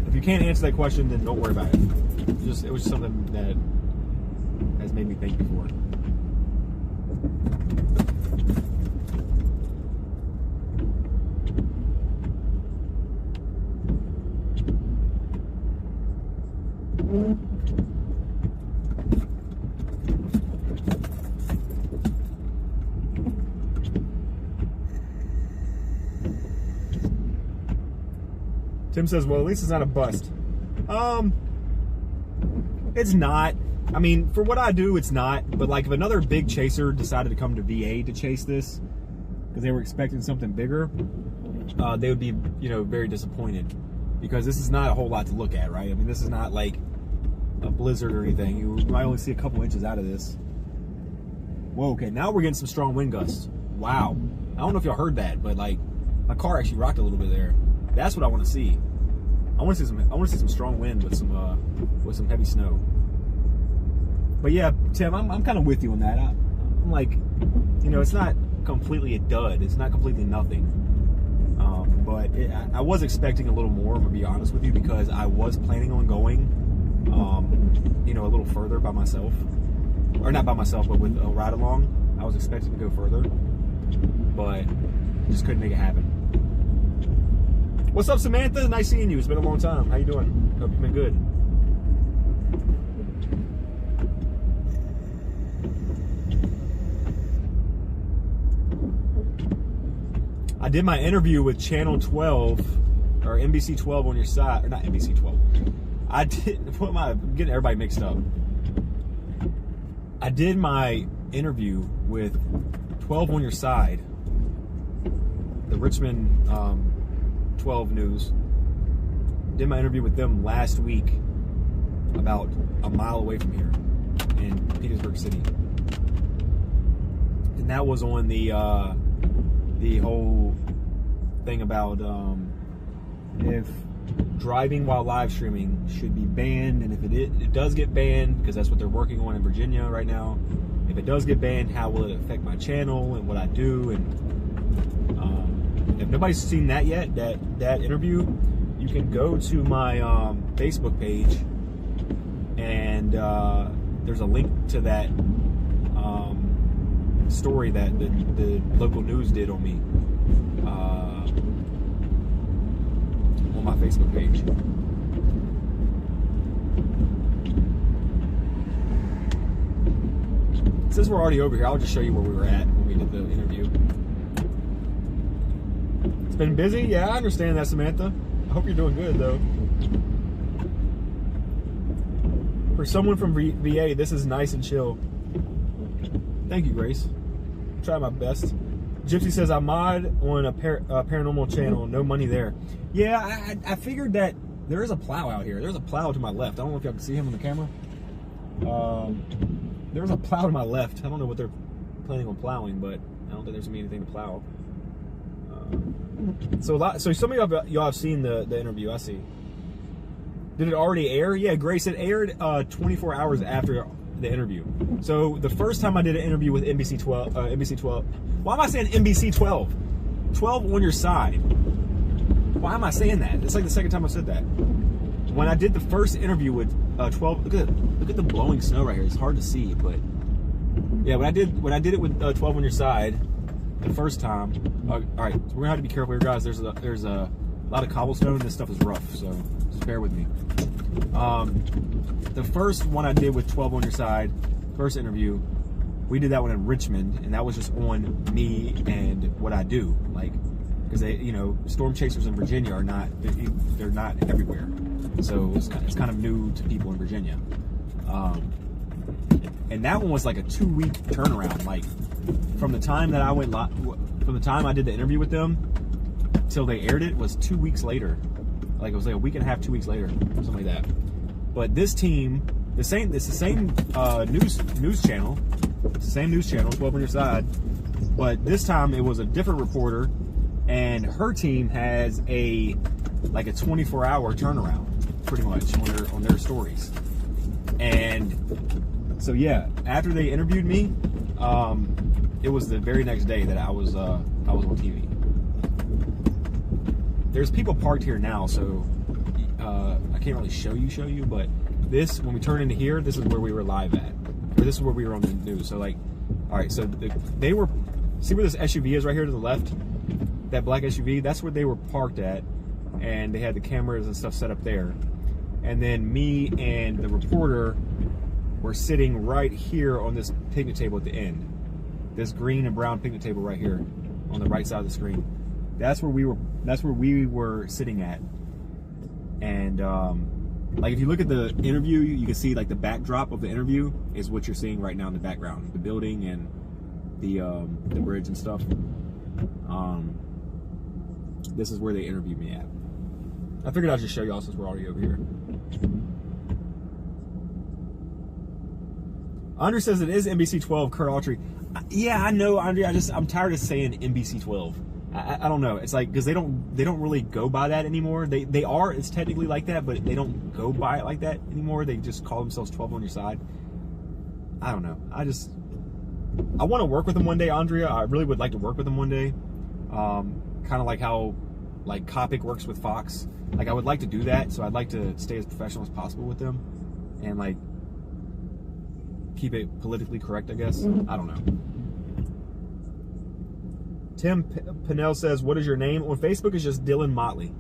S2: If you can't answer that question, then don't worry about it. It was just something that has made me think before. Tim says, well, at least it's not a bust. It's not. I mean, for what I do, it's not. But like if another big chaser decided to come to VA to chase this because they were expecting something bigger, they would be, you know, very disappointed because this is not a whole lot to look at, right? I mean, this is not like a blizzard or anything. You might only see a couple inches out of this. Whoa, okay, now we're getting some strong wind gusts. Wow. I don't know if y'all heard that, but like my car actually rocked a little bit there. That's what I want to see. I want to see some strong wind with some heavy snow. But yeah, Tim, I'm kind of with you on that. I'm like, you know, it's not completely a dud. It's not completely nothing. But I was expecting a little more. I'm gonna be honest with you because I was planning on going, you know, a little further by myself, or not by myself, but with a ride along. I was expecting to go further, but just couldn't make it happen. What's up, Samantha? Nice seeing you. It's been a long time. How you doing? Hope you've been good. I did my interview with Channel 12 or NBC 12 on your side, or not NBC 12. I did. I'm getting everybody mixed up. I did my interview with 12 on your side, the Richmond 12 News. Did my interview with them last week, about a mile away from here in Petersburg City, and that was on the whole thing about if driving while live streaming should be banned, and if it does get banned, because that's what they're working on in Virginia right now, if it does get banned, how will it affect my channel and what I do. And if nobody's seen that yet, that interview, you can go to my Facebook page, and there's a link to that story that the local news did on me on my Facebook page. Since we're already over here, I'll just show you where we were at when we did the interview. It's been busy? Yeah, I understand that, Samantha. I hope you're doing good, though. For someone from VA, this is nice and chill. Thank you, Grace. Try my best. Gypsy says, I mod on a paranormal channel. No money there. Yeah, I figured that there is a plow out here. There's a plow to my left. I don't know if y'all can see him on the camera. There's a plow to my left. I don't know what they're planning on plowing, but I don't think there's gonna be anything to plow. So some of y'all have seen the interview. I see. Did it already air? Yeah, Grace, it aired 24 hours after the interview. So the first time I did an interview with NBC 12. Why am I saying NBC 12? 12 on your side. Why am I saying that? It's like the second time I said that. When I did the first interview with 12, look at the blowing snow right here. It's hard to see, but yeah, when I did it with 12 on your side, the first time. All right, so we're gonna have to be careful here, guys. There's a lot of cobblestone. This stuff is rough, so just bear with me. The first one I did with 12 on your side, first interview, we did that one in Richmond, and that was just on me and what I do, like, because they, storm chasers in Virginia are not, they're not everywhere. So it's kind of new to people in Virginia. And that one was like a 2-week turnaround. Like from the time that I went live, from the time I did the interview with them till they aired it was 2 weeks later. Like it was like a week and a half, 2 weeks later, something like that. But this team, it's the same news channel. It's the same news channel, 12 on your side. But this time it was a different reporter, and her team has a 24-hour turnaround, pretty much, on their stories. And so yeah, after they interviewed me, it was the very next day that I was on TV. There's people parked here now, so I can't really show you, but this, when we turn into here, this is where we were live at, or this is where we were on the news. So like, all right, so they were, see where this SUV is right here to the left, that black SUV, that's where they were parked at, and they had the cameras and stuff set up there. And then me and the reporter were sitting right here on this picnic table at the end, this green and brown picnic table right here on the right side of the screen. That's where we were sitting at. And like if you look at the interview, you can see like the backdrop of the interview is what you're seeing right now in the background, the building and the bridge and stuff. This is where they interviewed me at. I figured I'd just show y'all since we're already over here. Andre says it is NBC 12, Kurt Autry. Yeah, I know, Andre. I'm tired of saying NBC 12. I don't know. It's like, because they don't really go by that anymore. They are. It's technically like that, but they don't go by it like that anymore. They just call themselves 12 on your side. I don't know. I want to work with them one day, Andrea. I really would like to work with them one day. Kind of like how like Copic works with Fox. Like I would like to do that. So I'd like to stay as professional as possible with them, and like keep it politically correct, I guess. I don't know. Tim Pinnell says, what is your name? On Facebook, it's just Dylan Motley.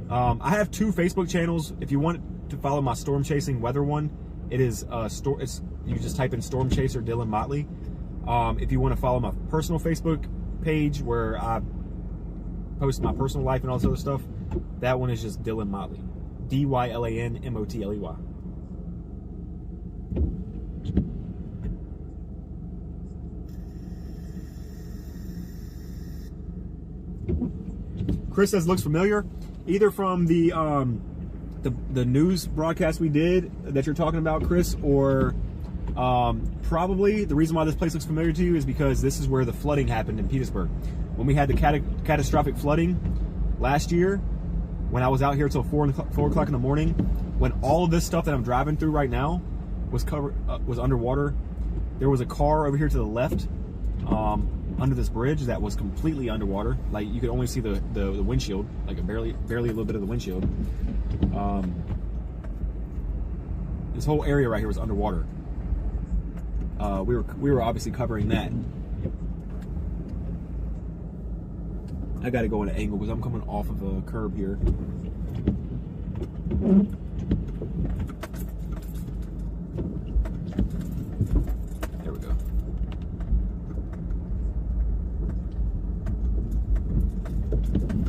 S2: I have 2 Facebook channels. If you want to follow my storm chasing weather one, it is you just type in Storm Chaser Dylan Motley. If you want to follow my personal Facebook page where I post my personal life and all this other stuff, that one is just Dylan Motley. DYLANMOTLEY. Chris says looks familiar, either from the news broadcast we did that you're talking about, Chris, or probably the reason why this place looks familiar to you is because this is where the flooding happened in Petersburg. When we had the catastrophic flooding last year, when I was out here till 4 o'clock in the morning, when all of this stuff that I'm driving through right now was underwater, there was a car over here to the left under this bridge that was completely underwater. Like you could only see the windshield, like barely a little bit of the windshield. This whole area right here was underwater. We were obviously covering that. I got to go in an angle because I'm coming off of a curb here. There we go.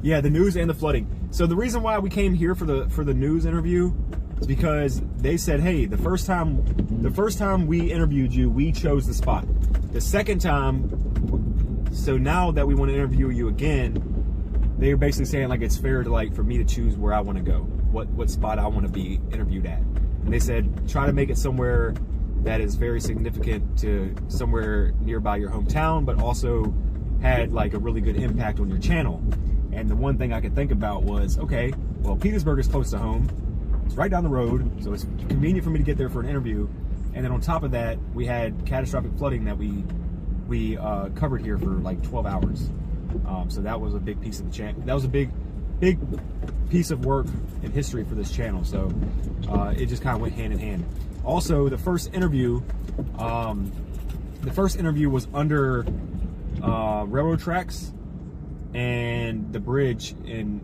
S2: Yeah, the news and the flooding. So the reason why we came here for the news interview is because they said, hey, the first time we interviewed you, we chose the spot. The second time, so now that we want to interview you again, they're basically saying like it's fair to like for me to choose where I want to go, what spot I want to be interviewed at. And they said try to make it somewhere that is very significant to somewhere nearby your hometown, but also had like a really good impact on your channel. And the one thing I could think about was, okay, well, Petersburg is close to home. It's right down the road, so it's convenient for me to get there for an interview. And then on top of that, we had catastrophic flooding that we covered here for like 12 hours. So that was a big piece of the channel. That was a big piece of work in history for this channel. So it just kind of went hand in hand. Also, the first interview was under railroad tracks and the bridge in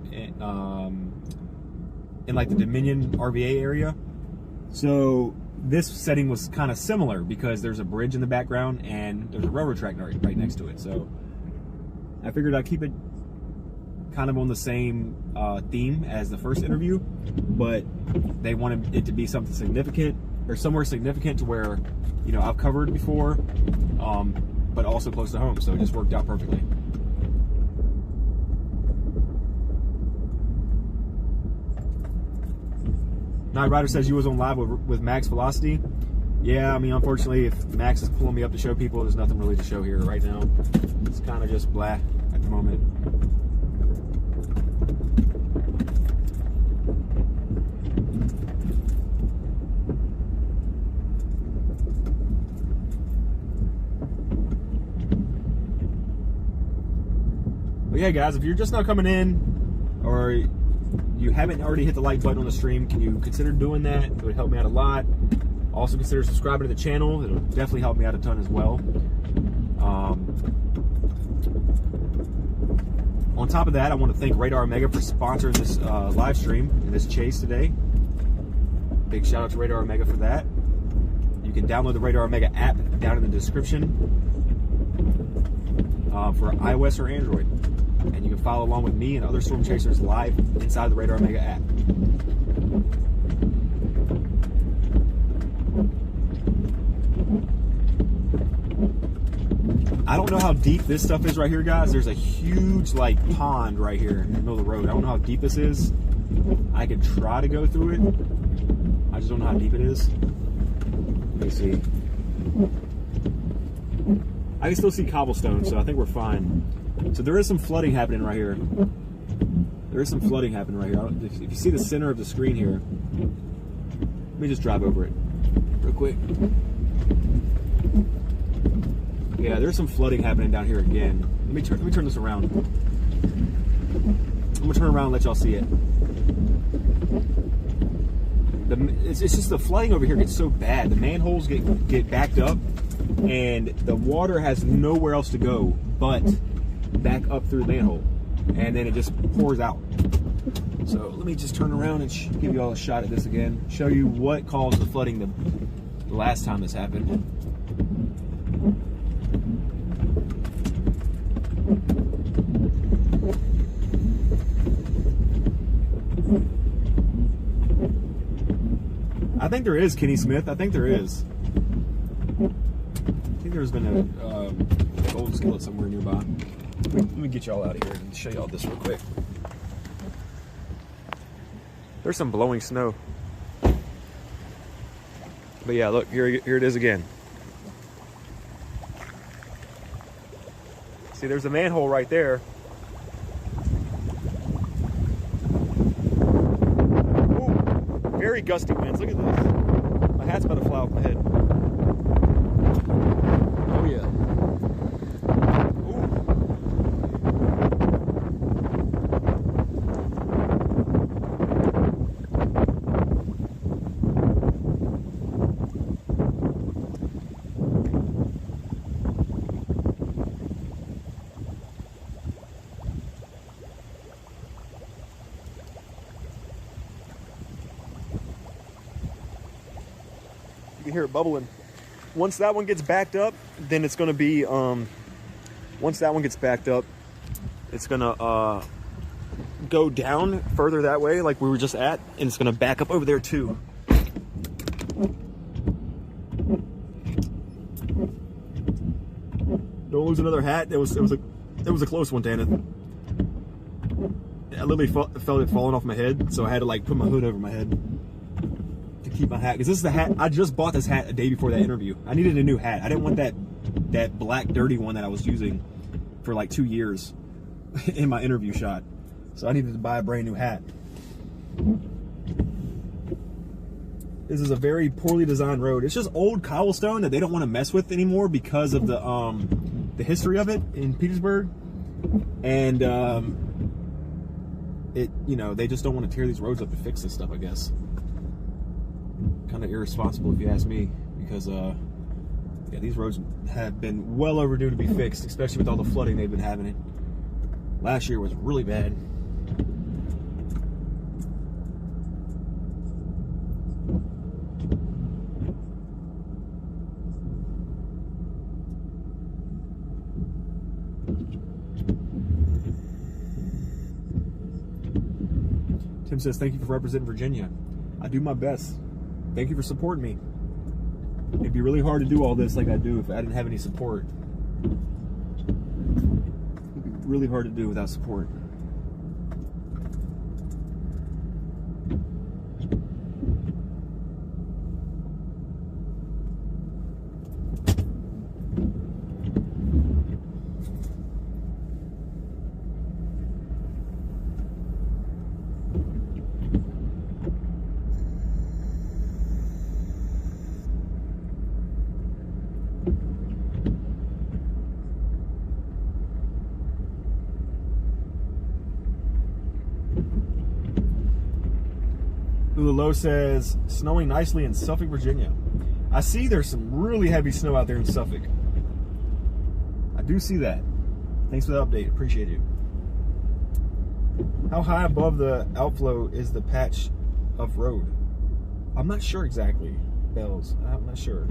S2: like the Dominion RVA area. So this setting was kind of similar because there's a bridge in the background and there's a railroad track right next to it. So I figured I'd keep it kind of on the same theme as the first interview, but they wanted it to be something significant or somewhere significant to where, you know, I've covered before, but also close to home. So it just worked out perfectly. Night Rider says you was on live with Max Velocity. Yeah, I mean, unfortunately, if Max is pulling me up to show people, there's nothing really to show here right now. It's kind of just blah at the moment. But yeah, guys, if you're just not coming in or you haven't already hit the like button on the stream, can you consider doing that? It would help me out a lot. Also consider subscribing to the channel. It'll definitely help me out a ton as well. On top of that, I want to thank Radar Omega for sponsoring this live stream and this chase today. Big shout out to Radar Omega for that. You can download the Radar Omega app down in the description for iOS or Android. And you can follow along with me and other storm chasers live inside the Radar Omega app. I don't know how deep this stuff is right here, guys. There's a huge like pond right here in the middle of the road. I don't know how deep this is. I could try to go through it. I just don't know how deep it is. Let me see. I can still see cobblestone, so I think we're fine. So there is some flooding happening right here. There is some flooding happening right here. If you see the center of the screen here, let me just drive over it real quick. Yeah, there's some flooding happening down here again. Let me turn this around. I'm gonna turn around and let y'all see it. It's just the flooding over here gets so bad. The manholes get backed up, and the water has nowhere else to go but back up through the manhole, and then it just pours out. So let me just turn around and give you all a shot at this again. Show you what caused the flooding the last time this happened. I think there is, Kenny Smith. I think there is. I think there's been a gold skillet somewhere nearby. Let me get y'all out of here and show y'all this real quick. There's some blowing snow. But yeah, look, here it is again. See, there's a manhole right there. Ooh, very gusty winds. Look at this. My hat's about to fly off my head. can hear it bubbling. Once that one gets backed up, then it's gonna be, once that one gets backed up, it's gonna go down further that way like we were just at, and it's gonna back up over there too. Don't lose another hat. It was a close one, Dana. I literally felt it falling off my head, so I had to like put my hood over my head to keep my hat. Because this is the hat, I just bought this hat a day before that interview. I needed a new hat. I didn't want that black dirty one that I was using for like 2 years in my interview shot. So I needed to buy a brand new hat. This is a very poorly designed road. It's just old cobblestone that they don't want to mess with anymore because of the history of it in Petersburg. And they just don't want to tear these roads up to fix this stuff, I guess. Kind of irresponsible if you ask me, because yeah, these roads have been well overdue to be fixed, especially with all the flooding they've been having. It last year was really bad. Tim says, thank you for representing Virginia. I do my best. Thank you for supporting me. It'd be really hard to do all this like I do if I didn't have any support. It'd be really hard to do without support. Low says, snowing nicely in Suffolk, Virginia. I see there's some really heavy snow out there in Suffolk. I do see that. Thanks for the update. Appreciate it. How high above the outflow is the patch of road? I'm not sure exactly, Bells. I'm not sure.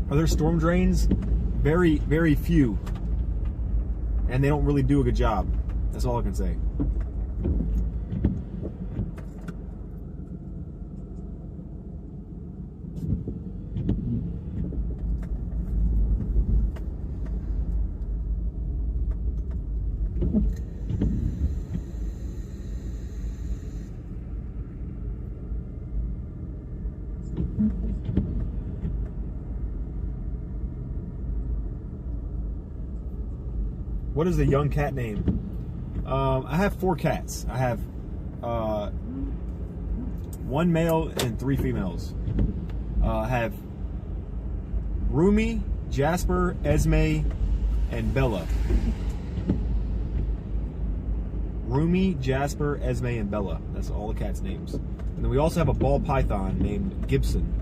S2: Are there storm drains? Very, very few. And they don't really do a good job. That's all I can say. What is the young cat name? I have 4 cats. I have 1 male and 3 females. I have Rumi, Jasper, Esme, and Bella. Rumi, Jasper, Esme, and Bella. That's all the cats' names. And then we also have a ball python named Gibson.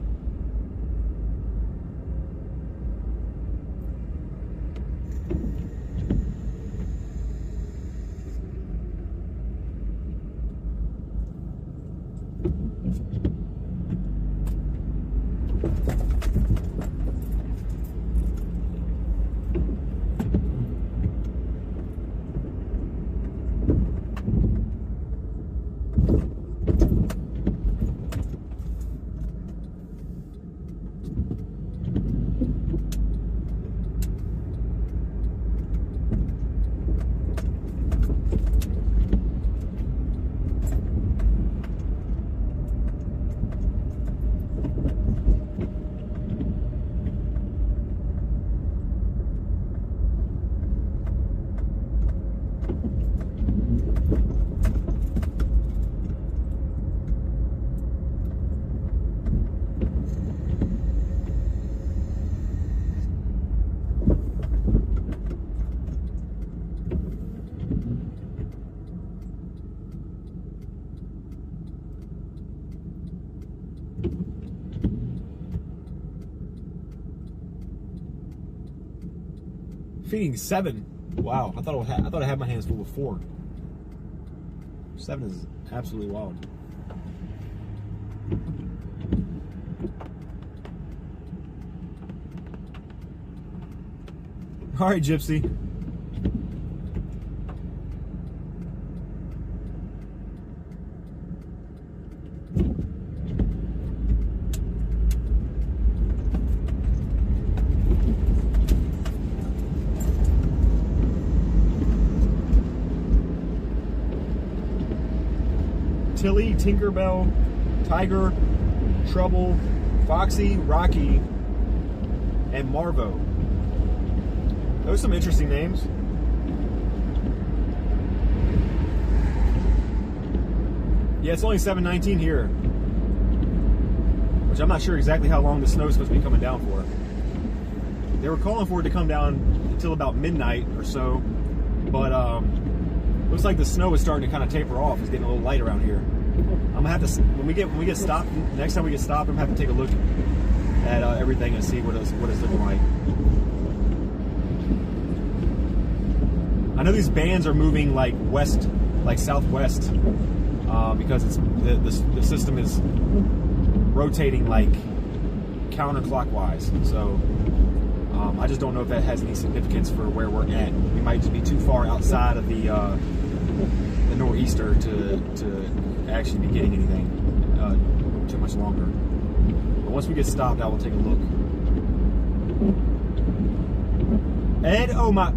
S2: feeding 7. Wow, I thought I had my hands full with 4. 7 is absolutely wild. All right, Gypsy. Tilly, Tinkerbell, Tiger, Trouble, Foxy, Rocky, and Marvo. Those are some interesting names. Yeah, it's only 7:19 here, which I'm not sure exactly how long the snow is supposed to be coming down for. They were calling for it to come down until about midnight or so, but looks like the snow is starting to kind of taper off. It's getting a little light around here. I'm gonna have to, when we get stopped, next time we get stopped, I'm gonna have to take a look at everything and see what it's looking like. I know these bands are moving like west, like southwest, because it's the system is rotating like counterclockwise. So I just don't know if that has any significance for where we're at. We might just be too far outside of the nor'easter to actually be getting anything too much longer. But once we get stopped, I will take a look. Ed, my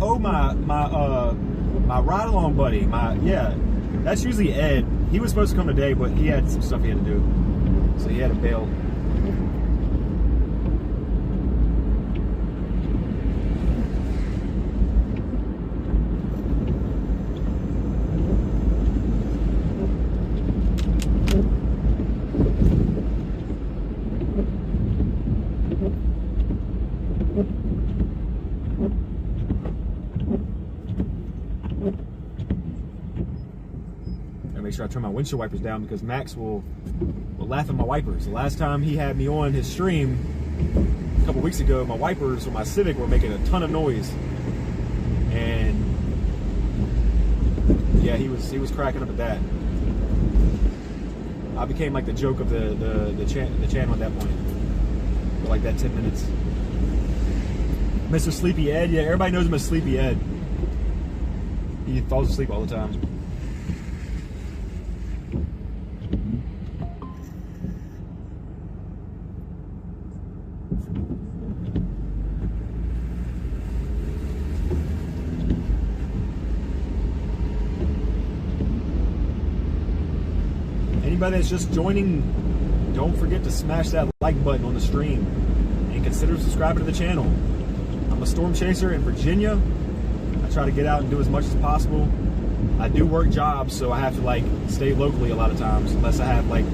S2: ride along buddy, yeah, that's usually Ed. He was supposed to come today, but he had some stuff he had to do, so he had to bail. Make sure I turn my windshield wipers down because Max will laugh at my wipers. The last time he had me on his stream a couple weeks ago, my wipers on my Civic were making a ton of noise, and yeah, he was cracking up at that. I became like the joke of the channel at that point for like that 10 minutes. Mr. Sleepy Ed, yeah, everybody knows him as Sleepy Ed. He falls asleep all the time. Anybody that's just joining, don't forget to smash that like button on the stream and consider subscribing to the channel. I'm a storm chaser in Virginia. I try to get out and do as much as possible. I do work jobs, so I have to like stay locally a lot of times unless I have like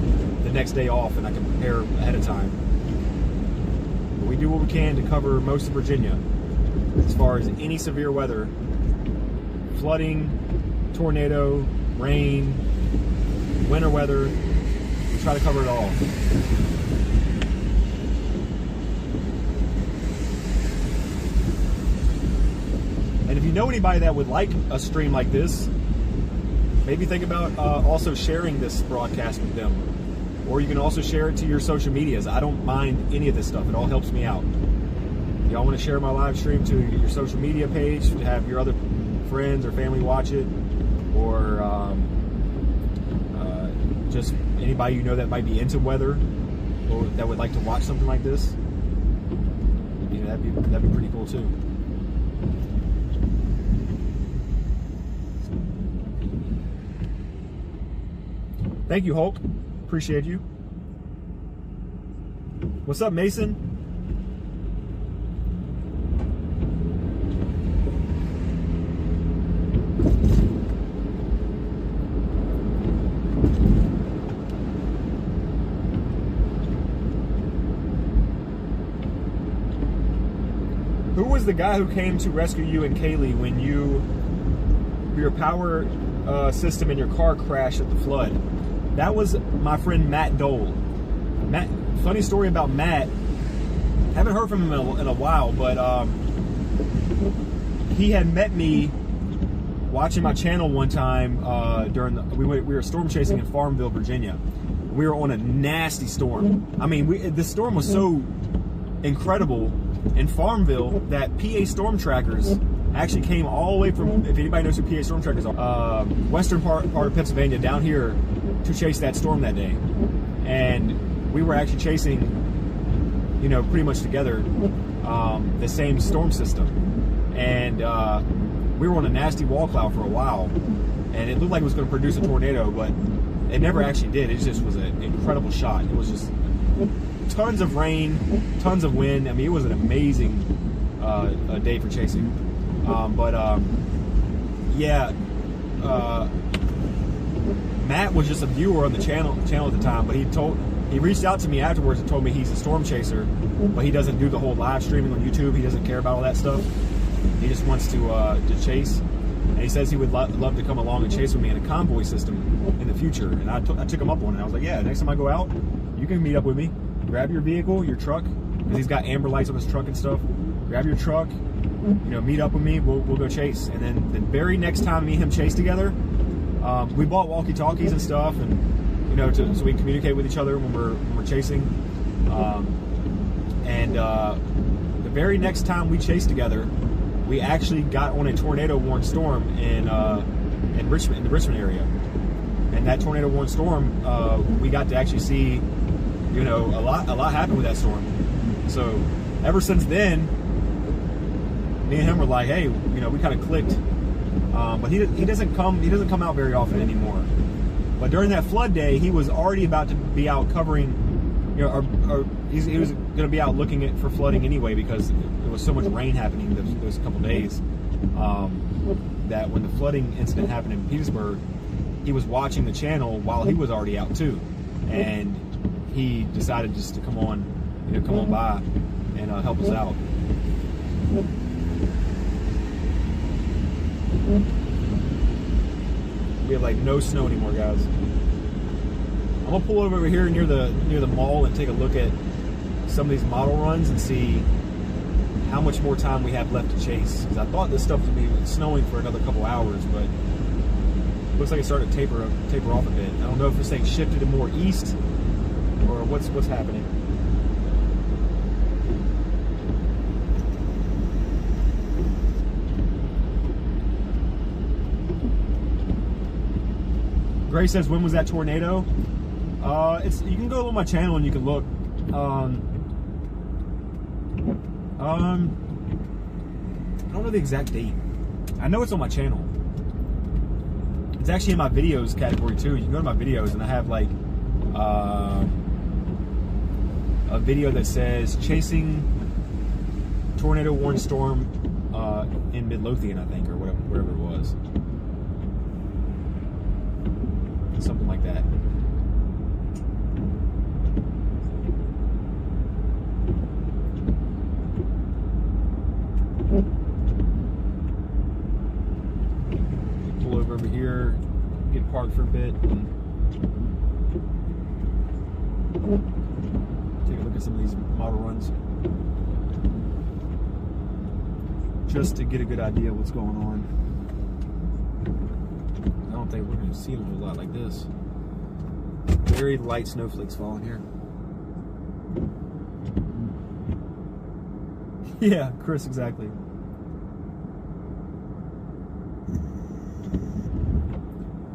S2: the next day off and I can prepare ahead of time. But we do what we can to cover most of Virginia as far as any severe weather, flooding, tornado, rain, winter weather. We try to cover it all. And if you know anybody that would like a stream like this, maybe think about also sharing this broadcast with them. Or you can also share it to your social medias. I don't mind any of this stuff. It all helps me out. If y'all want to share my live stream to your social media page, to have your other friends or family watch it, or just anybody you know that might be into weather or that would like to watch something like this, you know, that'd be pretty cool too. Thank you, Hulk. Appreciate you. What's up, Mason? Who was the guy who came to rescue you and Kaylee when your power system in your car crashed at the flood? That was my friend Matt Dole. Matt, funny story about Matt. Haven't heard from him in a while, but he had met me watching my channel one time we were storm chasing in Farmville, Virginia. We were on a nasty storm. I mean, the storm was so incredible in Farmville that PA Storm Trackers actually came all the way from, if anybody knows who PA Storm Trackers are, western part of Pennsylvania down here to chase that storm that day. And we were actually chasing, you know, pretty much together the same storm system. And we were on a nasty wall cloud for a while, and it looked like it was going to produce a tornado, but it never actually did. It just was an incredible shot. It was just tons of rain, tons of wind. I mean, it was an amazing day for chasing. Matt was just a viewer on the channel at the time, but he reached out to me afterwards and told me he's a storm chaser, but he doesn't do the whole live streaming on YouTube. He doesn't care about all that stuff. He just wants to chase. And he says he would love to come along and chase with me in a convoy system in the future. And I took him up on it. I was like, yeah, next time I go out, you can meet up with me. Grab your vehicle, your truck, because he's got amber lights on his truck and stuff. Grab your truck, you know, meet up with me. We'll go chase. And then the very next time me and him chase together, we bought walkie-talkies and stuff, and you know, so we can communicate with each other when we're chasing. The very next time we chased together, we actually got on a tornado-warned storm in Richmond, in the Richmond area. And that tornado-warned storm, we got to actually see, you know, a lot happened with that storm. So ever since then, me and him were like, hey, you know, we kind of clicked. But he doesn't come out very often anymore. But during that flood day, he was already about to be out covering, you know, he was going to be out looking for flooding anyway, because there was so much rain happening those couple days, that when the flooding incident happened in Petersburg, he was watching the channel while he was already out too, and he decided just to come on by and help us out. We have like no snow anymore, guys. I'm gonna pull over here near the mall and take a look at some of these model runs and see how much more time we have left to chase. Because I thought this stuff would be snowing for another couple hours, but it looks like it started to taper off a bit. I don't know if this thing shifted to more east or what's happening. Gray says, when was that tornado? You can go on my channel and you can look. I don't know the exact date. I know it's on my channel. It's actually in my videos category too. You can go to my videos and I have like a video that says chasing tornado warned storm in Midlothian, I think, or wherever it was. Something like that. Pull over here, get parked for a bit, and take a look at some of these model runs, just to get a good idea of what's going on. I don't think we're going to see a whole lot like this. Very light snowflakes falling here. Yeah, Chris, exactly.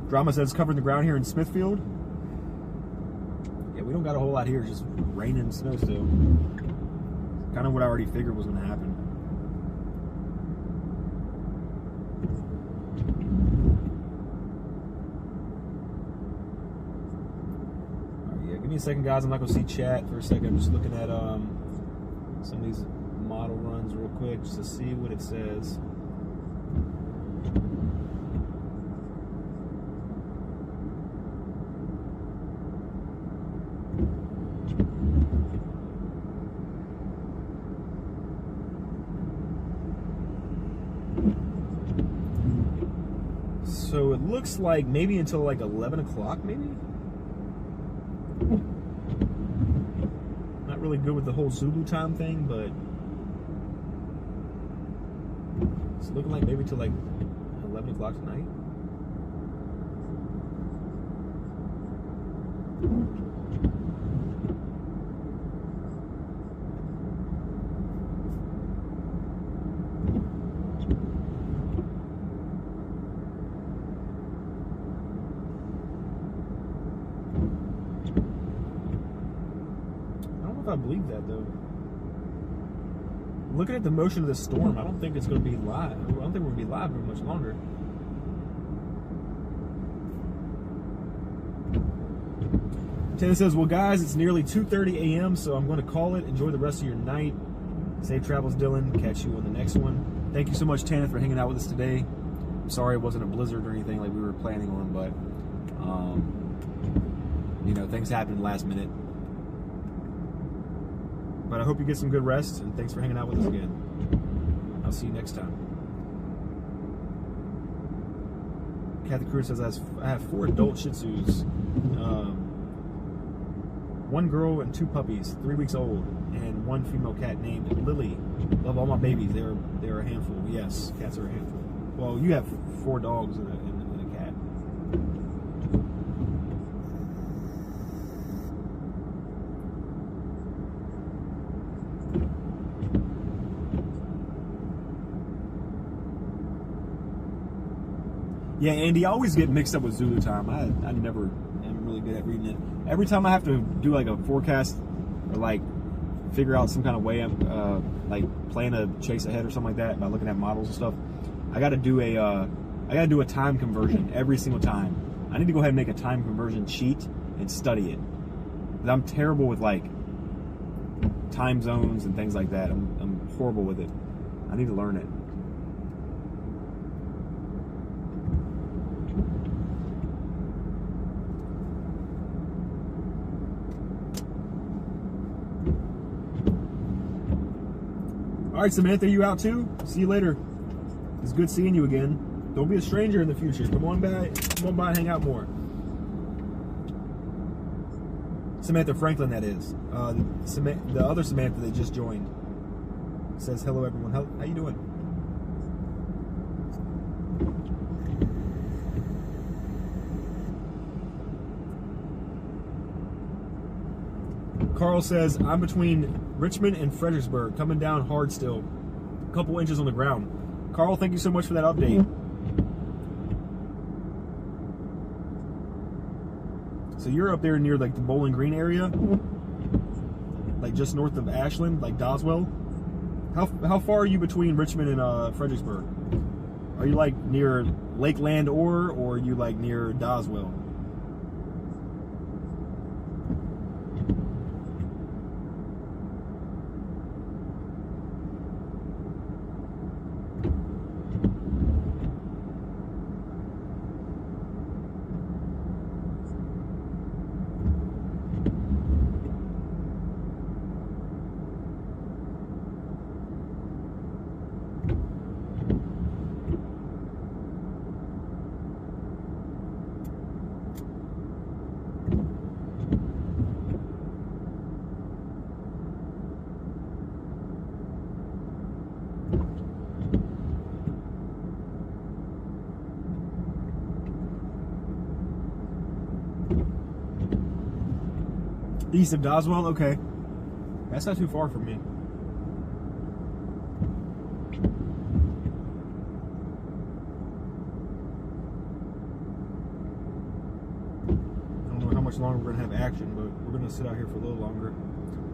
S2: Drama says covering the ground here in Smithfield. Yeah, we don't got a whole lot here, just rain and snow still. Kind of what I already figured was going to happen. Give me a second, guys. I'm not gonna see chat for a second. I'm just looking at some of these model runs real quick just to see what it says. So it looks like maybe until like 11 o'clock, maybe? Not really good with the whole Zulu time thing, but It's looking like maybe till like 11 o'clock tonight. I don't know if I believe that though. Looking at the motion of the storm, I don't think it's going to be live. I don't think we're going to be live very much longer. Taylor says, well, guys, it's nearly 2:30 a.m., so I'm going to call it. Enjoy the rest of your night. Safe travels, Dylan. Catch you on the next one. Thank you so much, Tana, for hanging out with us today. I'm sorry it wasn't a blizzard or anything like we were planning on, but, you know, things happened last minute. But I hope you get some good rest, and thanks for hanging out with us again. I'll see you next time. Kathy Cruz says, I have 4 adult Shih Tzus. 1 girl and 2 puppies, 3 weeks old, and 1 female cat named Lily. Love all my babies. They're a handful. Yes, cats are a handful. Well, you have 4 dogs and a cat. Yeah, Andy, I always get mixed up with Zulu time. I never am really good at reading it. Every time I have to do like a forecast or like figure out some kind of way I'm like plan a chase ahead or something like that by looking at models and stuff, I got to do a time conversion every single time. I need to go ahead and make a time conversion sheet and study it. 'Cause I'm terrible with like time zones and things like that. I'm horrible with it. I need to learn it. All right, Samantha, you out too? See you later. It's good seeing you again. Don't be a stranger in the future. Come on by and hang out more. Samantha Franklin, that is. The other Samantha that just joined says, hello, everyone. How you doing? Carl says, I'm between Richmond and Fredericksburg, coming down hard still. A couple inches on the ground. Carl, thank you so much for that update. So you're up there near like the Bowling Green area? Like just north of Ashland, like Doswell? How far are you between Richmond and Fredericksburg? Are you like near Lake Landor, or are you like near Doswell? East of Doswell? Okay. That's not too far from me. I don't know how much longer we're going to have action, but we're going to sit out here for a little longer.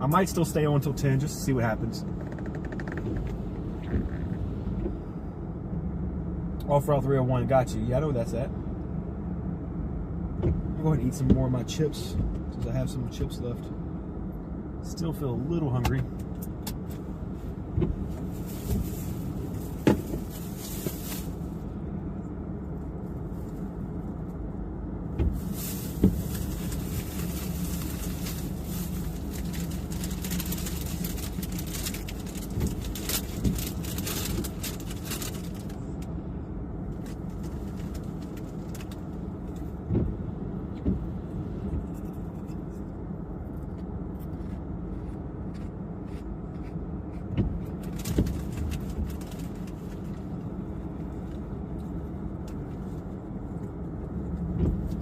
S2: I might still stay on until 10 just to see what happens. Off Route 301, got you. Yeah, I know where that's at. I'll go ahead and eat some more of my chips since I have some chips left. Still feel a little hungry.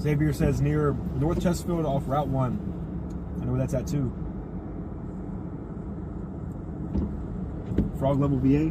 S2: Xavier says near North Chesterfield off Route 1. I know where that's at too. Frog Level VA.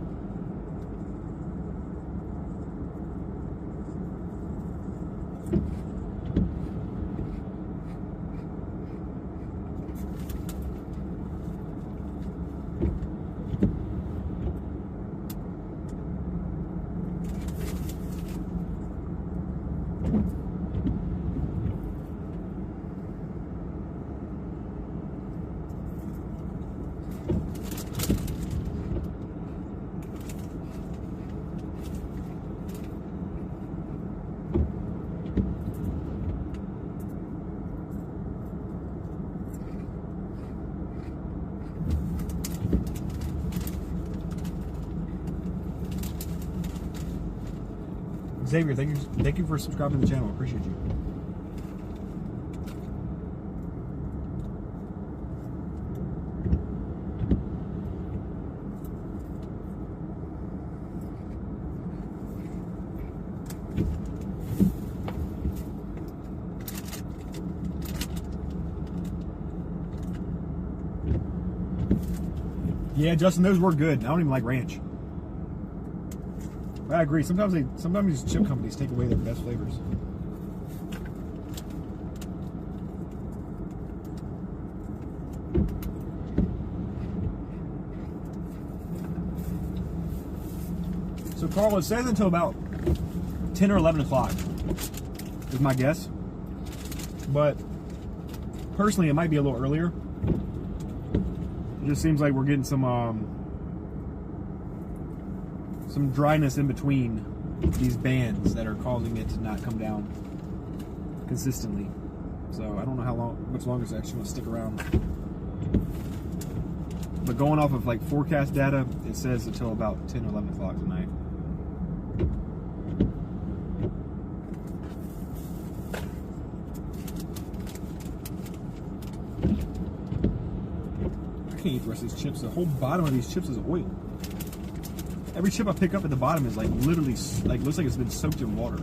S2: Xavier, thank you for subscribing to the channel. I appreciate you. Yeah, Justin, those were good. I don't even like ranch. I agree. Sometimes these chip companies take away their best flavors. So Carl, it says until about 10 or 11 o'clock is my guess. But personally, it might be a little earlier. It just seems like we're getting some dryness in between these bands that are causing it to not come down consistently. So I don't know how much longer it's actually going to stick around. But going off of like forecast data, it says until about 10 or 11 o'clock tonight. I can't eat the rest of these chips. The whole bottom of these chips is oil. Every chip I pick up at the bottom is like literally, like looks like it's been soaked in water.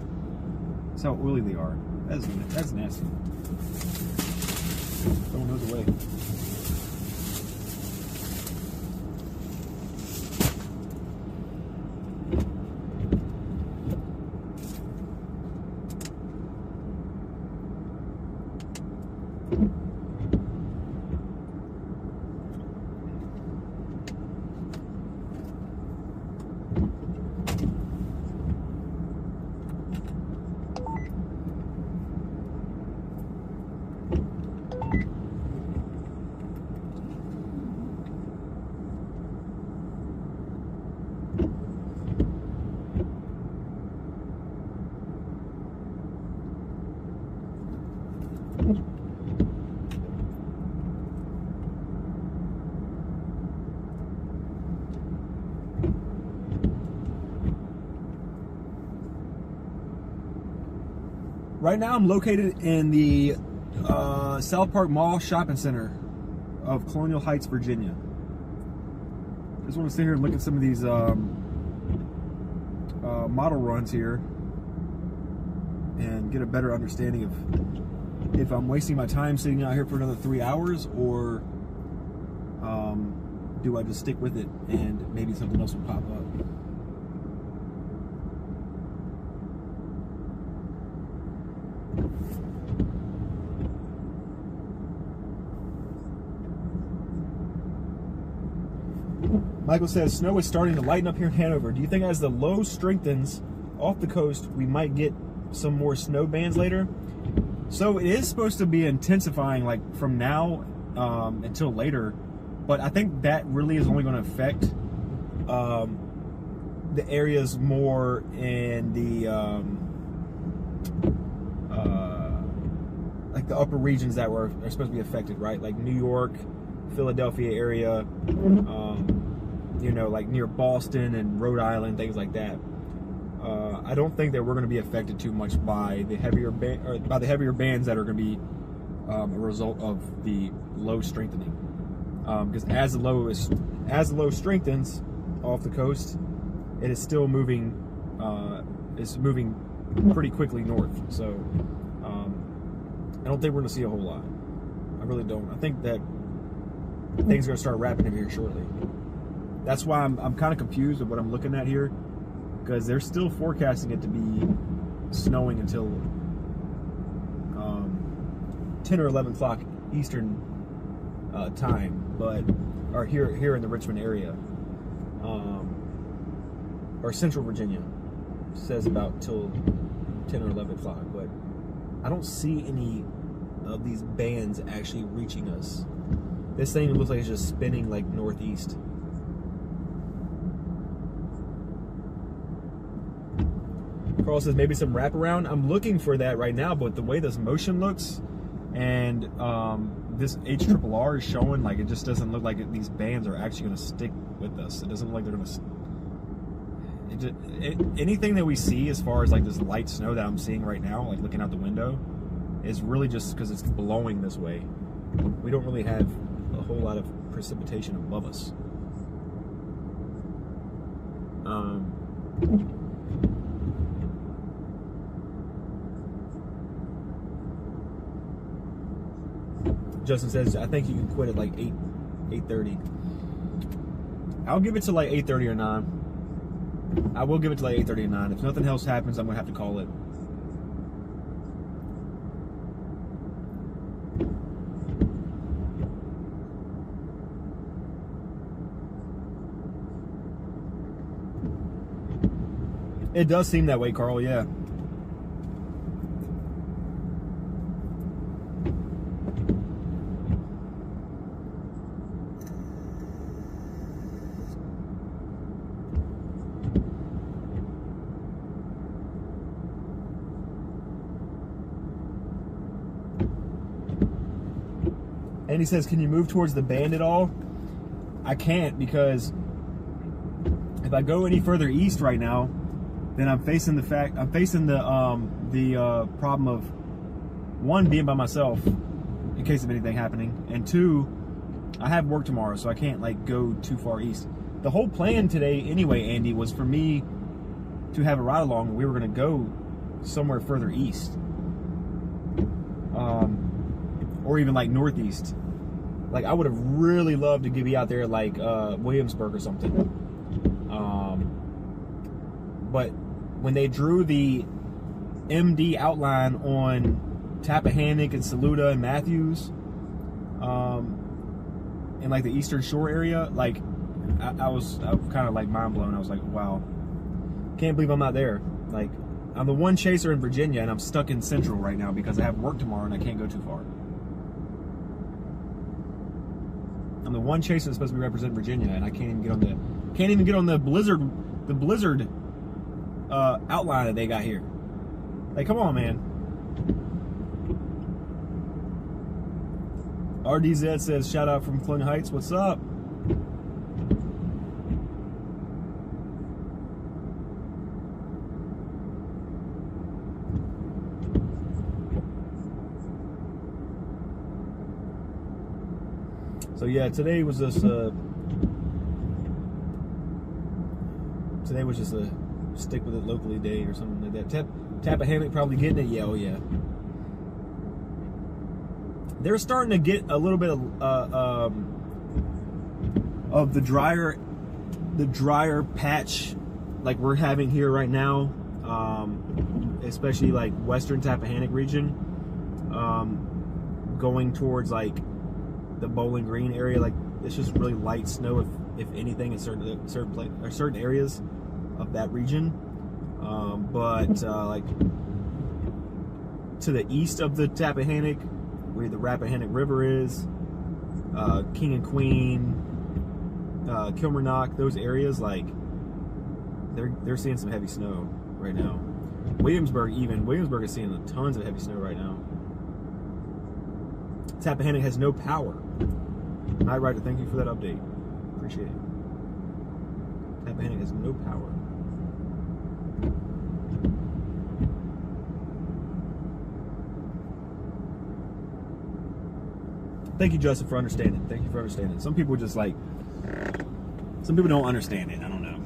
S2: That's how oily they are. That's nasty. Throwing those away. Right now I'm located in the South Park Mall Shopping Center of Colonial Heights, Virginia. Just want to sit here and look at some of these model runs here and get a better understanding of if I'm wasting my time sitting out here for another 3 hours, or do I just stick with it and maybe something else will pop up. Michael says, snow is starting to lighten up here in Hanover. Do you think as the low strengthens off the coast, we might get some more snow bands later? So it is supposed to be intensifying like from now until later, but I think that really is only going to affect the areas more in the like the upper regions that are supposed to be affected, right? Like New York, Philadelphia area, you know, like near Boston and Rhode Island, things like that. I don't think that we're going to be affected too much by the heavier bands that are going to be a result of the low strengthening. Because as the low strengthens off the coast, it is still moving. It's moving pretty quickly north. So I don't think we're going to see a whole lot. I really don't. I think that things are going to start wrapping up here shortly. That's why I'm kind of confused with what I'm looking at here, because they're still forecasting it to be snowing until 10 or 11 o'clock Eastern time, or here in the Richmond area, or Central Virginia, says about till 10 or 11 o'clock, but I don't see any of these bands actually reaching us. This thing looks like it's just spinning like northeast. Carl says maybe some wraparound. I'm looking for that right now, but the way this motion looks and this HRRR is showing, like, it just doesn't look like these bands are actually going to stick with us. It doesn't look like they're going to. Anything that we see as far as like this light snow that I'm seeing right now, like looking out the window, is really just because it's blowing this way. We don't really have a whole lot of precipitation above us. Justin says, I think you can quit at like 8:30. I'll give it to like 8:30 or 9. I will give it to like 8:30 or 9. If nothing else happens, I'm going to have to call it. It does seem that way, Carl, yeah. And he says, can you move towards the band at all? I can't, because if I go any further east right now, then I'm facing the problem of, one, being by myself in case of anything happening, and two, I have work tomorrow, so I can't like go too far east. The whole plan today anyway, Andy, was for me to have a ride along, and we were going to go somewhere further east, or even like northeast. Like, I would have really loved to be out there like Williamsburg or something. But when they drew the MD outline on Tappahannock and Saluda and Matthews, in like the Eastern Shore area, like I was kind of like mind blown. I was like, wow, can't believe I'm not there. Like, I'm the one chaser in Virginia, and I'm stuck in Central right now because I have work tomorrow and I can't go too far. I'm the one chaser that's supposed to be representing Virginia, and I can't even get on the blizzard outline that they got here. Like, come on, man. RDZ says, shout out from Clinton Heights. What's up? So yeah, today was just a stick with it locally day or something like that. Tappahannock probably getting it. Yeah, oh yeah. They're starting to get a little bit of the drier patch like we're having here right now, especially like Western Tappahannock region, going towards like the Bowling Green area. Like, it's just really light snow, if anything, in certain areas of that region. But like to the east of the Tappahannock, where the Rappahannock River is, King and Queen, Kilmarnock, those areas, like they're seeing some heavy snow right now. Williamsburg is seeing tons of heavy snow right now. Tappahannock has no power. Night Rider, thank you for that update. Appreciate it. Tappahannock has no power. Thank you, Justin, for understanding. Thank you for understanding. Some people don't understand it. I don't know.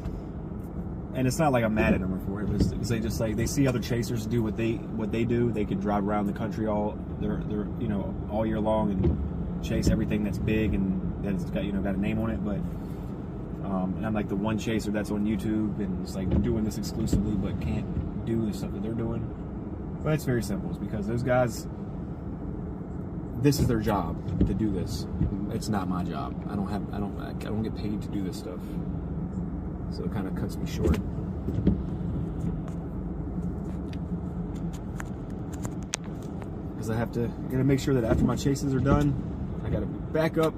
S2: and it's not like I'm mad at them for it. It's they just like they see other chasers do what they do. They could drive around the country all all year long and chase everything that's big and that's got got a name on it. But and I'm like the one chaser that's on YouTube and it's like doing this exclusively, but can't do the stuff that they're doing. But it's very simple. It's because those guys, this is their job to do this. It's not my job. I don't get paid to do this stuff. So it kind of cuts me short. Because I gotta make sure that after my chases are done, I gotta be back up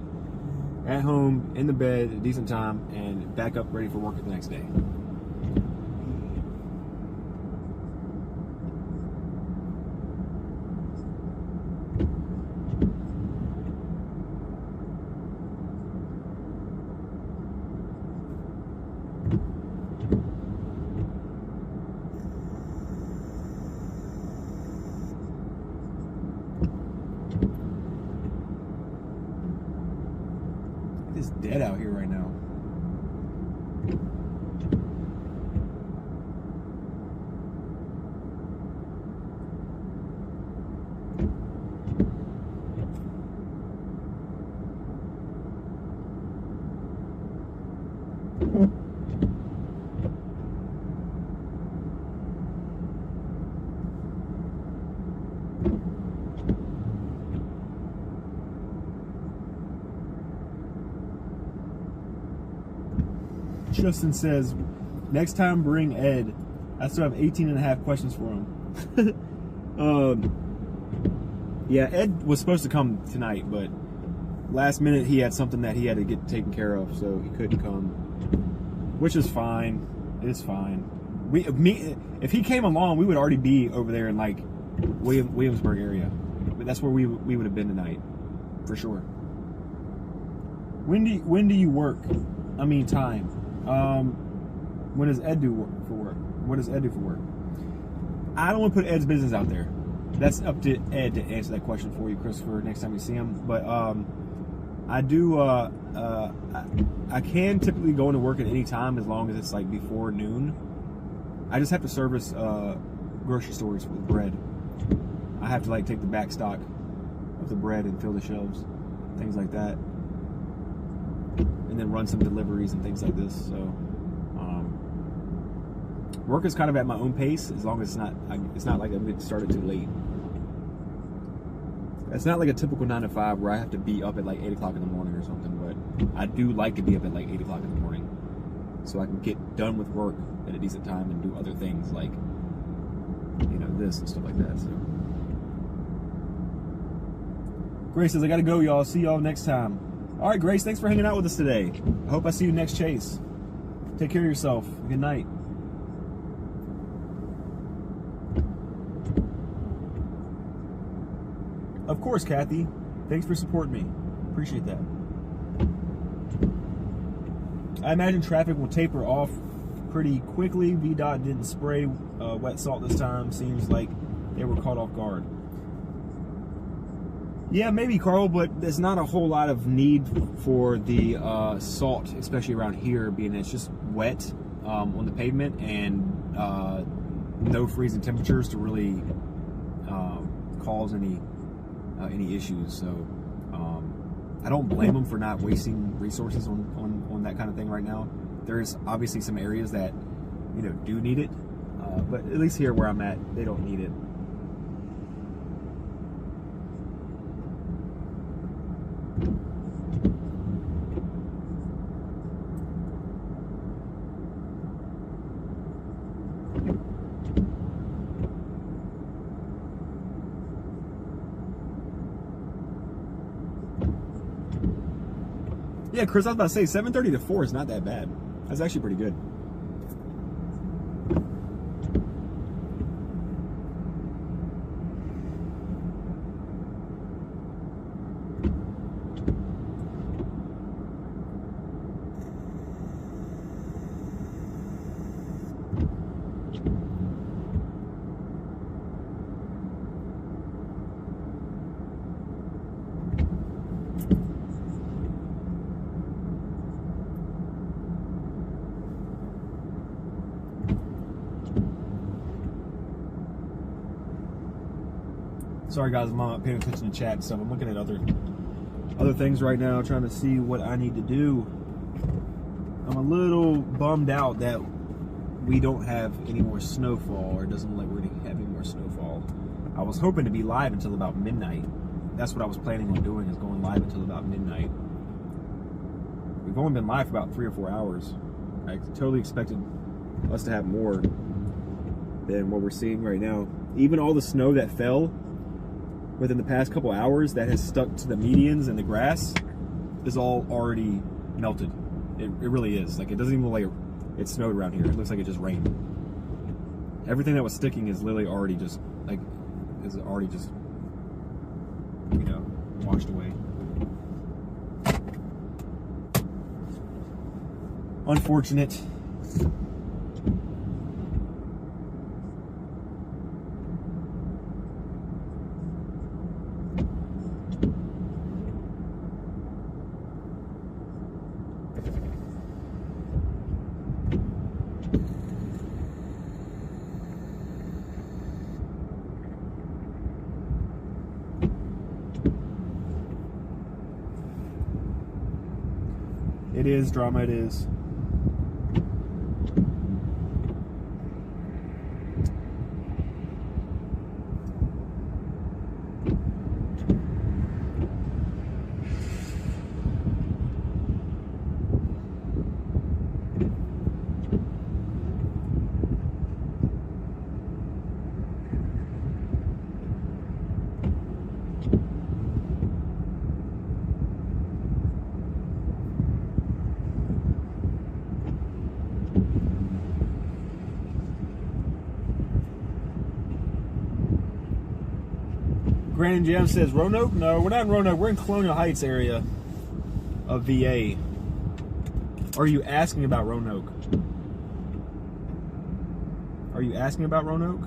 S2: at home in the bed at a decent time and back up ready for work the next day. It's dead out here right now. Justin says, next time bring Ed. I still have 18 and a half questions for him. Yeah, Ed was supposed to come tonight, but last minute he had something that he had to get taken care of, so he couldn't come. Which is fine. It's fine. If he came along, we would already be over there in like Williamsburg area. But that's where we would have been tonight, for sure. When do you work? I mean time. When does Ed do for work? What does Ed do for work? I don't want to put Ed's business out there. That's up to Ed to answer that question for you, Christopher, next time you see him. But I do. I can typically go into work at any time as long as it's like before noon. I just have to service grocery stores with bread. I have to like take the back stock of the bread and fill the shelves, things like that, and then run some deliveries and things like this. So work is kind of at my own pace as long as it's not like I'm getting started too late. It's not like a typical 9 to 5 where I have to be up at like 8 o'clock in the morning or something, but I do like to be up at like 8 o'clock in the morning so I can get done with work at a decent time and do other things like, this and stuff like that. So Grace says, I gotta go, y'all. See y'all next time. All right, Grace, thanks for hanging out with us today. I hope I see you next chase. Take care of yourself. Good night. Of course, Kathy. Thanks for supporting me. Appreciate that. I imagine traffic will taper off pretty quickly. VDOT didn't spray wet salt this time. Seems like they were caught off guard. Yeah, maybe, Carl, but there's not a whole lot of need for the salt, especially around here, being it's just wet on the pavement and no freezing temperatures to really cause any issues. So I don't blame them for not wasting resources on that kind of thing right now. There's obviously some areas that do need it, but at least here where I'm at, they don't need it. Yeah, Chris, I was about to say 7:30 to 4 is not that bad. That's actually pretty good. Sorry guys, I'm not paying attention to chat and stuff. I'm looking at other things right now, trying to see what I need to do. I'm a little bummed out that we don't have any more snowfall, or it doesn't look like we're going to have any more snowfall. I was hoping to be live until about midnight. That's what I was planning on doing, is going live until about midnight. We've only been live for about 3 or 4 hours. I totally expected us to have more than what we're seeing right now. Even all the snow that fell within the past couple hours that has stuck to the medians and the grass is all already melted. It really is. Like, it doesn't even look like it snowed around here. It looks like it just rained. Everything that was sticking is literally already just, like, you know, washed away. Unfortunate. It is drama, it is. Grand Jam says, Roanoke? No, we're not in Roanoke. We're in Colonial Heights area of VA. Are you asking about Roanoke? Are you asking about Roanoke?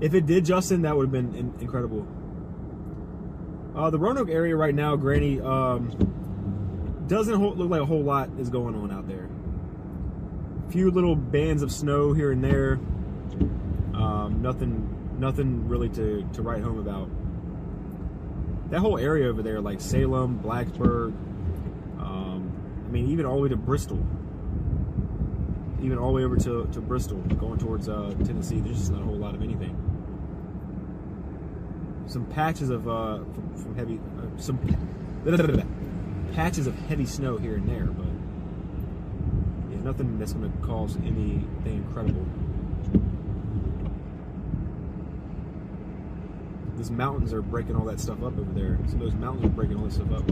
S2: If it did, Justin, that would have been incredible. The Roanoke area right now, Granny, doesn't look like a whole lot is going on out there. A few little bands of snow here and there. Nothing really to write home about. That whole area over there, like Salem, Blacksburg, I mean, even all the way to Bristol. Even all the way over to Bristol, going towards Tennessee, there's just not a whole lot of anything. Some patches of from heavy, patches of heavy snow here and there, but yeah, nothing that's going to cause anything incredible. These mountains are breaking all that stuff up over there. Some of those mountains are breaking all that stuff up.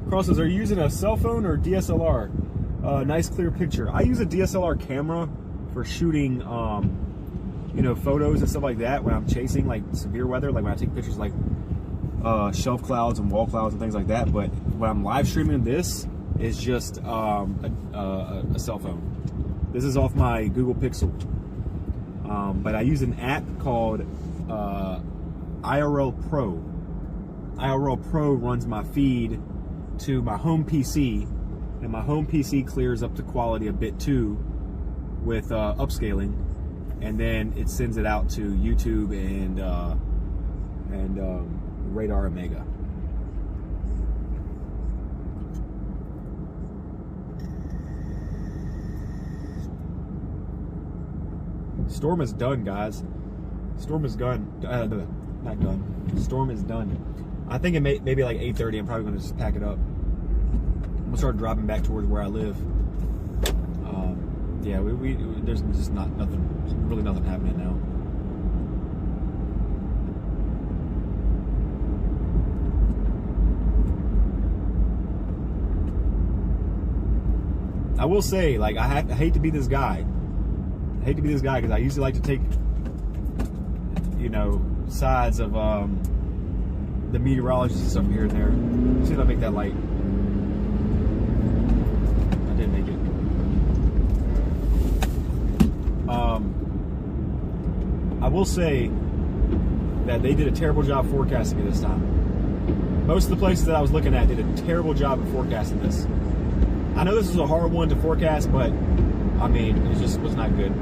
S2: Crosses, are you using a cell phone or DSLR? Nice clear picture. I use a DSLR camera for shooting, you know, photos and stuff like that when I'm chasing like severe weather, like when I take pictures like shelf clouds and wall clouds and things like that. But when I'm live streaming, this is just a cell phone. This is off my Google Pixel. But I use an app called IRL Pro. IRL Pro runs my feed to my home PC, and my home PC clears up the quality a bit too with upscaling, and then it sends it out to YouTube and Radar Omega. Storm is done, guys. Storm is done. Not done. Storm is done. I think it maybe like 8:30. I'm probably going to just pack it up. I'm going to start driving back towards where I live. Yeah, there's just really nothing happening now. I will say, like, I hate to be this guy. I hate to be this guy because I usually like to take, you know, sides of the meteorologists up here and there. Let's see if I make that light. I didn't make it. I will say that they did a terrible job forecasting it this time. Most of the places that I was looking at did a terrible job of forecasting this. I know this is a hard one to forecast, but I mean, it just was not good.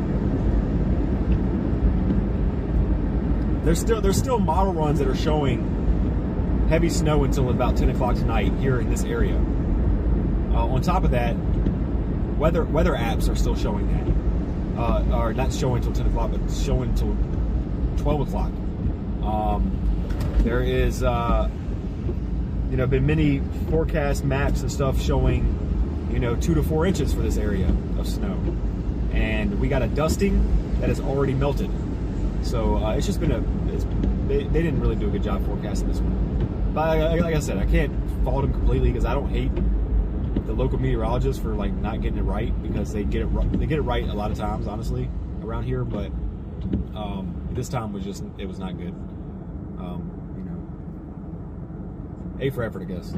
S2: There's still model runs that are showing heavy snow until about 10 o'clock tonight here in this area. On top of that, weather apps are still showing that. Or not showing until 10 o'clock, but showing until 12 o'clock. There is, you know, been many forecast maps and stuff showing, you know, 2 to 4 inches for this area of snow. And we got a dusting that has already melted. So it's just been they didn't really do a good job forecasting this one. But like I said, I can't fault them completely because I don't hate the local meteorologists for like not getting it right, because they get it right a lot of times, honestly, around here. But this time was not good. You know, A for effort, I guess.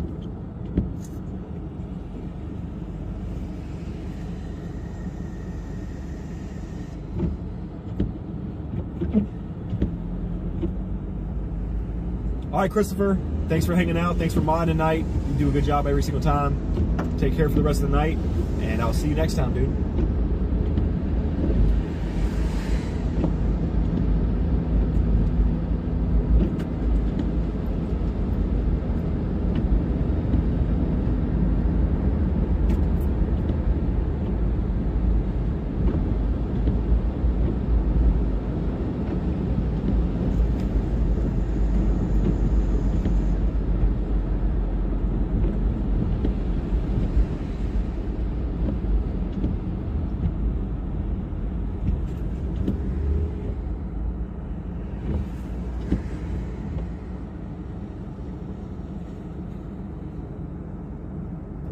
S2: All right, Christopher, thanks for hanging out. Thanks for modding tonight. You do a good job every single time. Take care for the rest of the night, and I'll see you next time, dude.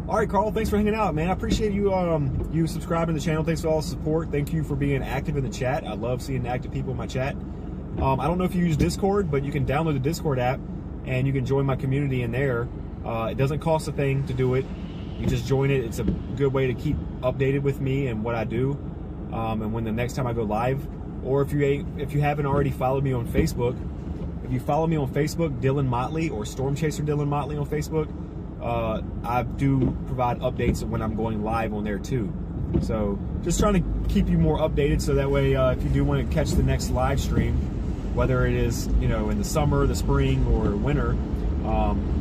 S2: All right, Carl, thanks for hanging out, man. I appreciate you you subscribing to the channel. Thanks for all the support. Thank you for being active in the chat. I love seeing active people in my chat. I don't know if you use Discord, but you can download the Discord app and you can join my community in there. It doesn't cost a thing to do it. You just join it. It's a good way to keep updated with me and what I do, and when the next time I go live. Or if you haven't already followed me on Facebook, if you follow me on Facebook, Dylan Motley, or Storm Chaser Dylan Motley on Facebook, I do provide updates when I'm going live on there too. So just trying to keep you more updated, so that way if you do want to catch the next live stream, whether it is, you know, in the summer, the spring, or winter,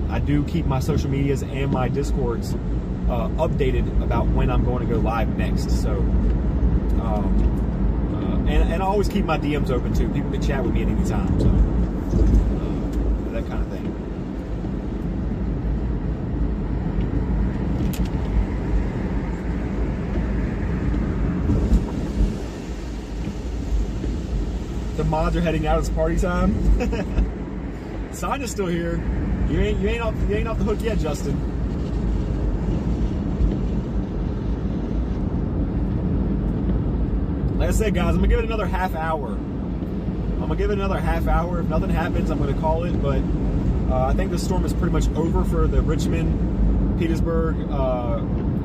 S2: I do keep my social medias and my Discords updated about when I'm going to go live next. So and I always keep my DMs open too. People can chat with me at any time, so that kind of thing. The mods are heading out. It's party time. Sonya's still here. You ain't off the hook yet, Justin. Like I said, guys, I'm gonna give it another half hour. If nothing happens, I'm gonna call it. But I think the storm is pretty much over for the Richmond, Petersburg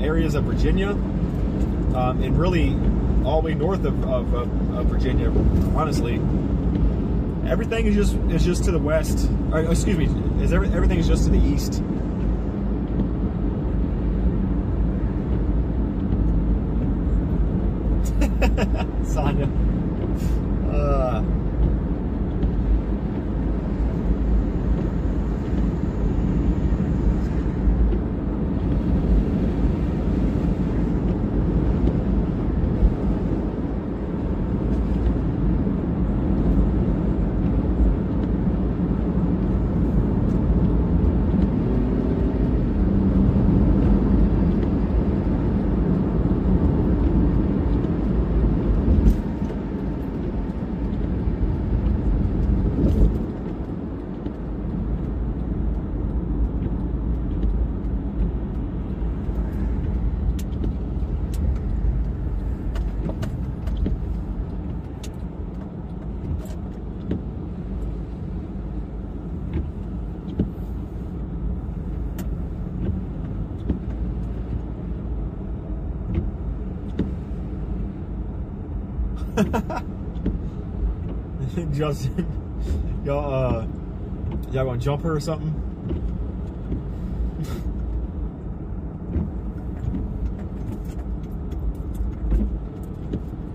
S2: areas of Virginia, and really all the way north of Virginia. Honestly, everything is just to the west. Or, excuse me, everything is just to the east. Sonya. Justin, y'all gonna jump her or something?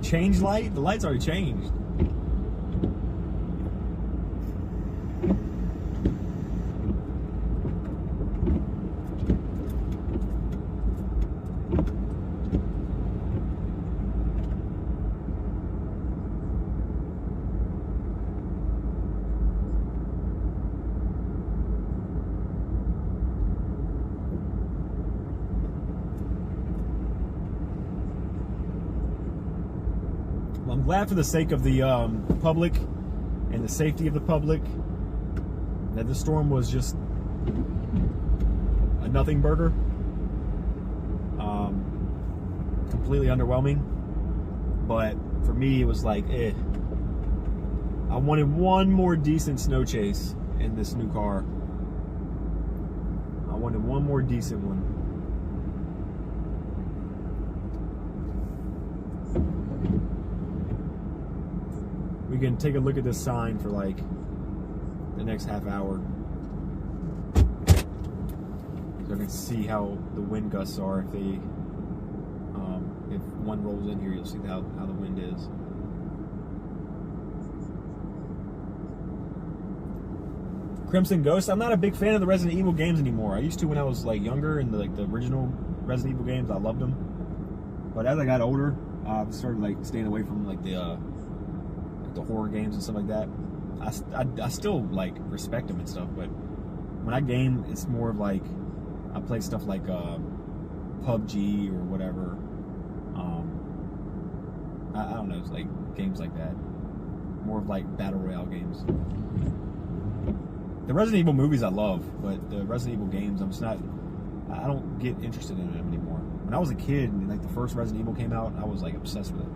S2: Change light? The light's already changed. I'm glad for the sake of the public and the safety of the public that the storm was just a nothing burger. Completely underwhelming. But for me, it was like, I wanted one more decent snow chase in this new car. I wanted one more decent one. We can take a look at this sign for like the next half hour, so I can see how the wind gusts are. If they, if one rolls in here, you'll see how the wind is. Crimson Ghost. I'm not a big fan of the Resident Evil games anymore. I used to when I was like younger, and the original Resident Evil games, I loved them. But as I got older, I started like staying away from like the horror games and stuff like that. I still like respect them and stuff, but when I game, it's more of like I play stuff like PUBG or whatever. I don't know, it's like games like that, more of like battle royale games. The Resident Evil movies I love, but the Resident Evil games, I don't get interested in them anymore. When I was a kid and like the first Resident Evil came out, I was like obsessed with it.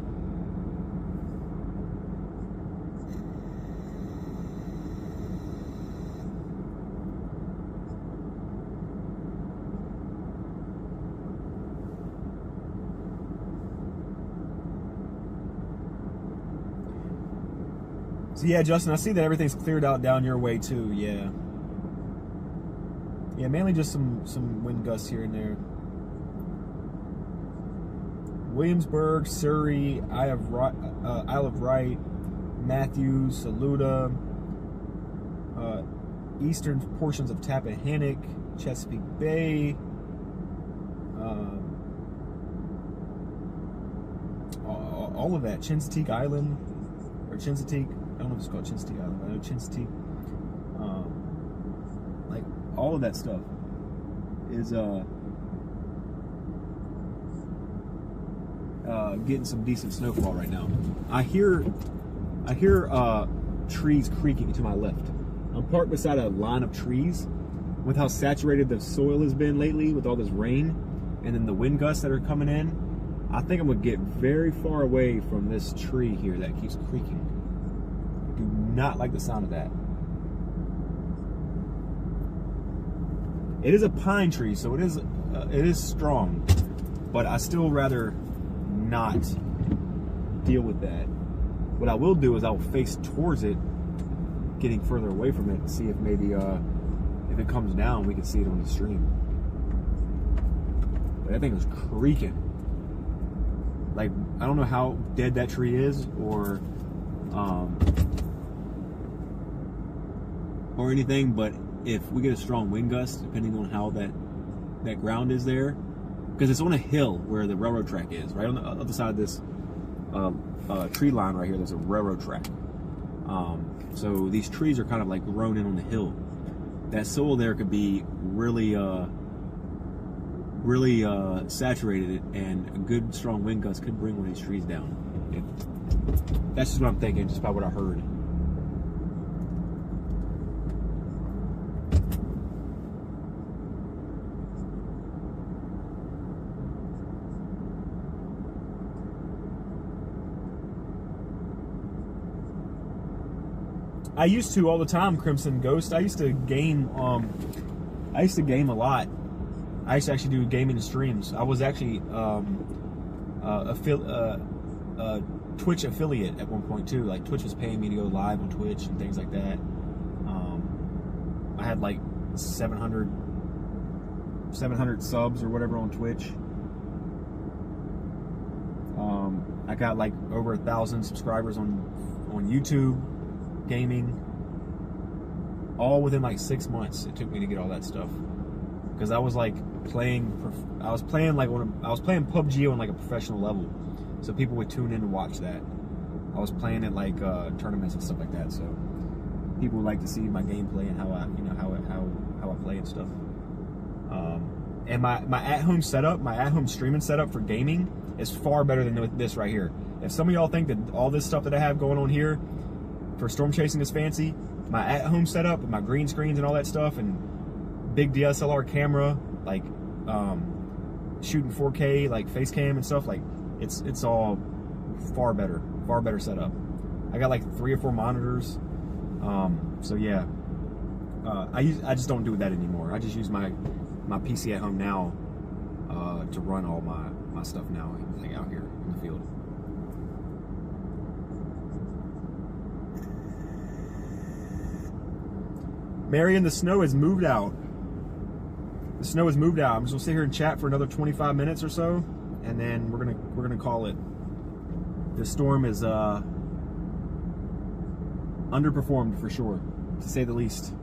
S2: So yeah, Justin, I see that everything's cleared out down your way too. Yeah, mainly just some wind gusts here and there. Williamsburg, Surrey, Isle of Wight, Matthews, Saluda, eastern portions of Tappahannock, Chesapeake Bay, all of that, Chincoteague Island, or Chincoteague. I don't know if it's called Chincoteague Island, but I know Chincoteague. Like all of that stuff is getting some decent snowfall right now. I hear trees creaking to my left. I'm parked beside a line of trees. With how saturated the soil has been lately with all this rain and then the wind gusts that are coming in, I think I'm gonna get very far away from this tree here that keeps creaking. Do not like the sound of that. It is a pine tree, so it is strong, but I still rather not deal with that. What I will do is I'll face towards it, getting further away from it, and see if maybe if it comes down, we can see it on the stream. But that thing was creaking. Like, I don't know how dead that tree is, or anything, but if we get a strong wind gust, depending on how that ground is there, because it's on a hill where the railroad track is, right on the other side of this tree line right here, there's a railroad track. So these trees are kind of like grown in on the hill. That soil there could be really saturated, and a good strong wind gust could bring one of these trees down. That's just what I'm thinking, just by what I heard. I used to all the time, Crimson Ghost. I used to game a lot. I used to actually do gaming streams. I was actually Twitch affiliate at one point too. Like Twitch was paying me to go live on Twitch and things like that. I had like 700 subs or whatever on Twitch. I got like over 1,000 subscribers on YouTube gaming, all within like 6 months. It took me to get all that stuff, because I was like playing PUBG on like a professional level, so people would tune in to watch that. I was playing at like tournaments and stuff like that, so people would like to see my gameplay and how I play and stuff. And my at-home setup, my at-home streaming setup for gaming is far better than this right here. If some of y'all think that all this stuff that I have going on here for storm chasing is fancy, my at-home setup with my green screens and all that stuff and big DSLR camera, like shooting 4K, like face cam and stuff, like it's all far better setup. I got like 3 or 4 monitors. So yeah, I just don't do that anymore. I just use my PC at home now to run all my stuff now, like out here in the field. Marion, the snow has moved out. The snow has moved out. I'm just gonna sit here and chat for another 25 minutes or so, and then we're gonna call it. The storm is underperformed for sure, to say the least.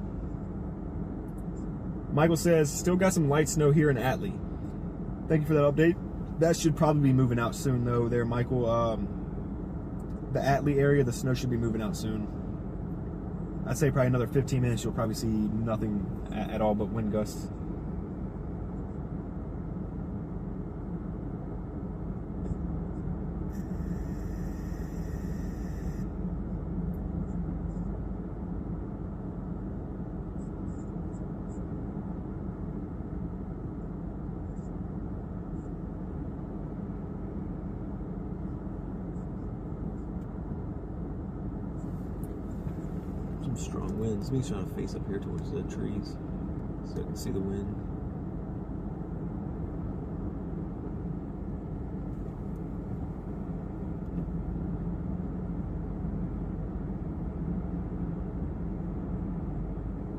S2: Michael says, still got some light snow here in Atlee. Thank you for that update. That should probably be moving out soon though there, Michael. The Atlee area, the snow should be moving out soon. I'd say probably another 15 minutes, you'll probably see nothing at all but wind gusts. Strong winds. Me trying to face up here towards the trees so I can see the wind.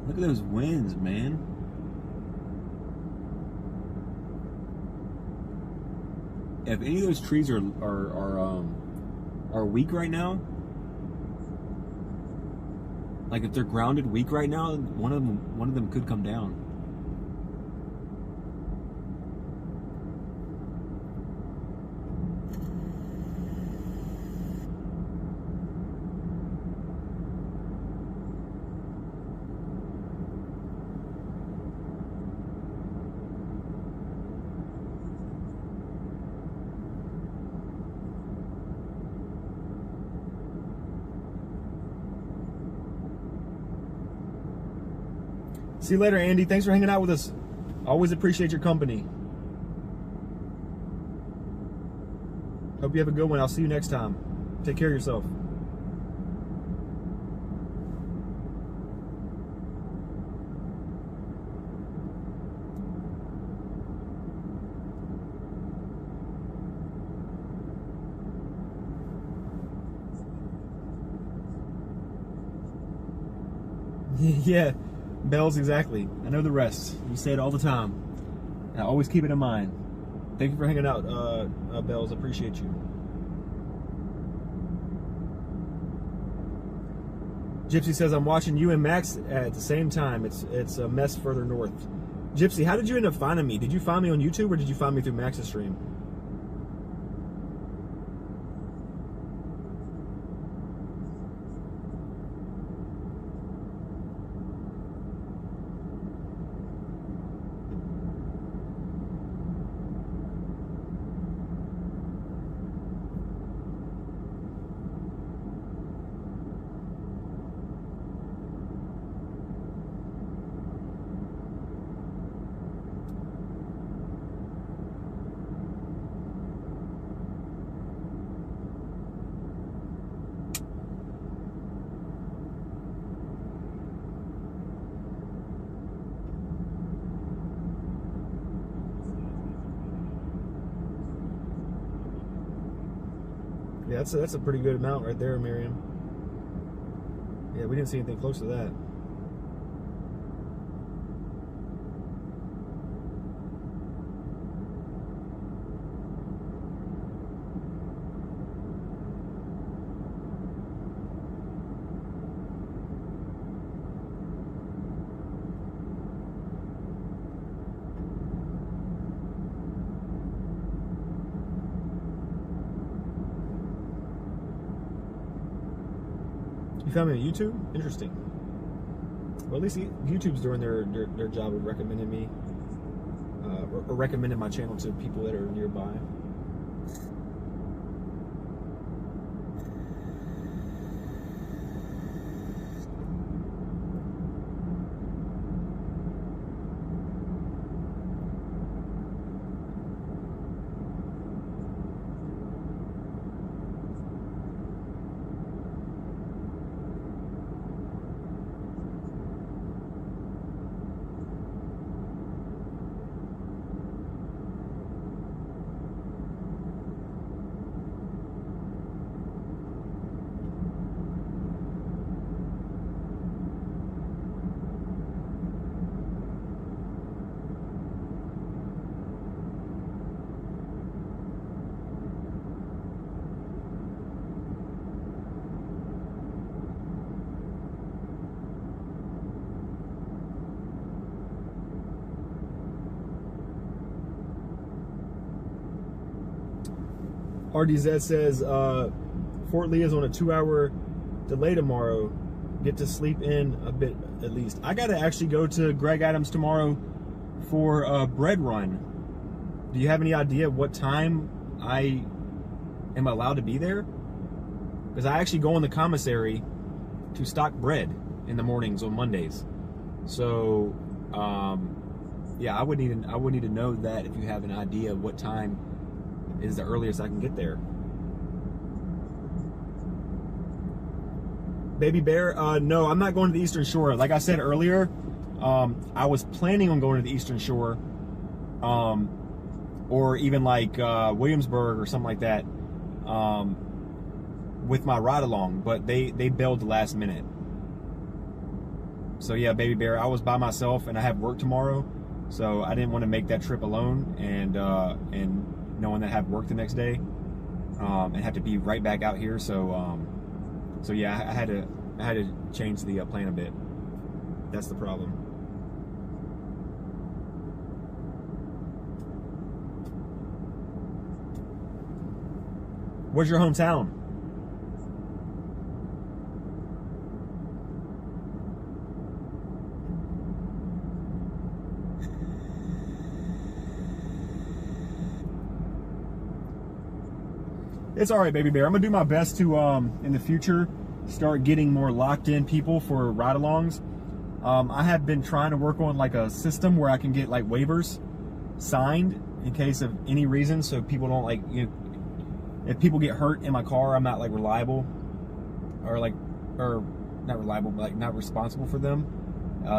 S2: Look at those winds, man. If any of those trees are weak right now, like if they're grounded weak right now, one of them could come down. See you later, Andy. Thanks for hanging out with us. Always appreciate your company. Hope you have a good one. I'll see you next time. Take care of yourself. Yeah. Bells, exactly. I know the rest. You say it all the time. And I always keep it in mind. Thank you for hanging out, Bells. I appreciate you. Gypsy says, I'm watching you and Max at the same time. It's a mess further north. Gypsy, how did you end up finding me? Did you find me on YouTube or did you find me through Max's stream? Yeah, that's a pretty good amount right there, Miriam. Yeah, we didn't see anything close to that. You found me on YouTube? Interesting. Well, at least YouTube's doing their job of recommending me, or recommending my channel to people that are nearby. RDZ says Fort Lee is on a 2-hour delay tomorrow. Get to sleep in a bit at least. I gotta actually go to Greg Adams tomorrow for a bread run. Do you have any idea what time I am allowed to be there? Because I actually go in the commissary to stock bread in the mornings on Mondays. So yeah, I would need to know that if you have an idea of what time is the earliest I can get there. Baby Bear, no, I'm not going to the Eastern Shore. Like I said earlier, I was planning on going to the Eastern Shore, or even like Williamsburg or something like that, with my ride along, but they bailed the last minute. So yeah, Baby Bear, I was by myself and I have work tomorrow, so I didn't want to make that trip alone, and knowing that I have work the next day, and have to be right back out here. So so yeah, I had to change the plan a bit. That's the problem. Where's your hometown? It's all right, Baby Bear. I'm gonna do my best to, in the future, start getting more locked in people for ride-alongs. I have been trying to work on like a system where I can get like waivers signed in case of any reason, so people don't like, you know, if people get hurt in my car, I'm not like reliable, or not reliable, but like not responsible for them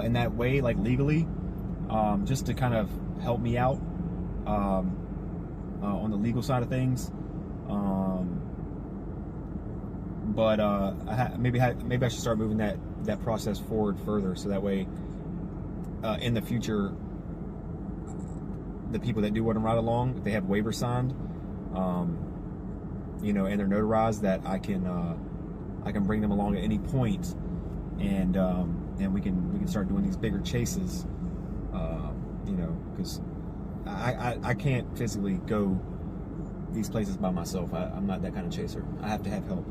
S2: in that way, like legally, just to kind of help me out on the legal side of things. But maybe I should start moving that process forward further, so that way in the future, the people that do want to ride along, if they have waivers signed, you know, and they're notarized, that I can bring them along at any point, and we can start doing these bigger chases, you know, because I can't physically go these places by myself. I'm not that kind of chaser. I have to have help.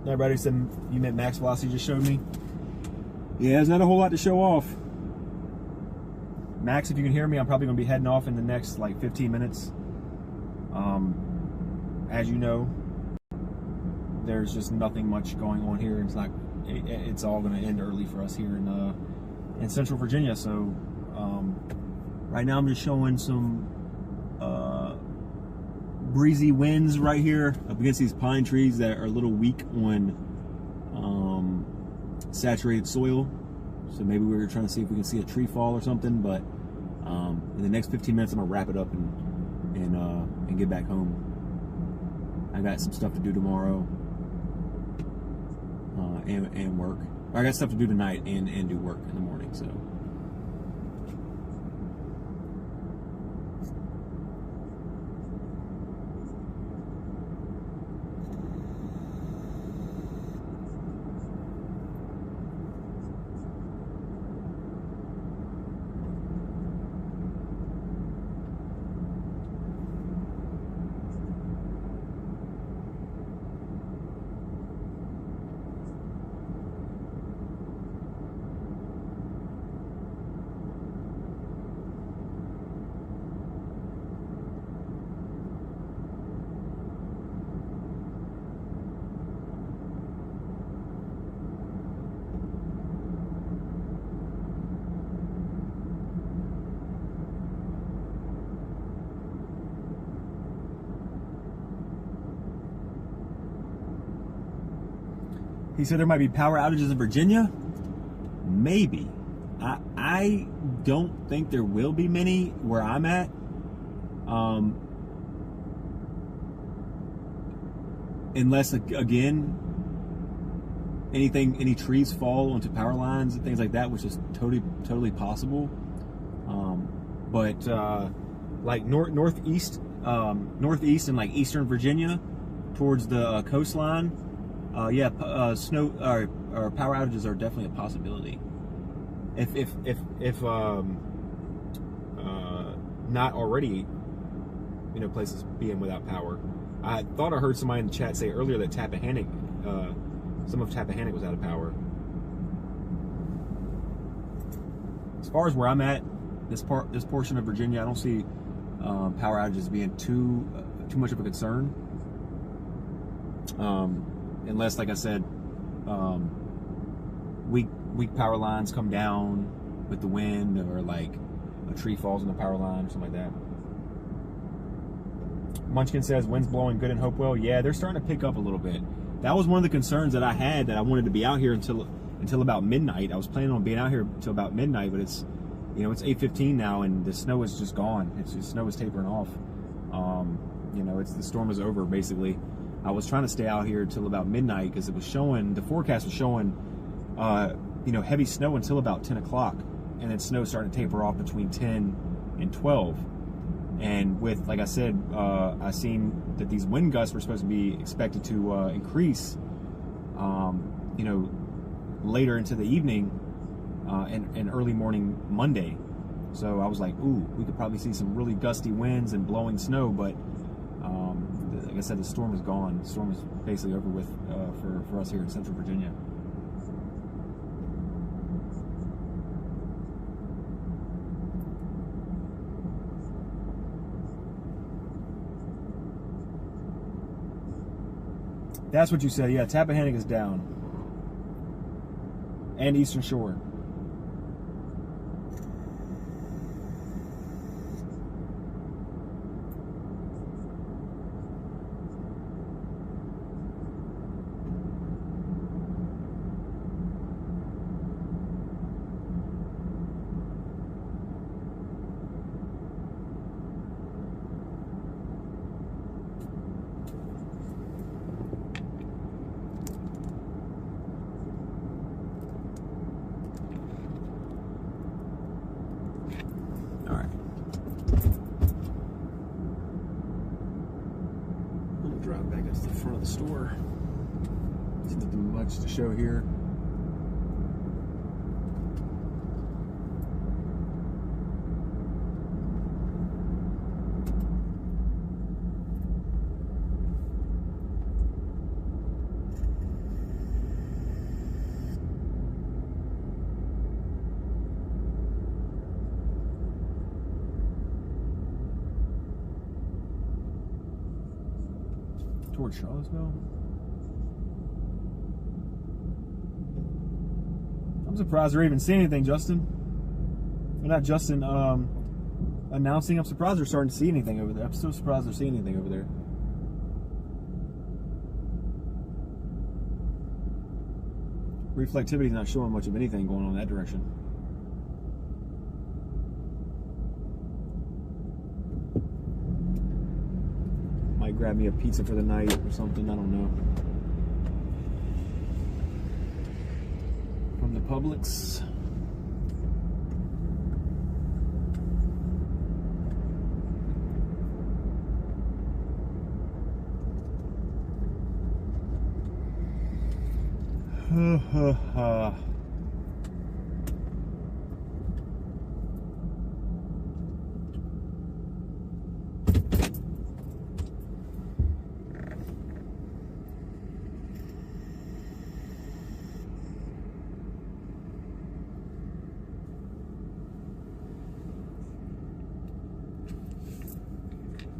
S2: Everybody said you meant max velocity just showed me. Yeah, there's not a whole lot to show off. Max, if you can hear me, I'm probably going to be heading off in the next like 15 minutes. As you know. there's just nothing much going on here. It's all going to end early for us here in Central Virginia. So right now I'm just showing some breezy winds right here up against these pine trees that are a little weak on saturated soil. So maybe we were trying to see if we can see a tree fall or something, but in the next 15 minutes I'm gonna wrap it up and get back home. I got some stuff to do tomorrow and work. I got stuff to do tonight and do work in the morning. So. He said there might be power outages in Virginia. Maybe. I don't think there will be many where I'm at. Unless, again, any trees fall onto power lines and things like that, which is totally possible. But like northeast and like eastern Virginia, towards the coastline. Snow or power outages are definitely a possibility. If not already, places being without power. I thought I heard somebody in the chat say earlier that Tappahannock, some of Tappahannock was out of power. As far as where I'm at, this portion of Virginia, I don't see power outages being too much of a concern. Unless, like I said, weak power lines come down with the wind, or like a tree falls on the power line or something like that. Munchkin says, wind's blowing good in Hopewell. Yeah, they're starting to pick up a little bit. That was one of the concerns that I had, that I wanted to be out here until about midnight. I was planning on being out here until about midnight, but it's 8:15 now, and the snow is just gone. The snow is tapering off. The storm is over, basically. I was trying to stay out here until about midnight because the forecast was showing, heavy snow until about 10 o'clock. And then snow started to taper off between 10 and 12. And with, like I said, I seen that these wind gusts were supposed to be expected to increase, later into the evening and early morning Monday. So I was like, ooh, we could probably see some really gusty winds and blowing snow, but like I said, the storm is gone. The storm is basically over with for us here in Central Virginia. That's what you said. Yeah, Tappahannock is down. And Eastern Shore. Store. There's nothing much to show here. Towards Charlottesville. I'm surprised they're even seeing anything, Justin. Well, not Justin, announcing. I'm surprised they're starting to see anything over there. I'm still surprised they're seeing anything over there. Reflectivity's not showing much of anything going on in that direction. Might grab me a pizza for the night or something, I don't know. From the Publix.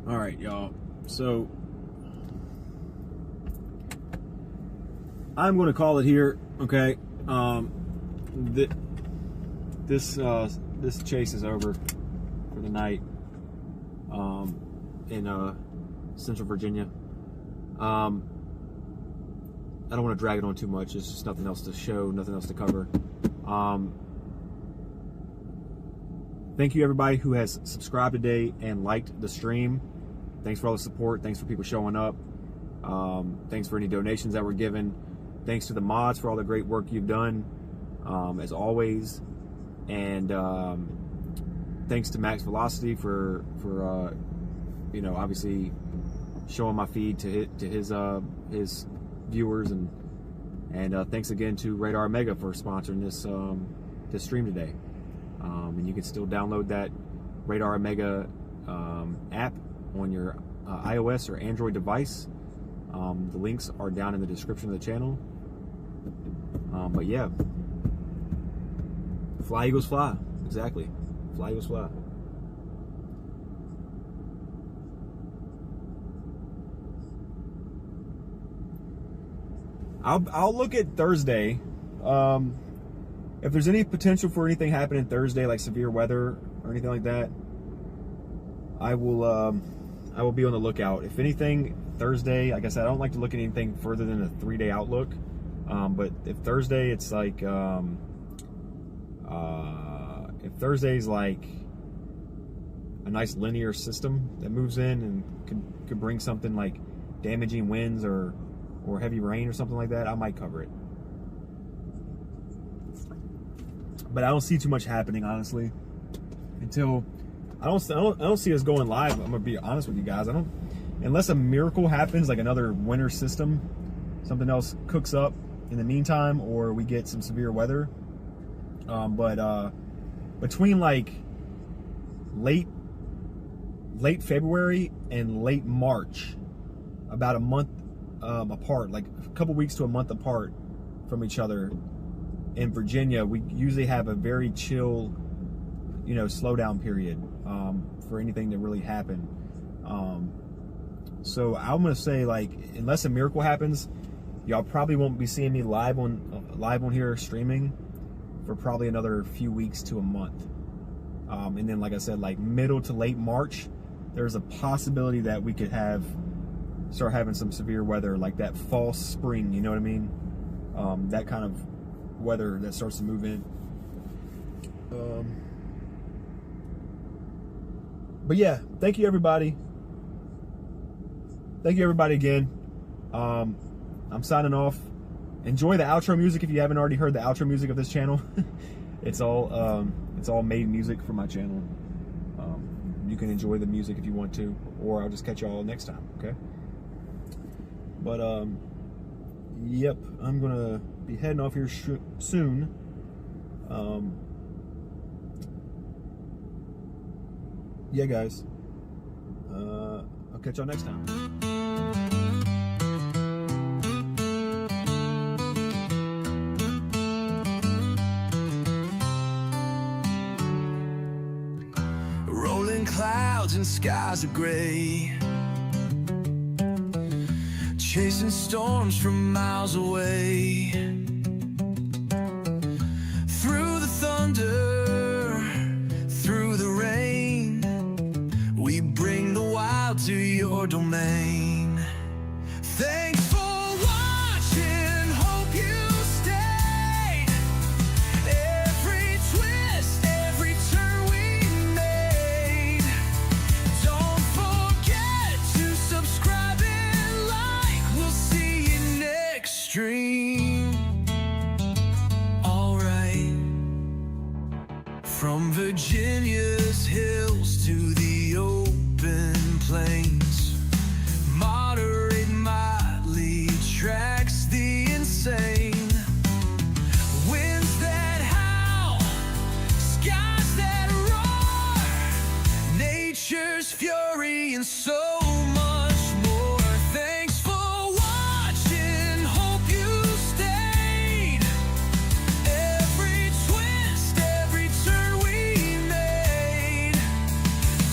S2: All right, y'all. So I'm going to call it here. Okay. This chase is over for the night. In Central Virginia. I don't want to drag it on too much. There's just nothing else to show, nothing else to cover. Thank you everybody who has subscribed today and liked the stream. Thanks for all the support. Thanks for people showing up. Thanks for any donations that were given. Thanks to the mods for all the great work you've done, as always. And thanks to Max Velocity for you know, obviously showing my feed to his viewers, and thanks again to Radar Omega for sponsoring this stream today. And you can still download that Radar Omega app on your iOS or Android device. The links are down in the description of the channel. But yeah, fly Eagles fly. Exactly, fly Eagles fly. I'll look at Thursday. If there's any potential for anything happening Thursday, like severe weather or anything like that, I will be on the lookout. If anything, Thursday, like I said, I don't like to look at anything further than a 3-day outlook. But if Thursday, it's like, if Thursday's like a nice linear system that moves in and could bring something like damaging winds or heavy rain or something like that, I might cover it. But I don't see too much happening, honestly, until I don't see us going live. I'm gonna be honest with you guys. Unless a miracle happens, like another winter system, something else cooks up in the meantime, or we get some severe weather. But between like late February and late March, about a month apart, like a couple weeks to a month apart from each other, in Virginia, we usually have a very chill, you know, slowdown period for anything to really happen. So I'm gonna say, like, unless a miracle happens, y'all probably won't be seeing me live on here streaming for probably another few weeks to a month. And then, like I said, like middle to late March, there's a possibility that we could start having some severe weather, like that fall spring. You know what I mean? That kind of weather that starts to move in. But yeah, thank you everybody. Thank you everybody again. I'm signing off. Enjoy the outro music if you haven't already heard the outro music of this channel. It's all made music for my channel. You can enjoy the music if you want to, or I'll just catch y'all next time, okay? But yep, I'm gonna be heading off here soon. Yeah, guys. I'll catch y'all next time.
S1: Rolling clouds and skies are gray, chasing storms from miles away. wander through the rain. We bring the wild to your domain. Thanks for watching, hope you stayed. Every twist, every turn we made. Don't forget to subscribe and like. We'll see you next stream. Alright. From Virginia's hills to the open plains, moderate mildly tracks the insane. Winds that howl, skies that roar, nature's fury and so much more. Thanks for watching, hope you stayed. Every twist, every turn we made.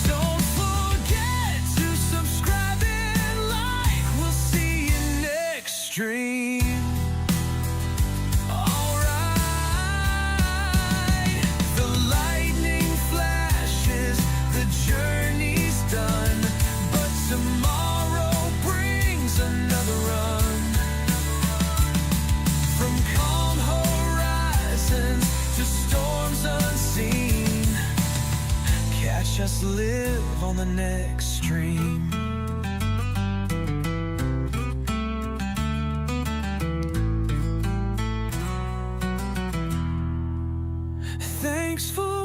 S1: Don't forget to subscribe and like. We'll see you next stream. Alright. The lightning flashes, the journey's done, but tomorrow brings another run. From calm horizons to storms unseen, catch us live on the next stream. Thanks for